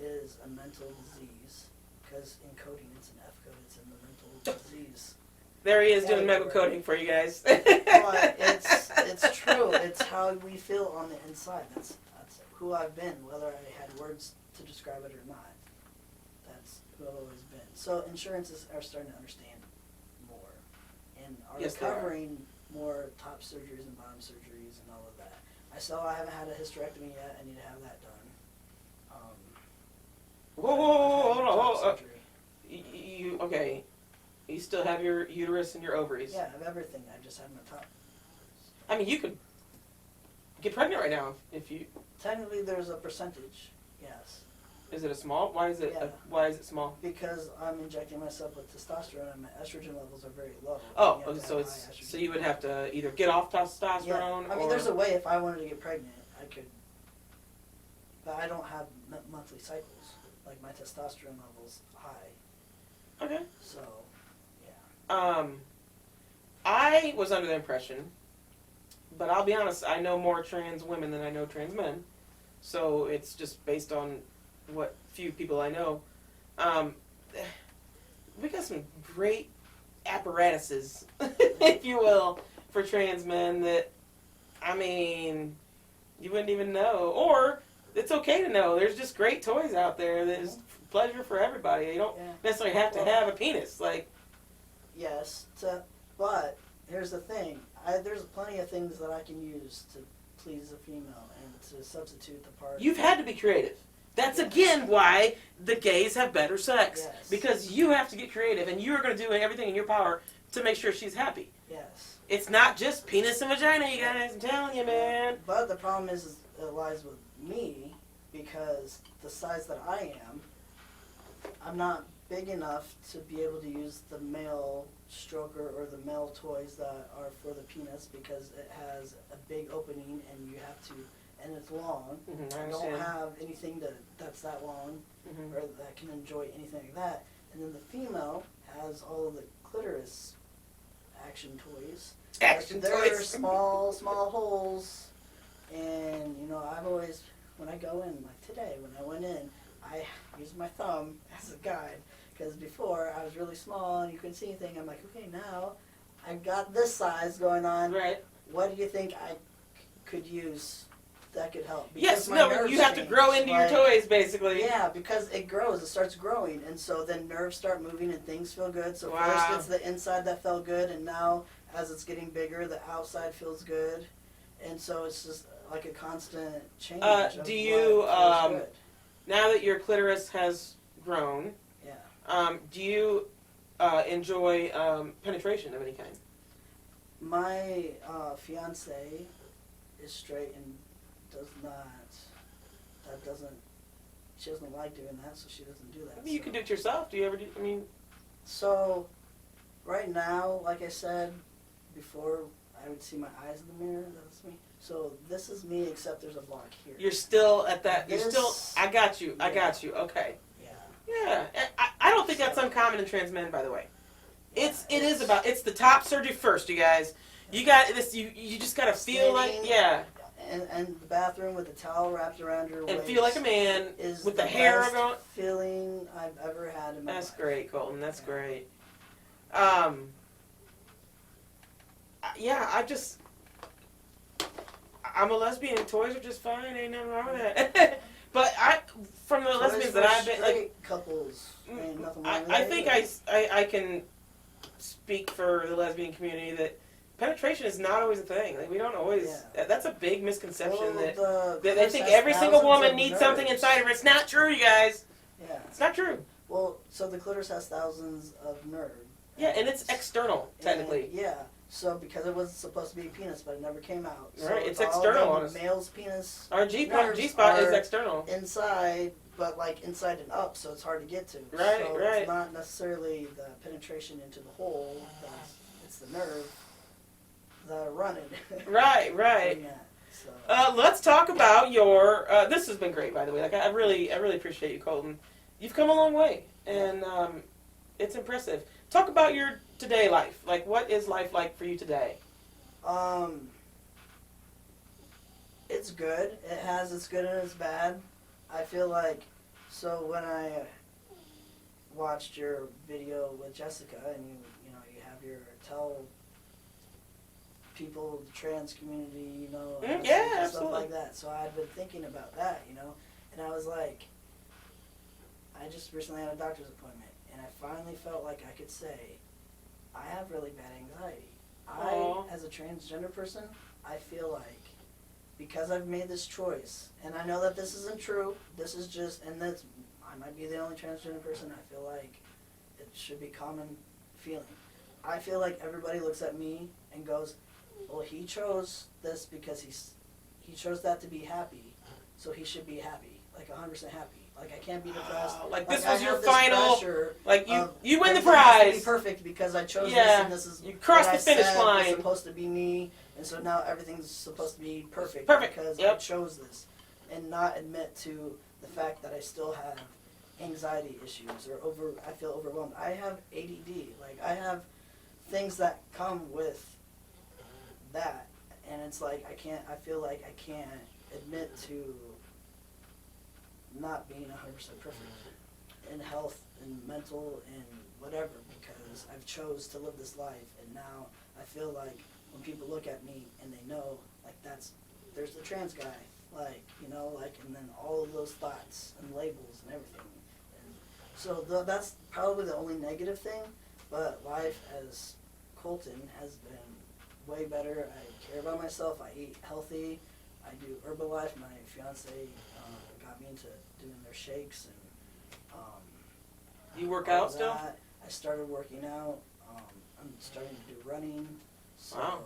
is a mental disease, because in coding it's an F code, it's in the mental disease. There he is doing Yeah, medical coding for you guys. But it's true. It's how we feel on the inside. That's who I've been, whether I had words to describe it or not. That's who I've always been. So insurances are starting to understand more and are Yes, they are. covering more top surgeries and bottom surgeries and all of that. I haven't had a hysterectomy yet. I need to have that done. Whoa, I've had hold on. top surgery. You okay? You still have your uterus and your ovaries. Yeah, I have everything. I just have my top. I mean, you could get pregnant right now if you. Technically, there's a percentage. Yes. Is it a small? Why is it? Yeah. Why is it small? Because I'm injecting myself with testosterone and my estrogen levels are very low. Oh, You have to so have it's high estrogen. so you would have to either get off testosterone. Yeah. I mean, or... there's a way if I wanted to get pregnant, I could. But I don't have monthly cycles. Like my testosterone levels high. Okay. So, yeah. I was under the impression, but I'll be honest, I know more trans women than I know trans men, so it's just based on what few people I know. We got some great apparatuses, if you will, for trans men that, I mean, you wouldn't even know. Or it's okay to know. There's just great toys out there that is pleasure for everybody. You don't necessarily have to have a penis. Like, yes, but here's the thing. There's plenty of things that I can use to please a female and to substitute the part. you've had to be creative. That's again why the gays have better sex. Yes. Because you have to get creative and you're going to do everything in your power to make sure she's happy. Yes. It's not just penis and vagina, you guys. I'm telling you, man. But the problem is it lies with me because the size that I am, I'm not big enough to be able to use the male stroker or the male toys that are for the penis because it has a big opening and you have to, and it's long. Mm-hmm, I I understand. don't have anything that's that long Mm-hmm. or that can enjoy anything like that. And then the female has all of the clitoris action toys. Action They're toys. small holes, and you know I've always when I go in like today when I went in I used my thumb as a guide because before I was really small and you couldn't see anything. I'm like, okay, now I've got this size going on. Right. What do you think I could use that could help? Yes, Because my no, nerves you have to change. grow into Like, your toys, basically. Yeah, because it grows, it starts growing, and so then nerves start moving and things feel good. So Wow. first it's the inside that felt good, and now as it's getting bigger, the outside feels good, and so it's just like a constant change. Of do you, what feels good. Now that your clitoris has grown, Yeah. do you enjoy penetration of any kind? My fiance is straight and she doesn't like doing that, so she doesn't do that. I mean, you can do it yourself. Do you ever do? I mean, So, right now, like I said before, I would see my eyes in the mirror. That's me. So this is me, except there's a block here. you're still at that. You're still. This- I got you. I yeah. got you. Okay. Yeah. Yeah. I don't think that's uncommon in trans men, by the way. It's the top surgery first, you guys. You got this. You just gotta feel like Standing And the bathroom with the towel wrapped around your and waist feel like a man is with the hair best going. feeling I've ever had in my That's life. great, Colton. That's Yeah. great. Yeah, I'm a lesbian. Toys are just fine. Ain't nothing wrong with that. But from the Toys lesbians for that I've been, like, straight couples, ain't nothing wrong with I that think either. I can speak for the lesbian community that penetration is not always a thing. Like, we don't always. Yeah. That's a big misconception Well, that the they clitoris think has every single thousands woman of needs something nerves. inside of her. It's not true, you guys. Yeah. It's not true. Well, so the clitoris has thousands of nerves. Yeah, and it's external, technically. And, yeah. So because it was supposed to be a penis, but it never came out. So Right, it's all external the on us. male's penis Our nerves G-spot is are external. inside, but like inside and up, so it's hard to get to. Right, so right. It's not necessarily the penetration into the hole. It's the nerve that are running. Right. Yeah, so. Let's talk about your. This has been great, by the way. Like I really appreciate you, Colton. You've come a long way, and it's impressive. Talk about your today life. Like, what is life like for you today? It's good. It has its good and its bad. I feel like, so when I watched your video with Jessica, and you know you have your tell people, the trans community, you know, Yeah, and stuff absolutely. like that. So I'd been thinking about that, you know, and I was like, I just recently had a doctor's appointment, and I finally felt like I could say, I have really bad anxiety. Aw. As a transgender person, I feel like because I've made this choice, and I know that this isn't true, this is just, and that's, I might be the only transgender person, I feel like it should be common feeling. I feel like everybody looks at me and goes, well, he chose this because he chose that to be happy, so he should be happy, like 100% happy. Like, I can't be depressed. Like this I was your have this final. pressure Like of you win the everything has to prize. be perfect because I chose Yeah, this and this is you crossed what the I finish said line. was supposed to be me, and so now everything's supposed to be perfect. Perfect, Because yep. I chose this, and not admit to the fact that I still have anxiety issues or I feel overwhelmed. I have ADD. Like, I have things that come with that, and it's like I feel like I can't admit to not being 100% perfect in health and mental and whatever, because I've chose to live this life, and now I feel like when people look at me and they know, like, there's the trans guy, like, you know, like, and then all of those thoughts and labels and everything. And so that's probably the only negative thing, but life as Colton has been way better. I care about myself. I eat healthy. I do Herbalife. My fiance got me into doing their shakes, and You work all out of still? that. I started working out. I'm starting to do running. So Wow.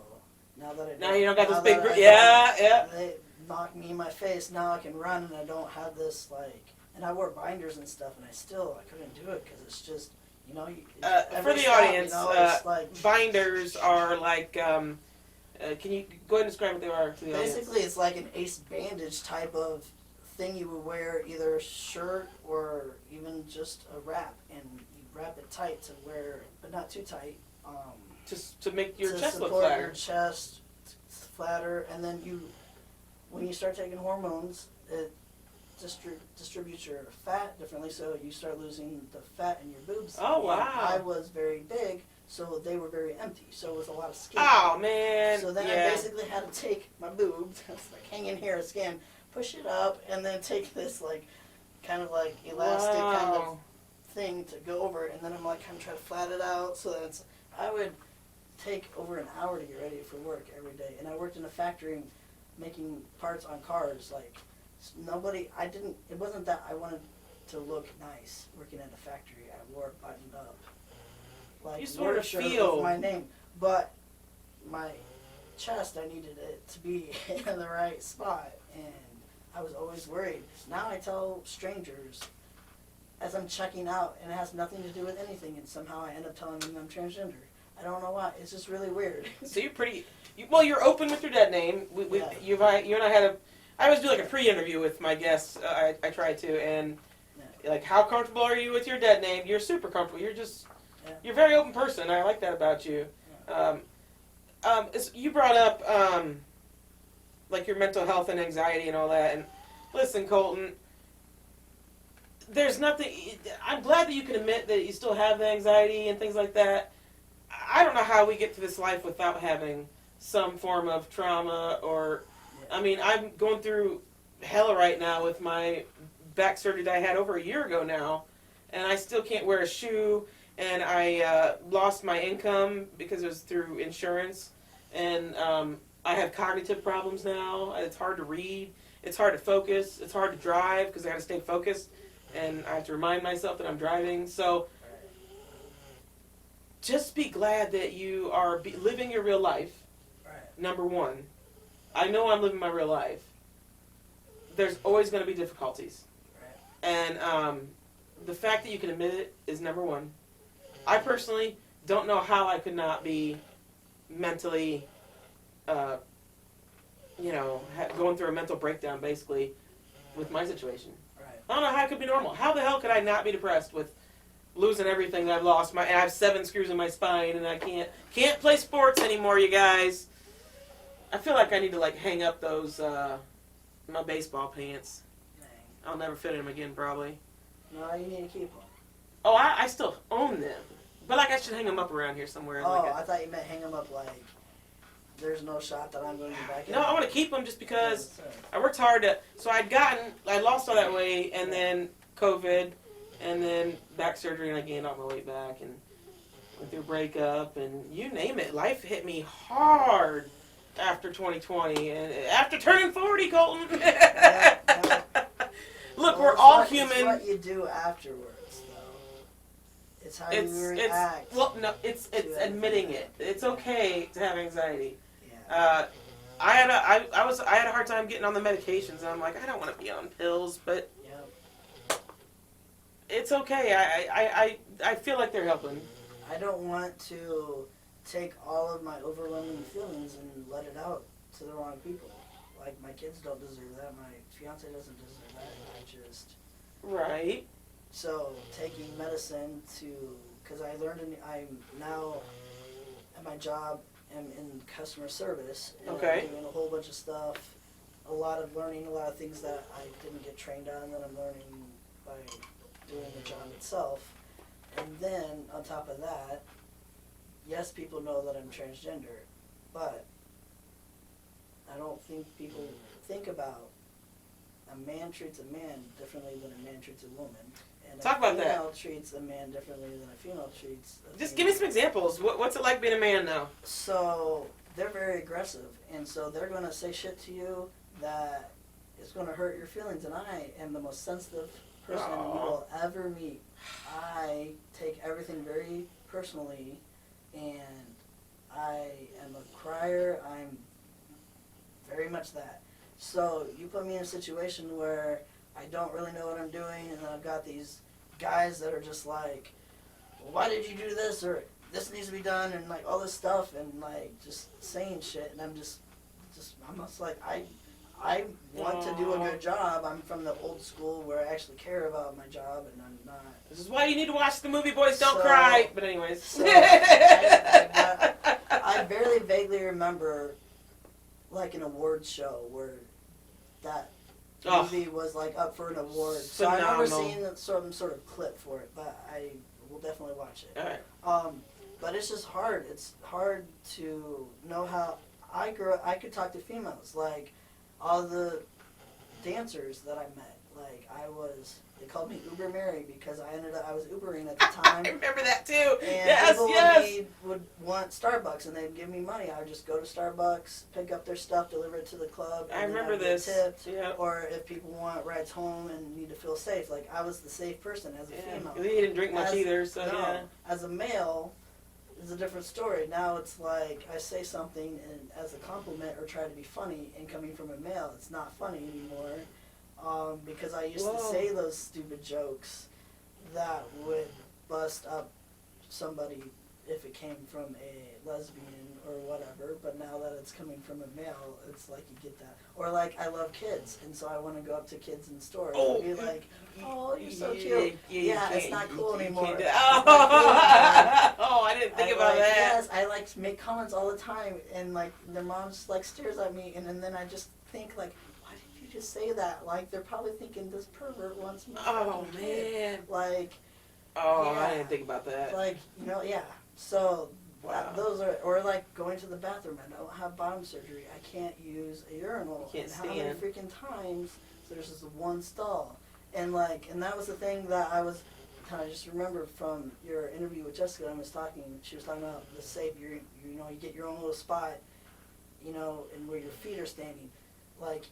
now that Now you don't got now this big. that Yeah. they knocked me in my face. Now I can run, and I don't have this, like. And I wore binders and stuff, and I couldn't do it because it's just, you know. For every the step, audience, you know, it's like, binders are like. Can you go ahead and describe what they are to the audience? basically, it's like an ace bandage type of thing you would wear, either a shirt or even just a wrap, and you wrap it tight to wear, but not too tight. Just to make your to chest look support flatter. your chest flatter, and then when you start taking hormones, it distributes your fat differently, so you start losing the fat in your boobs. Oh, And wow. I was very big, so they were very empty, so it was a lot of skin. Oh man. So then yeah. I basically had to take my boobs, it's like hanging here, skin, push it up, and then take this like kind of like elastic kind of Wow. thing to go over it, and then I'm like kind of trying to flat it out so that I would take over an hour to get ready for work every day, and I worked in a factory making parts on cars. Like, it wasn't that I wanted to look nice working at a factory. I wore it buttoned up, like You sort of shirt feel- with my name, but my chest, I needed it to be in the right spot, and I was always worried. Now I tell strangers as I'm checking out, and it has nothing to do with anything, and somehow I end up telling them I'm transgender. I don't know why. It's just really weird. So you're pretty. You're open with your dead name. Yeah. You and I had I always do like a pre-interview with my guests. I try to, and like, how comfortable are you with your dead name? You're super comfortable. You're a very open person. I like that about you. You brought up like your mental health and anxiety and all that. And listen, Colton, there's nothing. I'm glad that you can admit that you still have the anxiety and things like that. I don't know how we get to this life without having some form of trauma or. I mean, I'm going through hell right now with my back surgery that I had over a year ago now, and I still can't wear a shoe, and I lost my income because it was through insurance, and I have cognitive problems now. It's hard to read. It's hard to focus. It's hard to drive because I got to stay focused, and I have to remind myself that I'm driving. So just be glad that you are living your real life, number one. I know I'm living my real life. There's always going to be difficulties. And the fact that you can admit it is number one. I personally don't know how I could not be mentally, going through a mental breakdown, basically, with my situation. I don't know how it could be normal. How the hell could I not be depressed with losing everything that I've lost? I have 7 screws in my spine, and I can't play sports anymore, you guys. I feel like I need to hang up those my baseball pants. Dang. I'll never fit in them again, probably. No, you need to keep them. Oh, I still own them, but I should hang them up around here somewhere. I thought you meant hang them up like there's no shot that I'm going to be back in. No, I want to keep them just because I worked hard so I lost all that weight, and then COVID, and then back surgery, and I gained all my weight back, and went through a breakup, and you name it. Life hit me hard after 2020, and after turning 40, Colton. Look, we're all human. It's what you do afterwards, though. It's how you react. It's admitting it. It's okay to have anxiety. Yeah. I had a hard time getting on the medications, and I'm like, I don't want to be on pills, but Yep. it's okay. I feel like they're helping. I don't want to take all of my overwhelming feelings and let it out to the wrong people. Like, my kids don't deserve that. My fiance doesn't deserve that. Right. So, taking medicine because I'm now at my job, I'm in customer service. And Okay. I'm doing a whole bunch of stuff, a lot of learning, a lot of things that I didn't get trained on that I'm learning by doing the job itself. And then, on top of that, yes, people know that I'm transgender, but I don't think people think about a man treats a man differently than a man treats a woman. And Talk about that. A female treats a man differently than a female treats a Just female. give me some examples. What's it like being a man now? So, they're very aggressive, and so they're going to say shit to you that is going to hurt your feelings, and I am the most sensitive person you will ever meet. I take everything very personally, and I am a crier. I'm very much that. So you put me in a situation where I don't really know what I'm doing, and then I've got these guys that are just like, well, why did you do this, or this needs to be done, and like all this stuff, and like just saying shit, and I'm just like, I want to do a good job. I'm from the old school where I actually care about my job, and I'm not. This is why you need to watch the movie Boys Don't So- Cry. But anyways. So, I barely vaguely remember like an awards show where that movie was like up for an award. So I remember seeing some sort of clip for it, but I will definitely watch it. All right. But it's just hard. It's hard to know how I grew up. I could talk to females, like all the dancers that I met. Like they called me Uber Mary because I was Ubering at the time. I remember that too. And people would want Starbucks, and they'd give me money. I would just go to Starbucks, pick up their stuff, deliver it to the club. I remember this. this. Yeah. Or if people want rides home and need to feel safe, like I was the safe person as a female. He didn't drink much either, so yeah. As a male, it's a different story. Now it's like I say something and as a compliment or try to be funny, and coming from a male, it's not funny anymore. Because I used to say those stupid jokes that would bust up somebody if it came from a lesbian or whatever, but now that it's coming from a male, it's like you get that. Or like, I love kids, and so I want to go up to kids in the store and be like, oh, you're so cute. Yeah, it's not cool anymore. I didn't think about that. Yes, I like make comments all the time, and like their mom just like stares at me, and then I just think like, just say that, like they're probably thinking this pervert wants me. Oh man! Like, I didn't think about that. Like, yeah. So wow. Those are, or like going to the bathroom. I don't have bottom surgery. I can't use a urinal. Can't How many freaking times there's just one stall, and that was the thing that I just remembered from your interview with Jessica. She was talking about the safe. You get your own little spot, and where your feet are standing. Like,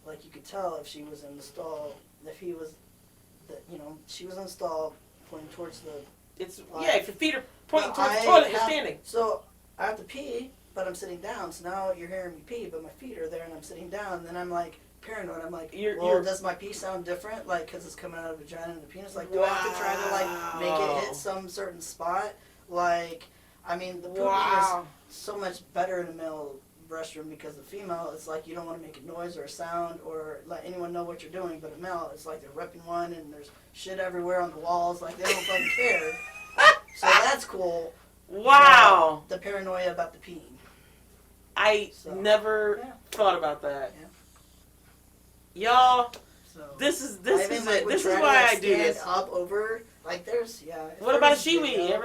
like you could tell if she was in the stall, if he was, she was in the stall pointing towards the... If your feet are pointing towards the toilet, you're standing. So, I have to pee, but I'm sitting down, so now you're hearing me pee, but my feet are there and I'm sitting down, and then I'm like, paranoid, I'm like, does my pee sound different, like, because it's coming out of the vagina and the penis? Like, do I have to try to, like, make it hit some certain spot? Like, I mean, the pooping is so much better in a male restroom, because the female, it's like you don't want to make a noise or a sound or let anyone know what you're doing, but a male, it's like they're ripping one and there's shit everywhere on the walls, like they don't fucking care. So that's cool. Wow. The paranoia about the peeing. I never thought about that. Yeah. Y'all, this is it. This is why I do this. Up over, like there's, What about a shiwi?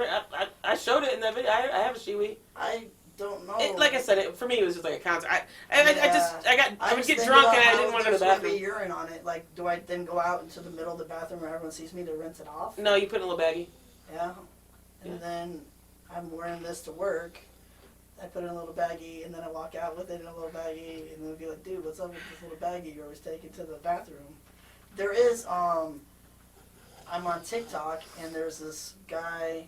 I showed it in that video. I have a shiwi. I don't know. Like I said, for me it was just like a concert. I would get drunk and I didn't want to go to the bathroom. There's urine on it. Like, do I then go out into the middle of the bathroom where everyone sees me to rinse it off? No, you put it in a little baggie. Yeah. And then I'm wearing this to work. I put it in a little baggie, and then I walk out with it in a little baggie, and they'll be like, dude, what's up with this little baggie you're always taking to the bathroom? There is, I I'm on TikTok, and there's this guy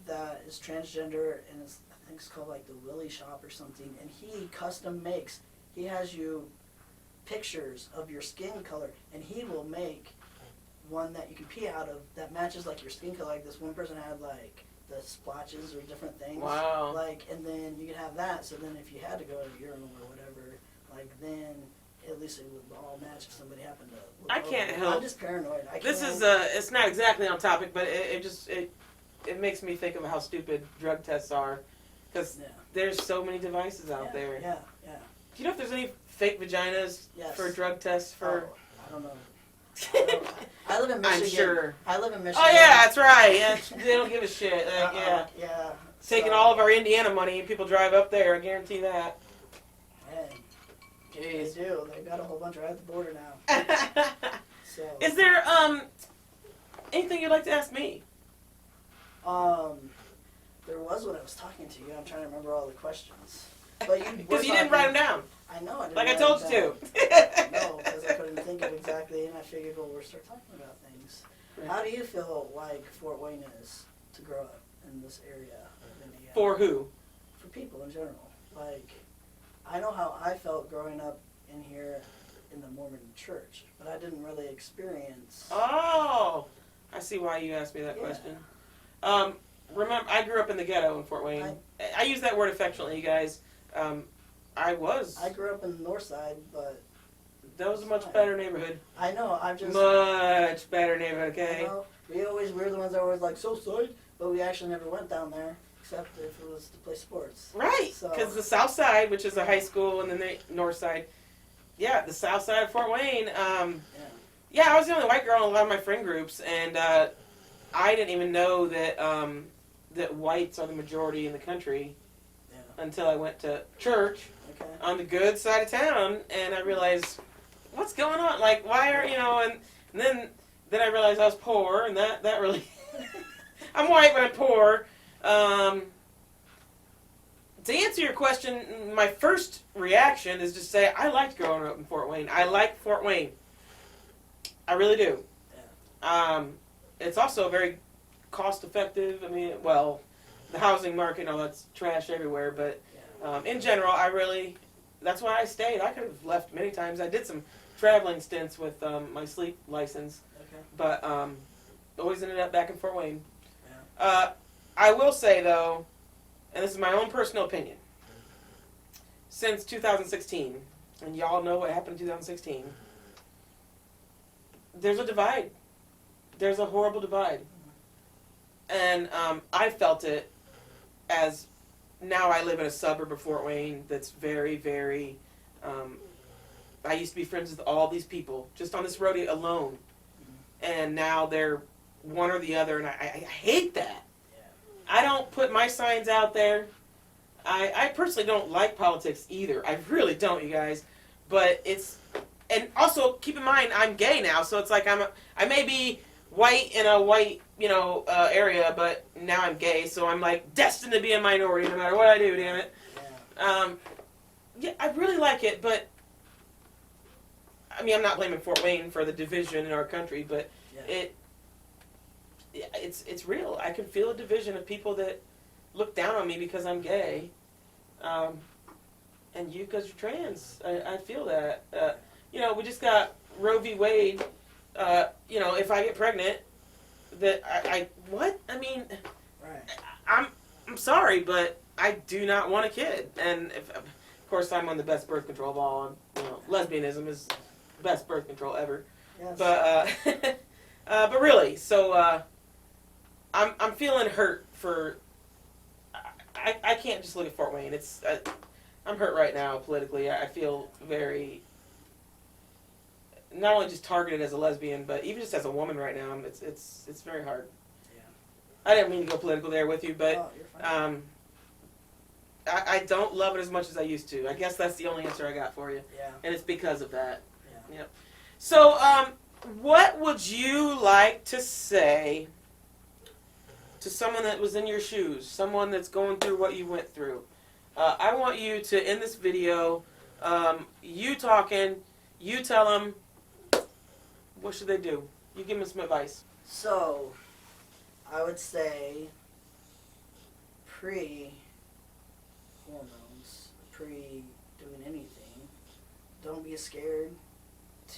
that is transgender, and I think it's called like the Willy Shop or something, and he custom makes. He has you pictures of your skin color, and he will make one that you can pee out of that matches like your skin color. Like this one person had like the splotches or different things. Wow. Like, and then you could have that. So then if you had to go to the urinal or whatever, like then at least it would all match if somebody happened to look I over. can't help. I'm just paranoid. This is it's not exactly on topic, but it makes me think of how stupid drug tests are, because there's so many devices out there. Yeah. Do you know if there's any fake vaginas for drug tests for? Oh, I don't know. I live in Michigan. I'm sure. I live in Michigan. Oh yeah, that's right. Yeah, they don't give a shit. Like, Yeah. Taking all of our Indiana money, people drive up there. I guarantee that. Hey, Jeez. they do. They've got a whole bunch right at the border now. So. Is there anything you'd like to ask me? There was when I was talking to you. I'm trying to remember all the questions. But Because you didn't write them down. I know. I didn't Like I write told them you down. to. No, because I couldn't think of exactly, and I figured, well, we'll start talking about things. Right. How do you feel like Fort Wayne is to grow up in this area of Indiana? For who? For people in general. Like, I know how I felt growing up in here in the Mormon church, but I didn't really experience. Oh, I see why you asked me that question. Remember, I grew up in the ghetto in Fort Wayne. I use that word affectionately, you guys. I grew up in the north side, but that was a much better neighborhood. I know. I'm just much better neighborhood. Okay. You know, we're the ones that were always like so side, but we actually never went down there except if it was to play sports. Right. Because the south side, which is a high school, and then the north side. Yeah, the south side of Fort Wayne. Yeah, I was the only white girl in a lot of my friend groups, and I didn't even know that that whites are the majority in the country until I went to church on the good side of town, and I realized, what's going on? Like, why are, and then I realized I was poor, and that really, I'm white, but I'm poor. To answer your question, my first reaction is just say, I liked growing up in Fort Wayne. I like Fort Wayne. I really do. It's also very cost-effective. I mean, well, the housing market, that's trash everywhere, but in general, that's why I stayed. I could have left many times. I did some traveling stints with my sleep license, but always ended up back in Fort Wayne. I will say, though, and this is my own personal opinion, since 2016, and y'all know what happened in 2016, there's a divide. There's a horrible divide. And I felt it as now I live in a suburb of Fort Wayne that's very, very, I used to be friends with all these people just on this rodeo alone. And now they're one or the other, and I hate that. I don't put my signs out there. I personally don't like politics either. I really don't, you guys. But and also keep in mind, I'm gay now, so it's like I may be white in a white, area, but now I'm gay, so I'm like destined to be a minority no matter what I do, damn it. Yeah, I really like it, but I mean, I'm not blaming Fort Wayne for the division in our country, but it's real. I can feel a division of people that look down on me because I'm gay, and you because you're trans. I feel that. We just got Roe v. Wade. If I get pregnant, that what? I mean, I'm sorry, but I do not want a kid. And of course, I'm on the best birth control of all. Lesbianism is the best birth control ever. Yes. But really, so I'm feeling hurt for. I can't just look at Fort Wayne. I'm hurt right now politically. I feel very. Not only just targeted as a lesbian, but even just as a woman right now, it's very hard. Yeah. I didn't mean to go political there with you, but I don't love it as much as I used to. I guess that's the only answer I got for you. Yeah. And it's because of that. Yeah. Yep. So, what would you like to say to someone that was in your shoes, someone that's going through what you went through? I want you to end this video, you talking, you tell them. What should they do? You give them some advice. So, I would say pre-hormones, pre-doing anything, don't be scared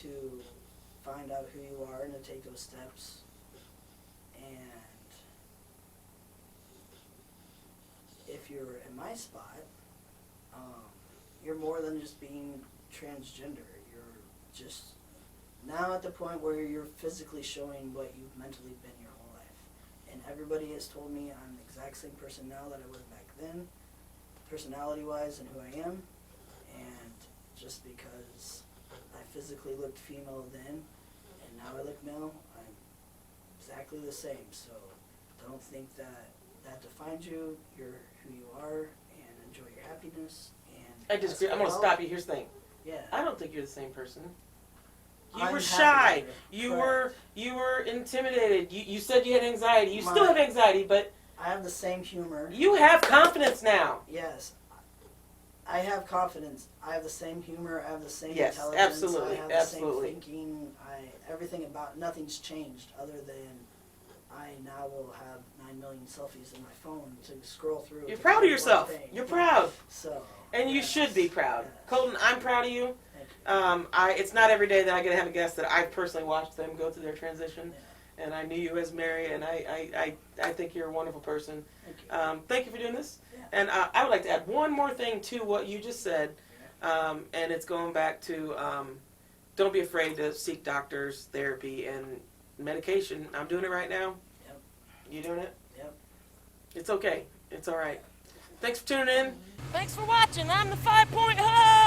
to find out who you are and to take those steps. And if you're in my spot, you're more than just being transgender. You're just now at the point where you're physically showing what you've mentally been your whole life. And everybody has told me I'm the exact same person now that I was back then, personality-wise and who I am. And just because I physically looked female then, and now I look male, I'm exactly the same. So don't think that that defines you. You're who you are, and enjoy your happiness. And I disagree. I'm going to stop you. Here's the thing. Yeah. I don't think you're the same person. You I'm were happy. shy. You Correct. were intimidated. You said you had anxiety. You still have anxiety, but I have the same humor. you have confidence now. Yes. I have confidence. I have the same humor. I have the same Yes, intelligence. absolutely, I have the absolutely. same thinking. Everything about nothing's changed other than I now will have 9 million selfies in my phone to scroll through. You're to proud of find yourself. one thing. You're proud. So. And you yes, should be proud. yes. Colton, I'm proud of you. Thank you. It's not every day that I get to have a guest that I personally watched them go through their transition. Yeah. And I knew you as Mary, and I think you're a wonderful person. Thank you. Thank you for doing this. Yeah. And I would like to add one more thing to what you just said, and it's going back to don't be afraid to seek doctors, therapy, and medication. I'm doing it right now. Yep. You doing it? Yep. It's okay. It's all right. Thanks for tuning in. Thanks for watching. I'm the 5 Point Hug.